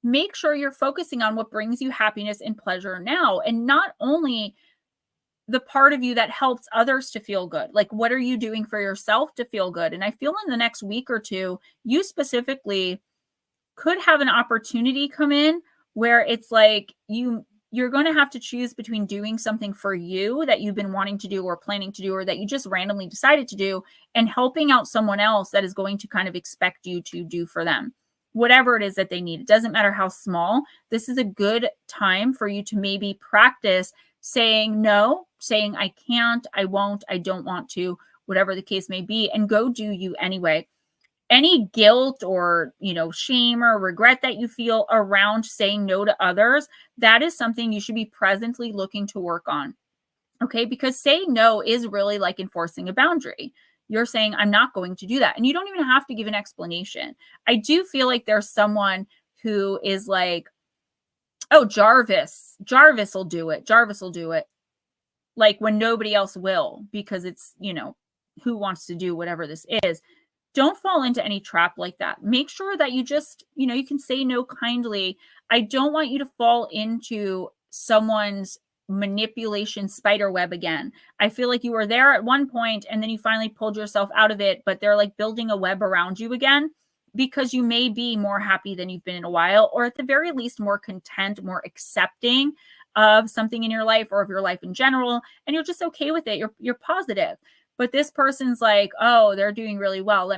S1: Make sure you're focusing on what brings you happiness and pleasure now, and not only the part of you that helps others to feel good. Like, what are you doing for yourself to feel good? And I feel in the next week or two, you specifically could have an opportunity come in where it's like you're going to have to choose between doing something for you that you've been wanting to do or planning to do, or that you just randomly decided to do, and helping out someone else that is going to kind of expect you to do for them. Whatever it is that they need. It doesn't matter how small. This is a good time for you to maybe practice saying no, saying I can't, I won't, I don't want to, whatever the case may be, and go do you anyway. Any guilt or, shame or regret that you feel around saying no to others, that is something you should be presently looking to work on. Okay? Because saying no is really like enforcing a boundary. You're saying, I'm not going to do that. And you don't even have to give an explanation. I do feel like there's someone who is like, oh, Jarvis will do it. Jarvis will do it. Like when nobody else will, because it's, who wants to do whatever this is. Don't fall into any trap like that. Make sure that you just, you can say no kindly. I don't want you to fall into someone's manipulation spider web again. I feel like you were there at one point and then you finally pulled yourself out of it, but they're like building a web around you again, because you may be more happy than you've been in a while, or at the very least more content, more accepting of something in your life or of your life in general, and you're just okay with it. You're positive. But this person's like, oh, they're doing really well.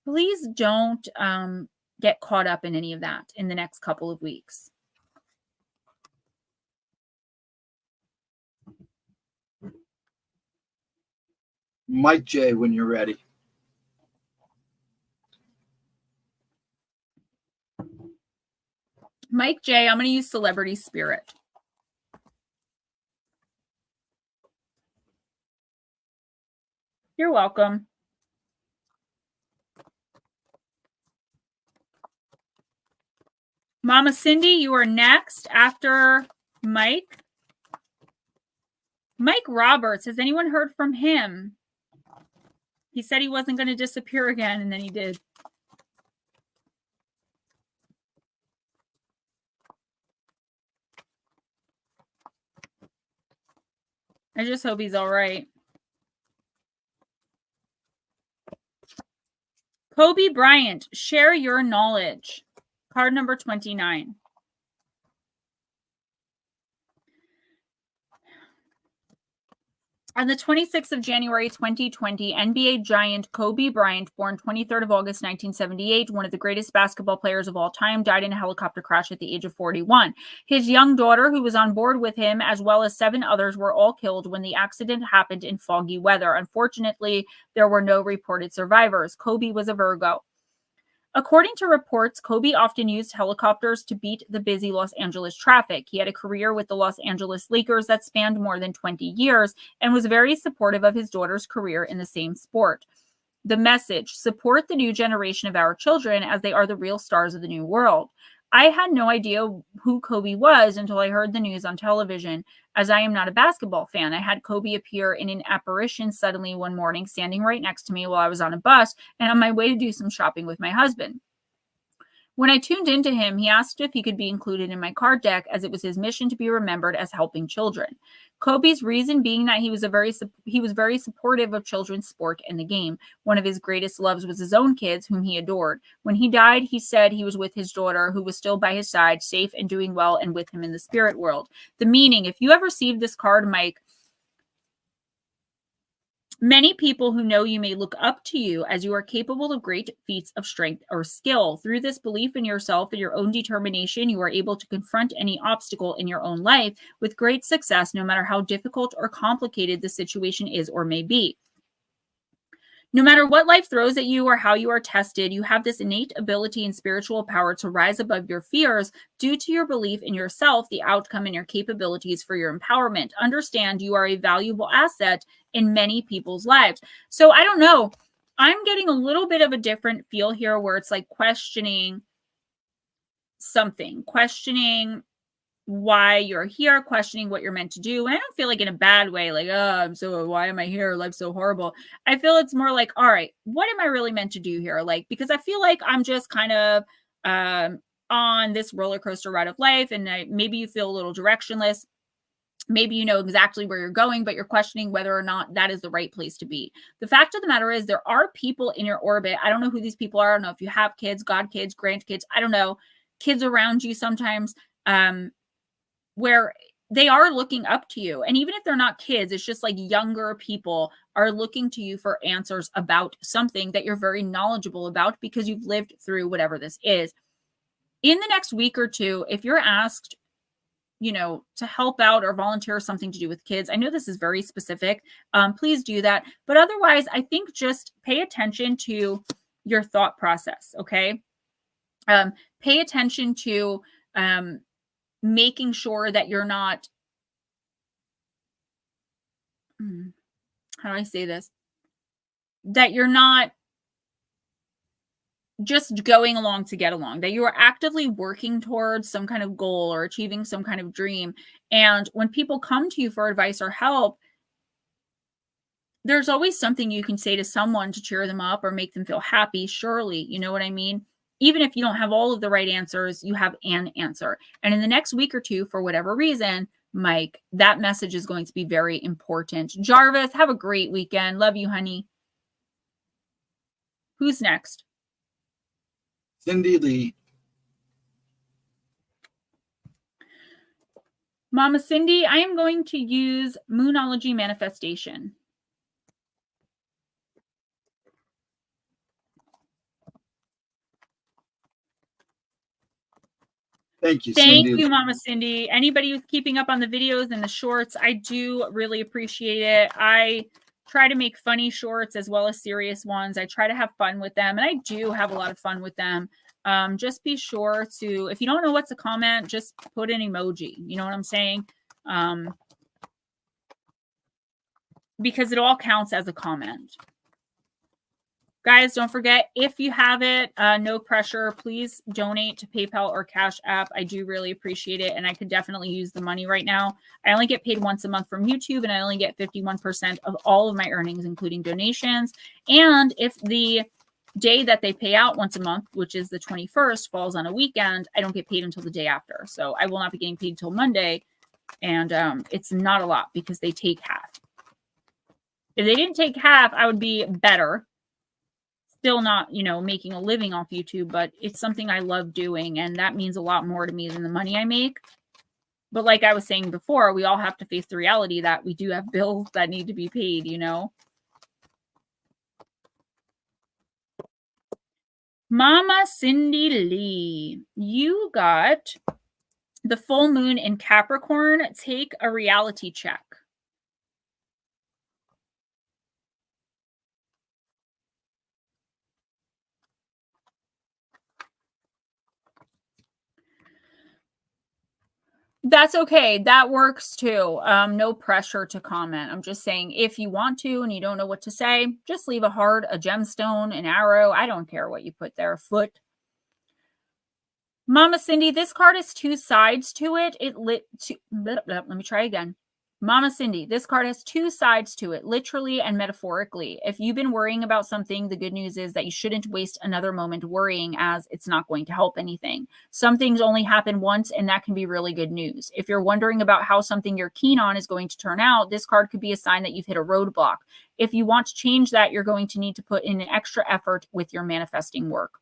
S1: Please don't get caught up in any of that in the next couple of weeks.
S2: Mike J, when you're ready.
S1: Mike J, I'm going to use celebrity spirit. You're welcome. Mama Cindy, you are next after Mike. Mike Roberts, has anyone heard from him? He said he wasn't going to disappear again, and then he did. I just hope he's all right. Kobe Bryant, share your knowledge. Card number 29. On the 26th of January, 2020, NBA giant Kobe Bryant, born 23rd of August, 1978, one of the greatest basketball players of all time, died in a helicopter crash at the age of 41. His young daughter, who was on board with him, as well as 7 others, were all killed when the accident happened in foggy weather. Unfortunately, there were no reported survivors. Kobe was a Virgo. According to reports, Kobe often used helicopters to beat the busy Los Angeles traffic. He had a career with the Los Angeles Lakers that spanned more than 20 years and was very supportive of his daughter's career in the same sport. The message: support the new generation of our children as they are the real stars of the new world. I had no idea who Kobe was until I heard the news on television. As I am not a basketball fan, I had Kobe appear in an apparition suddenly one morning, standing right next to me while I was on a bus and on my way to do some shopping with my husband. When I tuned into him, he asked if he could be included in my card deck, as it was his mission to be remembered as helping children. Kobe's reason being that he was very supportive of children's sport and the game. One of his greatest loves was his own kids, whom he adored. When he died, he said he was with his daughter, who was still by his side, safe and doing well, and with him in the spirit world. The meaning: if you have received this card, Mike, many people who know you may look up to you, as you are capable of great feats of strength or skill. Through this belief in yourself and your own determination, you are able to confront any obstacle in your own life with great success, no matter how difficult or complicated the situation is or may be. No matter what life throws at you or how you are tested, you have this innate ability and spiritual power to rise above your fears due to your belief in yourself, the outcome, and your capabilities for your empowerment. Understand you are a valuable asset in many people's lives. So I don't know. I'm getting a little bit of a different feel here where it's like questioning something, questioning why you're here, questioning what you're meant to do. And I don't feel like in a bad way, like, oh, why am I here? Life's so horrible. I feel it's more like, all right, what am I really meant to do here? Like, because I feel like I'm just kind of on this roller coaster ride of life, and maybe you feel a little directionless. Maybe you know exactly where you're going, but you're questioning whether or not that is the right place to be. The fact of the matter is, there are people in your orbit. I don't know who these people are. I don't know if you have kids, godkids, grandkids. I don't know. Kids around you sometimes, where they are looking up to you. And even if they're not kids, it's just like younger people are looking to you for answers about something that you're very knowledgeable about because you've lived through whatever this is. In the next week or two, if you're asked, to help out or volunteer something to do with kids, I know this is very specific. Please do that. But otherwise, I think just pay attention to your thought process. Okay. Pay attention to, making sure that you're not, how do I say this? That you're not just going along to get along, that you are actively working towards some kind of goal or achieving some kind of dream. And when people come to you for advice or help, there's always something you can say to someone to cheer them up or make them feel happy. Surely, you know what I mean? Even if you don't have all of the right answers, you have an answer. And in the next week or two, for whatever reason, Mike, that message is going to be very important. Jarvis, have a great weekend. Love you, honey. Who's next?
S2: Cindy Lee.
S1: Mama Cindy, I am going to use Moonology Manifestation.
S2: Thank you,
S1: Thank
S2: Cindy.
S1: you, Mama Cindy. Anybody who's keeping up on the videos and the shorts, I do really appreciate it. I try to make funny shorts as well as serious ones. I try to have fun with them, and I do have a lot of fun with them. Just be sure to, if you don't know what to comment, just put an emoji. You know what I'm saying? Because it all counts as a comment. Guys, don't forget, if you have it, no pressure, please donate to PayPal or Cash App. I do really appreciate it, and I could definitely use the money right now. I only get paid once a month from YouTube, and I only get 51% of all of my earnings, including donations. And if the day that they pay out once a month, which is the 21st, falls on a weekend, I don't get paid until the day after. So I will not be getting paid till Monday, and it's not a lot because they take half. If they didn't take half, I would be better. Still not, making a living off YouTube, but it's something I love doing, and that means a lot more to me than the money I make. But like I was saying before, we all have to face the reality that we do have bills that need to be paid, Mama Cindy Lee, you got the full moon in Capricorn. Take a reality check. That's okay. That works too. No pressure to comment. I'm just saying, if you want to and you don't know what to say, just leave a heart, a gemstone, an arrow. I don't care what you put there. A foot. Mama Cindy, this card has two sides to it. Let me try again. Mama Cindy, this card has two sides to it, literally and metaphorically. If you've been worrying about something, the good news is that you shouldn't waste another moment worrying, as it's not going to help anything. Some things only happen once, and that can be really good news. If you're wondering about how something you're keen on is going to turn out, this card could be a sign that you've hit a roadblock. If you want to change that, you're going to need to put in an extra effort with your manifesting work.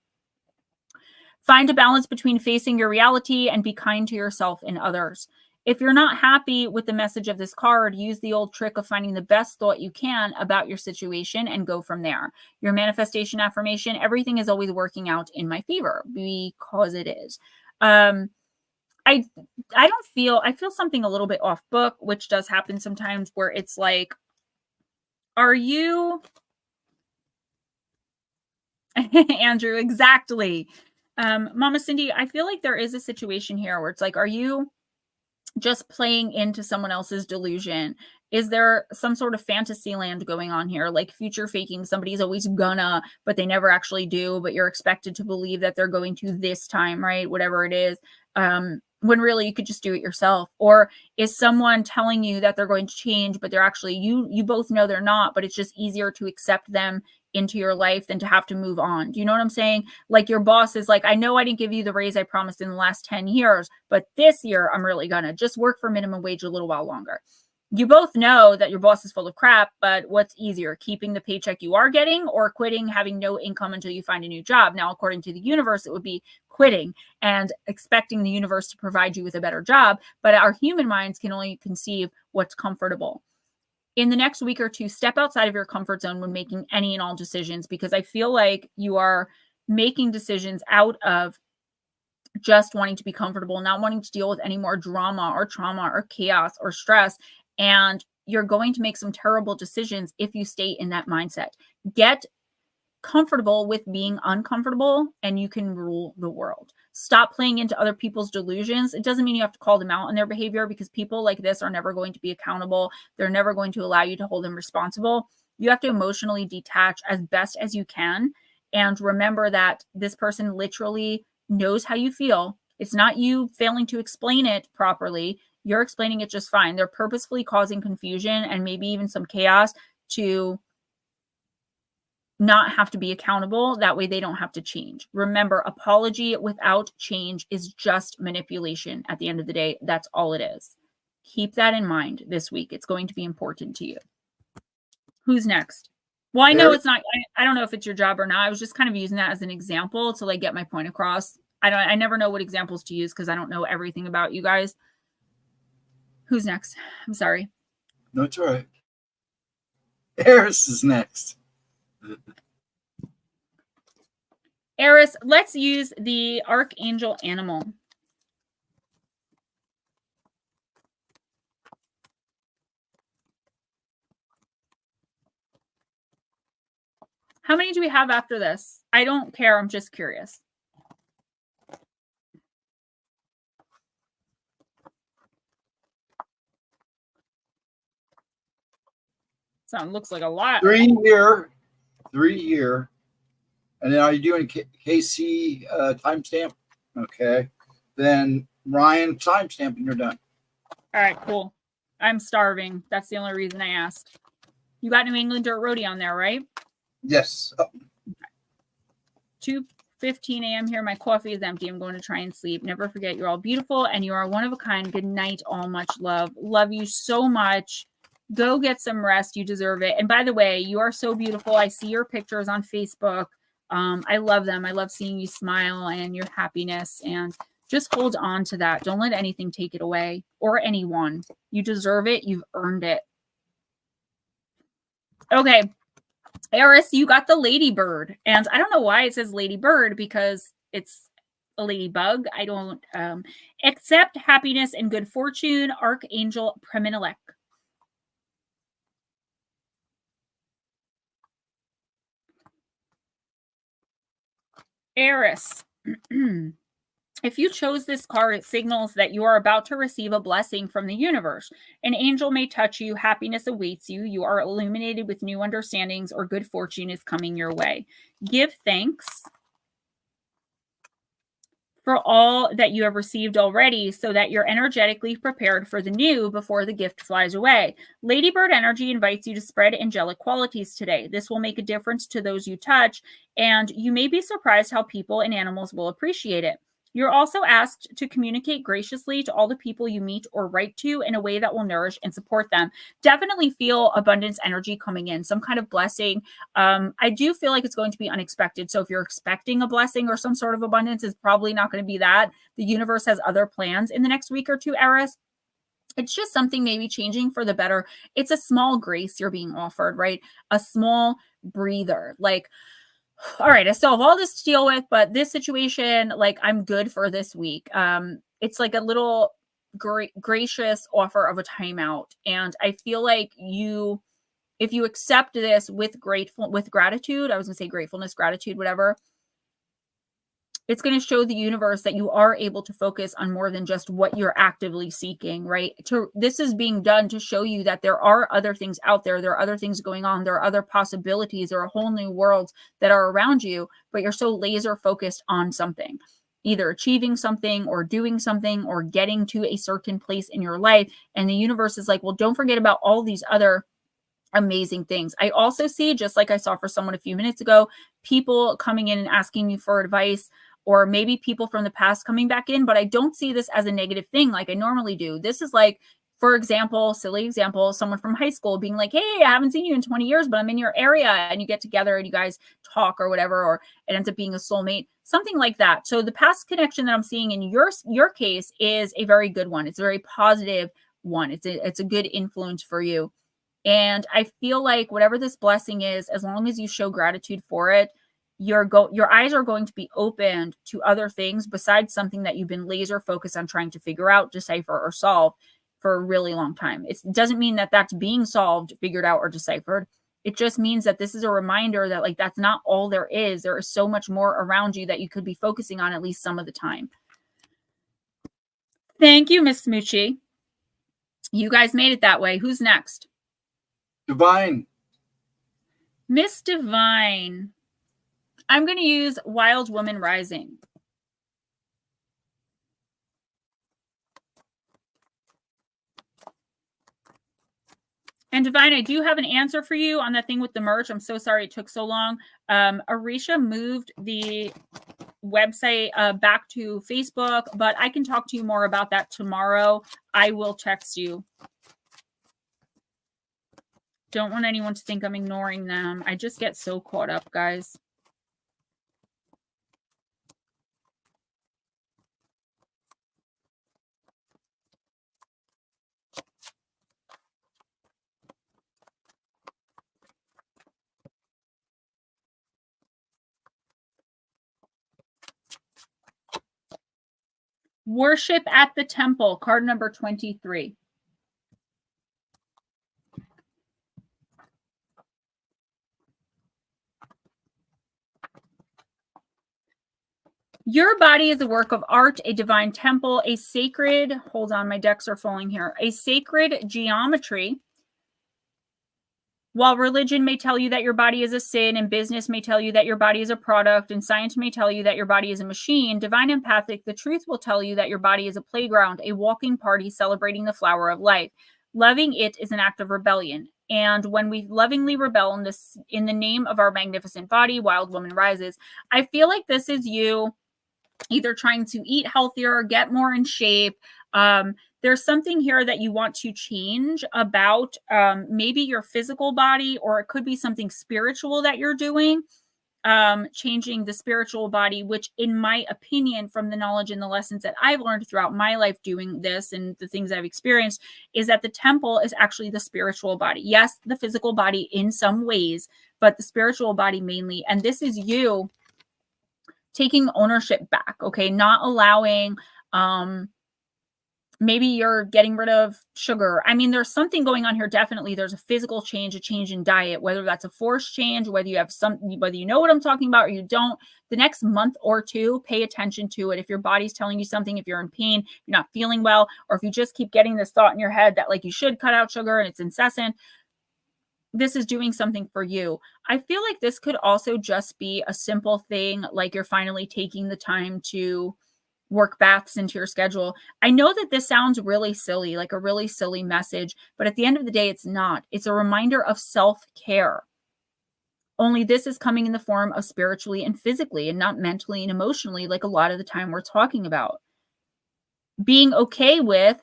S1: Find a balance between facing your reality and be kind to yourself and others. If you're not happy with the message of this card, use the old trick of finding the best thought you can about your situation and go from there. Your manifestation affirmation, everything is always working out in my favor, because it is. I feel something a little bit off book, which does happen sometimes, where it's like, are you Andrew, exactly. Mama Cindy, I feel like there is a situation here where it's like, are you just playing into someone else's delusion? Is there some sort of fantasy land going on here, like future faking? Somebody's always gonna, but they never actually do, but you're expected to believe that they're going to this time, right? Whatever it is. When really you could just do it yourself. Or is someone telling you that they're going to change, but they're actually, you both know they're not, but it's just easier to accept them into your life than to have to move on. Do you know what I'm saying? Like, your boss is like, I know I didn't give you the raise I promised in the last 10 years, but this year I'm really gonna just work for minimum wage a little while longer. You both know that your boss is full of crap, but what's easier, keeping the paycheck you are getting or quitting, having no income until you find a new job? Now, according to the universe, it would be quitting and expecting the universe to provide you with a better job, but our human minds can only conceive what's comfortable. In the next week or two, step outside of your comfort zone when making any and all decisions, because I feel like you are making decisions out of just wanting to be comfortable, not wanting to deal with any more drama or trauma or chaos or stress. And you're going to make some terrible decisions if you stay in that mindset. Get comfortable with being uncomfortable, and you can rule the world. Stop playing into other people's delusions. It doesn't mean you have to call them out on their behavior, because people like this are never going to be accountable. They're never going to allow you to hold them responsible. You have to emotionally detach as best as you can, and remember that this person literally knows how you feel. It's not you failing to explain it properly. You're explaining it just fine. They're purposefully causing confusion and maybe even some chaos to not have to be accountable. That way they don't have to change. Remember, apology without change is just manipulation. At the end of the day, that's all it is. Keep that in mind this week. It's going to be important to you. Who's next? Well, I know it's not, I don't know if it's your job or not. I was just kind of using that as an example to get my point across. I never know what examples to use because I don't know everything about you guys. Who's next? I'm sorry.
S2: No, it's all right. Eris is next.
S1: Eris, let's use the Archangel Animal. How many do we have after this? I don't care. I'm just curious. So it looks like a lot.
S2: 3 here. 3 here. And then are you doing KC timestamp? Okay. Then Ryan timestamp and you're done.
S1: All right, cool. I'm starving. That's the only reason I asked. You got New England Dirt Roadie on there, right?
S2: Yes. Oh.
S1: 2:15 a.m. here. My coffee is empty. I'm going to try and sleep. Never forget, you're all beautiful and you are one of a kind. Good night, all. Much love. Love you so much. Go get some rest. You deserve it. And by the way, you are so beautiful. I see your pictures on Facebook. I love them. I love seeing you smile and your happiness, and just hold on to that. Don't let anything take it away, or anyone. You deserve it. You've earned it. Okay. Eris, you got the ladybird. And I don't know why it says ladybird, because it's a ladybug. I don't accept happiness and good fortune. Archangel Preminelec. Eris. If you chose this card, it signals that you are about to receive a blessing from the universe. An angel may touch you. Happiness awaits you. You are illuminated with new understandings, or good fortune is coming your way. Give thanks for all that you have received already, so that you're energetically prepared for the new before the gift flies away. Ladybird energy invites you to spread angelic qualities today. This will make a difference to those you touch, and you may be surprised how people and animals will appreciate it. You're also asked to communicate graciously to all the people you meet or write to in a way that will nourish and support them. Definitely feel abundance energy coming in, some kind of blessing. I do feel like it's going to be unexpected. So if you're expecting a blessing or some sort of abundance, it's probably not going to be that. The universe has other plans in the next week or two, Eris. It's just something maybe changing for the better. It's a small grace you're being offered, right? A small breather. Like, all right, I still have all this to deal with, but this situation, like, I'm good for this week. It's like a little gracious offer of a timeout. And I feel like if you accept this with gratitude, I was gonna say gratefulness, gratitude, whatever, it's going to show the universe that you are able to focus on more than just what you're actively seeking, right? This is being done to show you that there are other things out there. There are other things going on. There are other possibilities. There are whole new worlds that are around you, but you're so laser focused on something, either achieving something or doing something or getting to a certain place in your life. And the universe is like, well, don't forget about all these other amazing things. I also see, just like I saw for someone a few minutes ago, people coming in and asking you for advice, or maybe people from the past coming back in, but I don't see this as a negative thing like I normally do. This is like, for example, silly example, someone from high school being like, hey, I haven't seen you in 20 years, but I'm in your area, and you get together and you guys talk or whatever, or it ends up being a soulmate, something like that. So the past connection that I'm seeing in your case is a very good one. It's a very positive one. It's a good influence for you. And I feel like whatever this blessing is, as long as you show gratitude for it, your eyes are going to be opened to other things besides something that you've been laser focused on trying to figure out, decipher, or solve for a really long time. It doesn't mean that that's being solved, figured out, or deciphered. It just means that this is a reminder that, like, that's not all there is. There is so much more around you that you could be focusing on at least some of the time. Thank you, Miss Smoochie. You guys made it that way. Who's next?
S2: Divine.
S1: Miss Divine. I'm going to use Wild Woman Rising. And Divine, I do have an answer for you on that thing with the merch. I'm so sorry it took so long. Arisha moved the website back to Facebook, but I can talk to you more about that tomorrow. I will text you. Don't want anyone to think I'm ignoring them. I just get so caught up, guys. Worship at the Temple, card number 23. Your body is a work of art, a divine temple, a sacred, hold on, my decks are falling here, a sacred geometry. While religion may tell you that your body is a sin, and business may tell you that your body is a product, and science may tell you that your body is a machine, divine empathic, the truth will tell you that your body is a playground, a walking party celebrating the flower of life. Loving it is an act of rebellion. And when we lovingly rebel in the name of our magnificent body, wild woman rises. I feel like this is you either trying to eat healthier, get more in shape. There's something here that you want to change about maybe your physical body, or it could be something spiritual that you're doing. Changing the spiritual body, which in my opinion, from the knowledge and the lessons that I've learned throughout my life doing this and the things I've experienced, is that the temple is actually the spiritual body. Yes, the physical body in some ways, but the spiritual body mainly. And this is you taking ownership back, okay? Not allowing, maybe you're getting rid of sugar. I mean, there's something going on here. Definitely there's a physical change, a change in diet, whether that's a forced change, whether you have whether you know what I'm talking about or you don't. The next month or two, pay attention to it. If your body's telling you something, if you're in pain, you're not feeling well, or if you just keep getting this thought in your head that like you should cut out sugar and it's incessant, this is doing something for you. I feel like this could also just be a simple thing, like you're finally taking the time to work baths into your schedule. I know that this sounds really silly, like a really silly message, but at the end of the day, it's not. It's a reminder of self-care. Only this is coming in the form of spiritually and physically and not mentally and emotionally, like a lot of the time we're talking about. Being okay with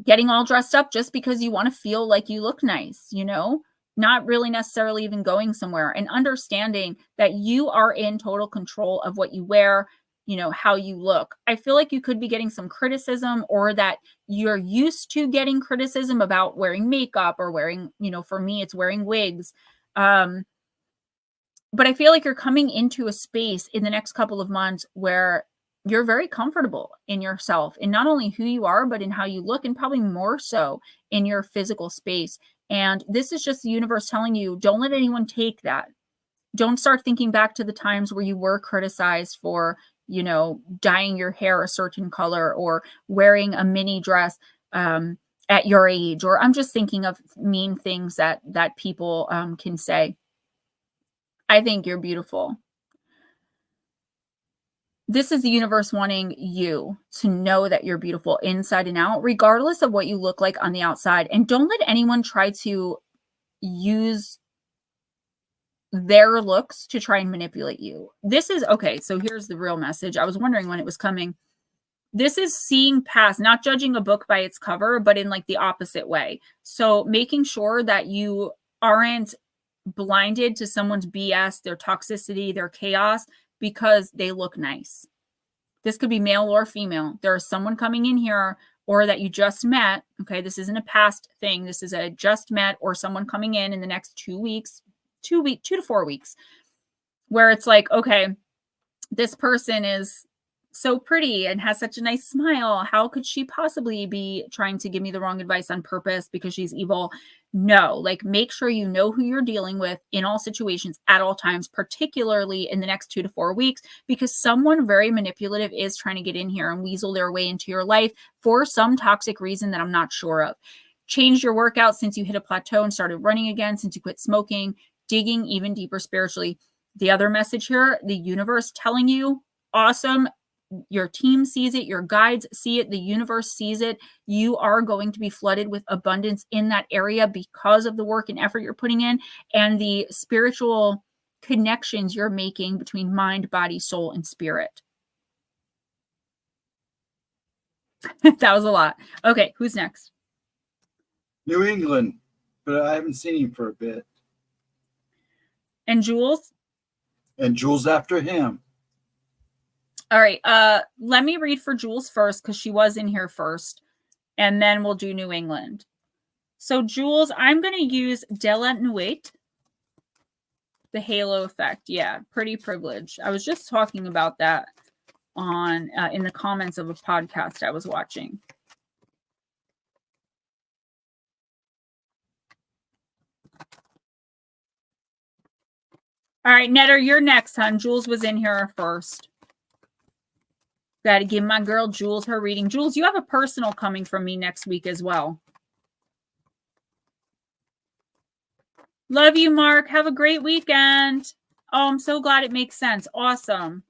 S1: getting all dressed up just because you want to feel like you look nice, you know, not really necessarily even going somewhere, and understanding that you are in total control of what you wear, you know, how you look. I feel like you could be getting some criticism, or that you're used to getting criticism about wearing makeup or wearing, you know, for me, it's wearing wigs. But I feel like you're coming into a space in the next couple of months where you're very comfortable in yourself, in not only who you are, but in how you look, and probably more so in your physical space. And this is just the universe telling you, don't let anyone take that. Don't start thinking back to the times where you were criticized for, you know, dyeing your hair a certain color or wearing a mini dress at your age. Or I'm just thinking of mean things that people can say. I think you're beautiful. This is the universe wanting you to know that you're beautiful inside and out, regardless of what you look like on the outside. And don't let anyone try to use their looks to try and manipulate you. This is, okay, so here's the real message. I was wondering when it was coming. This is seeing past, not judging a book by its cover, but in like the opposite way. So making sure that you aren't blinded to someone's BS, their toxicity, their chaos, because they look nice. This could be male or female. There's someone coming in here, or that you just met. Okay, this isn't a past thing. This is a just met, or someone coming in the next 2 weeks, 2 to 4 weeks, where it's like, okay, this person is so pretty and has such a nice smile. How could she possibly be trying to give me the wrong advice on purpose because she's evil? No, like make sure you know who you're dealing with in all situations at all times, particularly in the next 2 to 4 weeks, because someone very manipulative is trying to get in here and weasel their way into your life for some toxic reason that I'm not sure of. Change your workout since you hit a plateau and started running again, since you quit smoking, digging even deeper spiritually. The other message here, the universe telling you, awesome. Your team sees it, your guides see it, the universe sees it. You are going to be flooded with abundance in that area because of the work and effort you're putting in, and the spiritual connections you're making between mind, body, soul, and spirit. That was a lot. Okay, who's next?
S2: New England, but I haven't seen him for a bit.
S1: And Jules?
S2: And Jules after him.
S1: All right, let me read for Jules first, because she was in here first, and then we'll do New England. So Jules, I'm going to use De La Nuit, the halo effect. Yeah, pretty privileged. I was just talking about that on in the comments of a podcast I was watching. All right, Netter, you're next, hon. Jules was in here first. Got to give my girl Jules her reading. Jules, you have a personal coming from me next week as well. Love you, Mark. Have a great weekend. Oh, I'm so glad it makes sense. Awesome.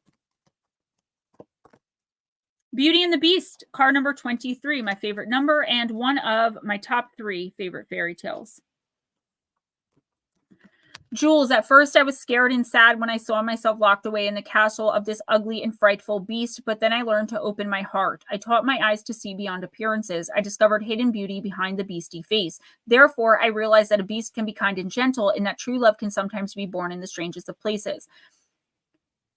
S1: Beauty and the Beast, card number 23, my favorite number, and one of my top 3 favorite fairy tales. Jules, at first I was scared and sad when I saw myself locked away in the castle of this ugly and frightful beast, but then I learned to open my heart. I taught my eyes to see beyond appearances. I discovered hidden beauty behind the beastie face. Therefore, I realized that a beast can be kind and gentle, and that true love can sometimes be born in the strangest of places.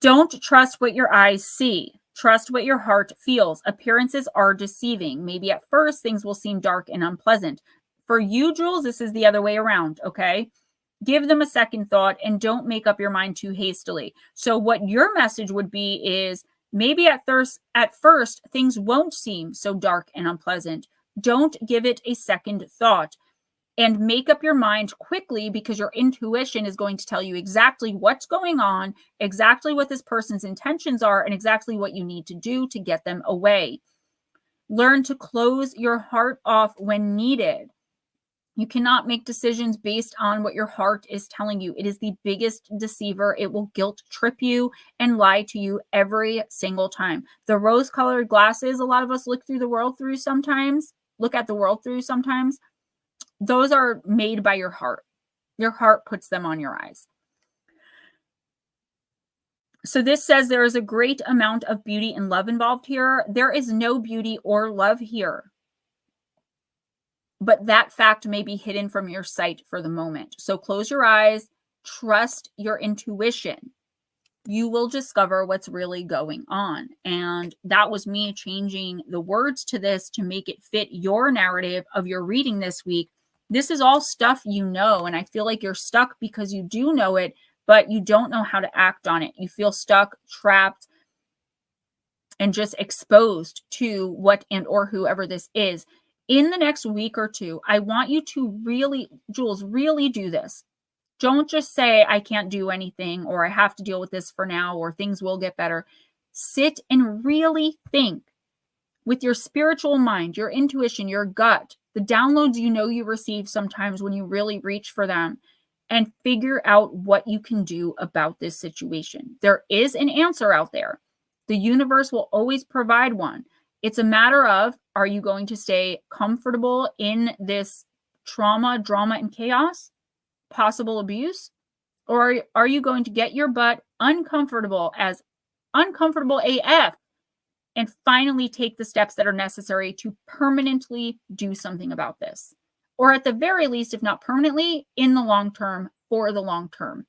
S1: Don't trust what your eyes see. Trust what your heart feels. Appearances are deceiving. Maybe at first things will seem dark and unpleasant. For you, Jules, this is the other way around, okay? Give them a second thought and don't make up your mind too hastily. So what your message would be is maybe at first things won't seem so dark and unpleasant. Don't give it a second thought and make up your mind quickly, because your intuition is going to tell you exactly what's going on, exactly what this person's intentions are, and exactly what you need to do to get them away. Learn to close your heart off when needed. You cannot make decisions based on what your heart is telling you. It is the biggest deceiver. It will guilt trip you and lie to you every single time. The rose-colored glasses a lot of us look at the world through sometimes, those are made by your heart. Your heart puts them on your eyes. So this says there is a great amount of beauty and love involved here. There is no beauty or love here, but that fact may be hidden from your sight for the moment. So close your eyes, trust your intuition. You will discover what's really going on. And that was me changing the words to this to make it fit your narrative of your reading this week. This is all stuff you know, and I feel like you're stuck because you do know it, but you don't know how to act on it. You feel stuck, trapped, and just exposed to what and or whoever this is. In the next week or two, I want you to really, Jules, really do this. Don't just say, I can't do anything, or I have to deal with this for now, or things will get better. Sit and really think with your spiritual mind, your intuition, your gut, the downloads you receive sometimes when you really reach for them, and figure out what you can do about this situation. There is an answer out there. The universe will always provide one. It's a matter of, are you going to stay comfortable in this trauma, drama, and chaos, possible abuse? Or are you going to get your butt uncomfortable AF and finally take the steps that are necessary to permanently do something about this? Or at the very least, if not permanently, in the long term, for the long term.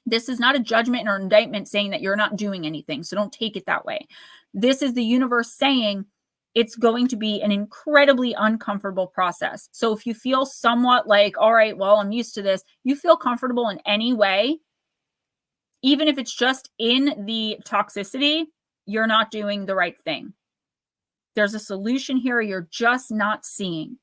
S1: This is not a judgment or indictment saying that you're not doing anything, so don't take it that way. This is the universe saying it's going to be an incredibly uncomfortable process. So if you feel somewhat like, all right, well, I'm used to this, you feel comfortable in any way, even if it's just in the toxicity, you're not doing the right thing. There's a solution here you're just not seeing.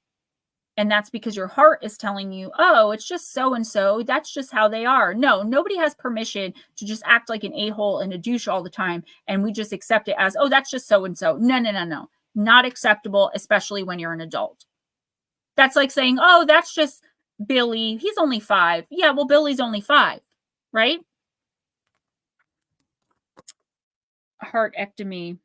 S1: And that's because your heart is telling you, oh, it's just so-and-so. That's just how they are. No, nobody has permission to just act like an a-hole and a douche all the time. And we just accept it as, oh, that's just so-and-so. No. Not acceptable, especially when you're an adult. That's like saying, oh, that's just Billy. He's only 5. Yeah, well, Billy's only 5, right? Heartectomy.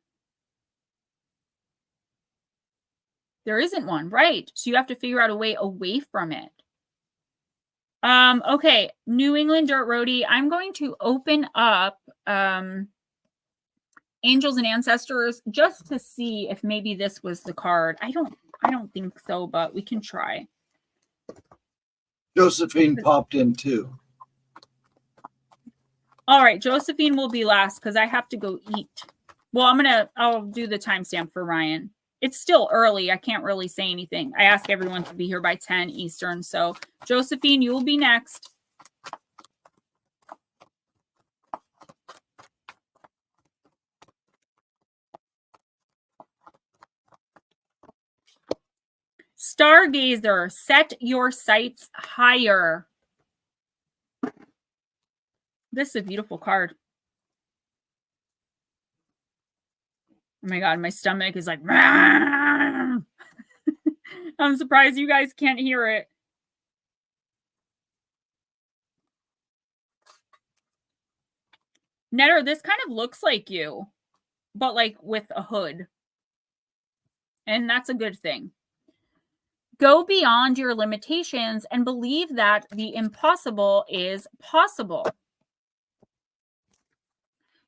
S1: There isn't one, right? So you have to figure out a way away from it. Okay, New England Dirt Roadie. I'm going to open up Angels and Ancestors just to see if maybe this was the card. I don't think so, but we can try.
S2: Josephine popped in too.
S1: All right, Josephine will be last because I have to go eat. Well, I'll do the timestamp for Ryan. It's still early. I can't really say anything. I ask everyone to be here by 10 Eastern. So, Josephine, you will be next. Stargazer, set your sights higher. This is a beautiful card. Oh my God, my stomach is like, I'm surprised you guys can't hear it. Netter, this kind of looks like you, but like with a hood. And that's a good thing. Go beyond your limitations and believe that the impossible is possible.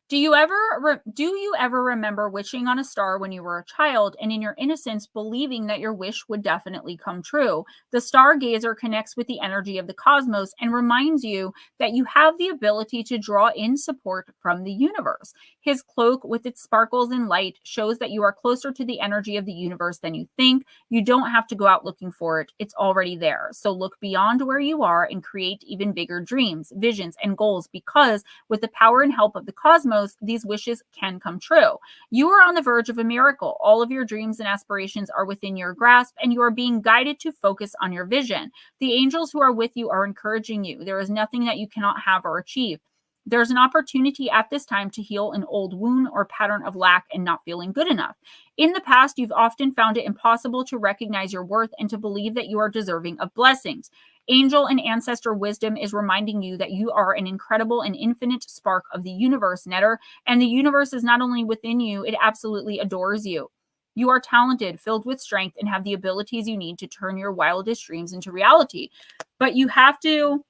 S1: Do you ever remember wishing on a star when you were a child and in your innocence believing that your wish would definitely come true? The stargazer connects with the energy of the cosmos and reminds you that you have the ability to draw in support from the universe. His cloak with its sparkles and light shows that you are closer to the energy of the universe than you think. You don't have to go out looking for it. It's already there. So look beyond where you are and create even bigger dreams, visions, and goals, because with the power and help of the cosmos, these wishes can come true. You are on the verge of a miracle. All of your dreams and aspirations are within your grasp, and you are being guided to focus on your vision. The angels who are with you are encouraging you. There is nothing that you cannot have or achieve. There's an opportunity at this time to heal an old wound or pattern of lack and not feeling good enough. In the past, you've often found it impossible to recognize your worth and to believe that you are deserving of blessings. Angel and ancestor wisdom is reminding you that you are an incredible and infinite spark of the universe, Netter, and the universe is not only within you, it absolutely adores you. You are talented, filled with strength, and have the abilities you need to turn your wildest dreams into reality. But you have to,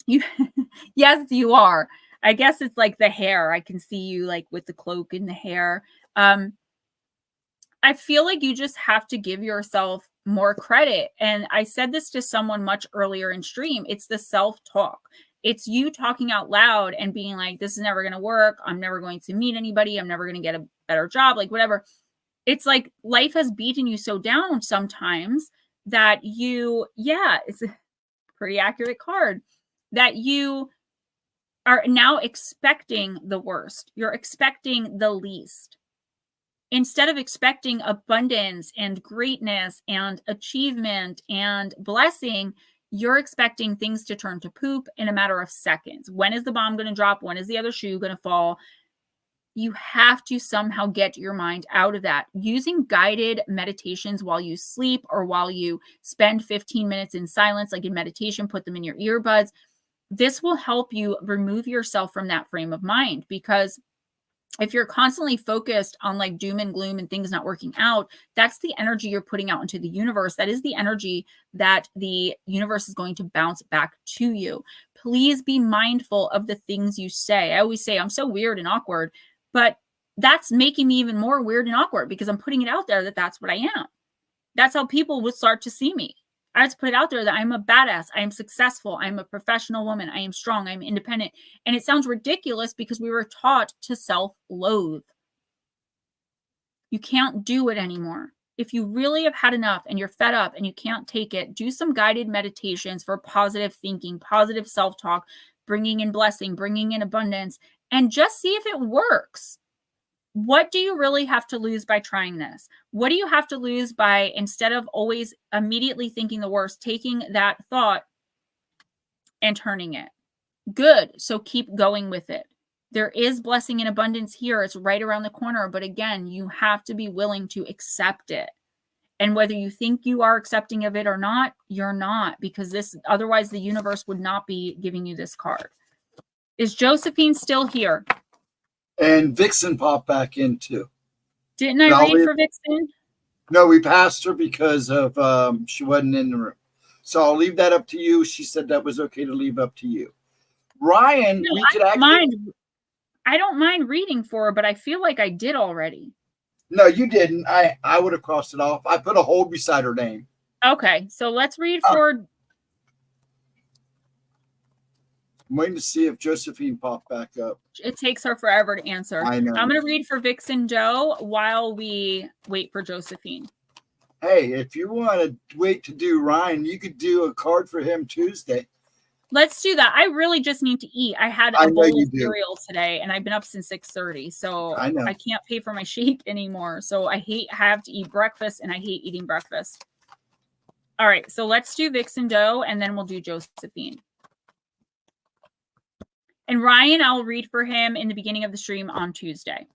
S1: yes, you are. I guess it's like the hair. I can see you like with the cloak and the hair. I feel like you just have to give yourself more credit. And I said this to someone much earlier in stream. It's the self-talk. It's you talking out loud and being like, this is never going to work. I'm never going to meet anybody. I'm never going to get a better job, like whatever. It's like life has beaten you so down sometimes that it's a pretty accurate card, that you are now expecting the worst. You're expecting the least. Instead of expecting abundance and greatness and achievement and blessing, you're expecting things to turn to poop in a matter of seconds. When is the bomb going to drop? When is the other shoe going to fall? You have to somehow get your mind out of that. Using guided meditations while you sleep or while you spend 15 minutes in silence, like in meditation, put them in your earbuds. This will help you remove yourself from that frame of mind, because if you're constantly focused on like doom and gloom and things not working out, that's the energy you're putting out into the universe. That is the energy that the universe is going to bounce back to you. Please be mindful of the things you say. I always say I'm so weird and awkward, but that's making me even more weird and awkward because I'm putting it out there that that's what I am. That's how people would start to see me. I just put it out there that I'm a badass. I am successful. I'm a professional woman. I am strong. I'm independent. And it sounds ridiculous because we were taught to self-loathe. You can't do it anymore. If you really have had enough and you're fed up and you can't take it, do some guided meditations for positive thinking, positive self-talk, bringing in blessing, bringing in abundance, and just see if it works. What do you really have to lose by trying this? What do you have to lose by, instead of always immediately thinking the worst, taking that thought and turning it? Good. So keep going with it. There is blessing and abundance here. It's right around the corner. But again, you have to be willing to accept it. And whether you think you are accepting of it or not, you're not, because otherwise the universe would not be giving you this card. Is Josephine still here?
S2: And Vixen popped back in too.
S1: Didn't I read for Vixen?
S2: No, we passed her because of she wasn't in the room. So I'll leave that up to you. She said that was okay to leave up to you. Ryan,
S1: no, I don't mind reading for her, but I feel like I did already.
S2: No, you didn't. I would have crossed it off. I put a hold beside her name.
S1: Okay, so let's read for...
S2: I'm waiting to see if Josephine popped back up.
S1: It takes her forever to answer.
S2: I know.
S1: I'm going to read for Vixen Joe while we wait for Josephine.
S2: Hey, if you want to wait to do Ryan, you could do a card for him Tuesday.
S1: Let's do that. I really just need to eat. I had a bowl of cereal today, and I've been up since 6:30, so I can't pay for my shake anymore. So I have to eat breakfast, and I hate eating breakfast. All right, so let's do Vixen Doe, and then we'll do Josephine. And Ryan, I'll read for him in the beginning of the stream on Tuesday.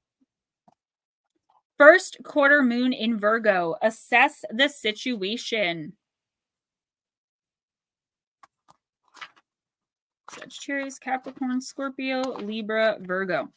S1: First quarter moon in Virgo. Assess the situation. Sagittarius, Capricorn, Scorpio, Libra, Virgo.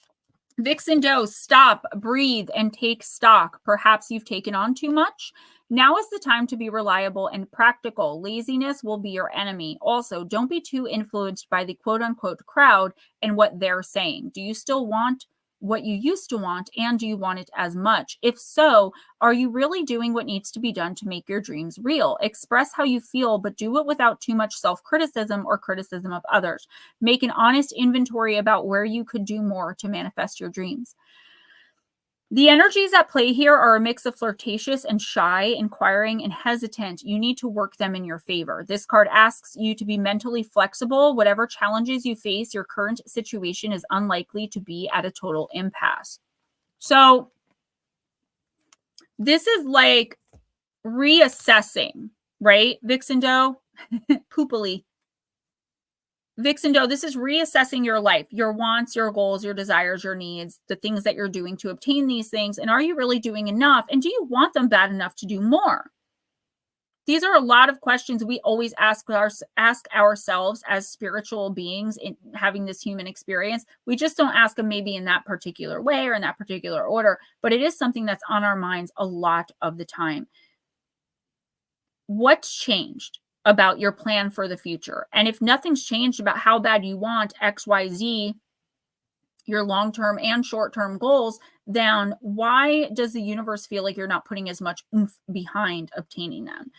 S1: Vixen doe, stop, breathe, and take stock. Perhaps you've taken on too much. Now is the time to be reliable and practical. Laziness will be your enemy. Also, don't be too influenced by the quote-unquote crowd and what they're saying. Do you still want what you used to want, and do you want it as much? If so, are you really doing what needs to be done to make your dreams real? Express how you feel, but do it without too much self-criticism or criticism of others. Make an honest inventory about where you could do more to manifest your dreams. The energies at play here are a mix of flirtatious and shy, inquiring and hesitant. You need to work them in your favor. This card asks you to be mentally flexible. Whatever challenges you face, your current situation is unlikely to be at a total impasse. So this is like reassessing, right? Vixen doe, poopily. Vixen doe, this is reassessing your life, your wants, your goals, your desires, your needs, the things that you're doing to obtain these things. And are you really doing enough? And do you want them bad enough to do more? These are a lot of questions we always ask ourselves as spiritual beings in having this human experience. We just don't ask them maybe in that particular way or in that particular order, but it is something that's on our minds a lot of the time. What's changed about your plan for the future? And if nothing's changed about how bad you want XYZ, your long-term and short-term goals, then why does the universe feel like you're not putting as much oomph behind obtaining them?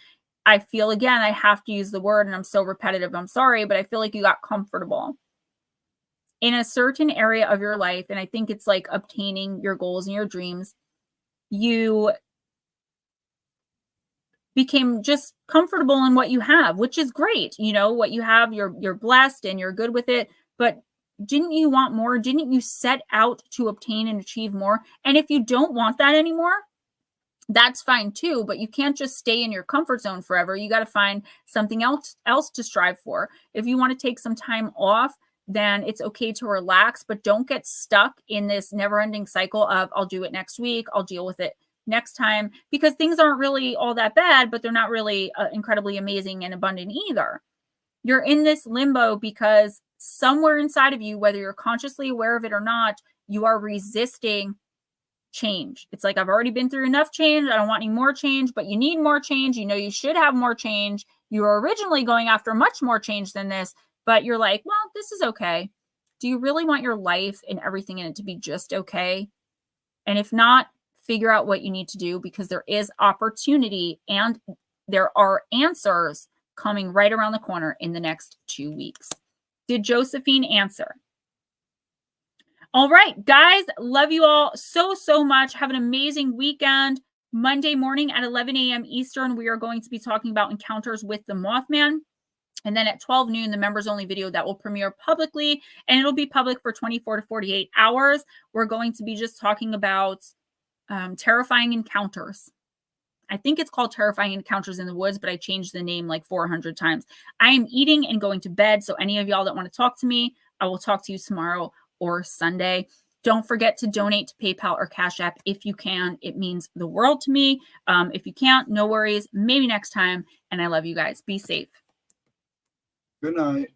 S1: I feel, again, I have to use the word, and I'm so repetitive, I'm sorry, but I feel like you got comfortable in a certain area of your life. And I think it's like obtaining your goals and your dreams. You became just comfortable in what you have, which is great. You know, what you have, you're blessed and you're good with it. But didn't you want more? Didn't you set out to obtain and achieve more? And if you don't want that anymore, that's fine too, but you can't just stay in your comfort zone forever. You got to find something else to strive for. If you want to take some time off, then it's okay to relax, but don't get stuck in this never-ending cycle of I'll do it next week, I'll deal with it next time, because things aren't really all that bad, but they're not really incredibly amazing and abundant either. You're in this limbo because somewhere inside of you, whether you're consciously aware of it or not, you are resisting change. It's like, I've already been through enough change. I don't want any more change, but you need more change. You know, you should have more change. You were originally going after much more change than this, but you're like, well, this is okay. Do you really want your life and everything in it to be just okay? And if not, figure out what you need to do, because there is opportunity and there are answers coming right around the corner in the next 2 weeks. Did Josephine answer? All right, guys, love you all so, so much. Have an amazing weekend. Monday morning at 11 a.m. Eastern, we are going to be talking about encounters with the Mothman. And then at 12 noon, the members only video that will premiere publicly, and it'll be public for 24 to 48 hours. We're going to be just talking about terrifying encounters. I think it's called Terrifying Encounters in the Woods, but I changed the name like 400 times. I am eating and going to bed, so any of y'all that want to talk to me, I will talk to you tomorrow or Sunday. Don't forget to donate to PayPal or Cash App if you can. It means the world to me. If you can't, no worries. Maybe next time. And I love you guys. Be safe.
S2: Good night.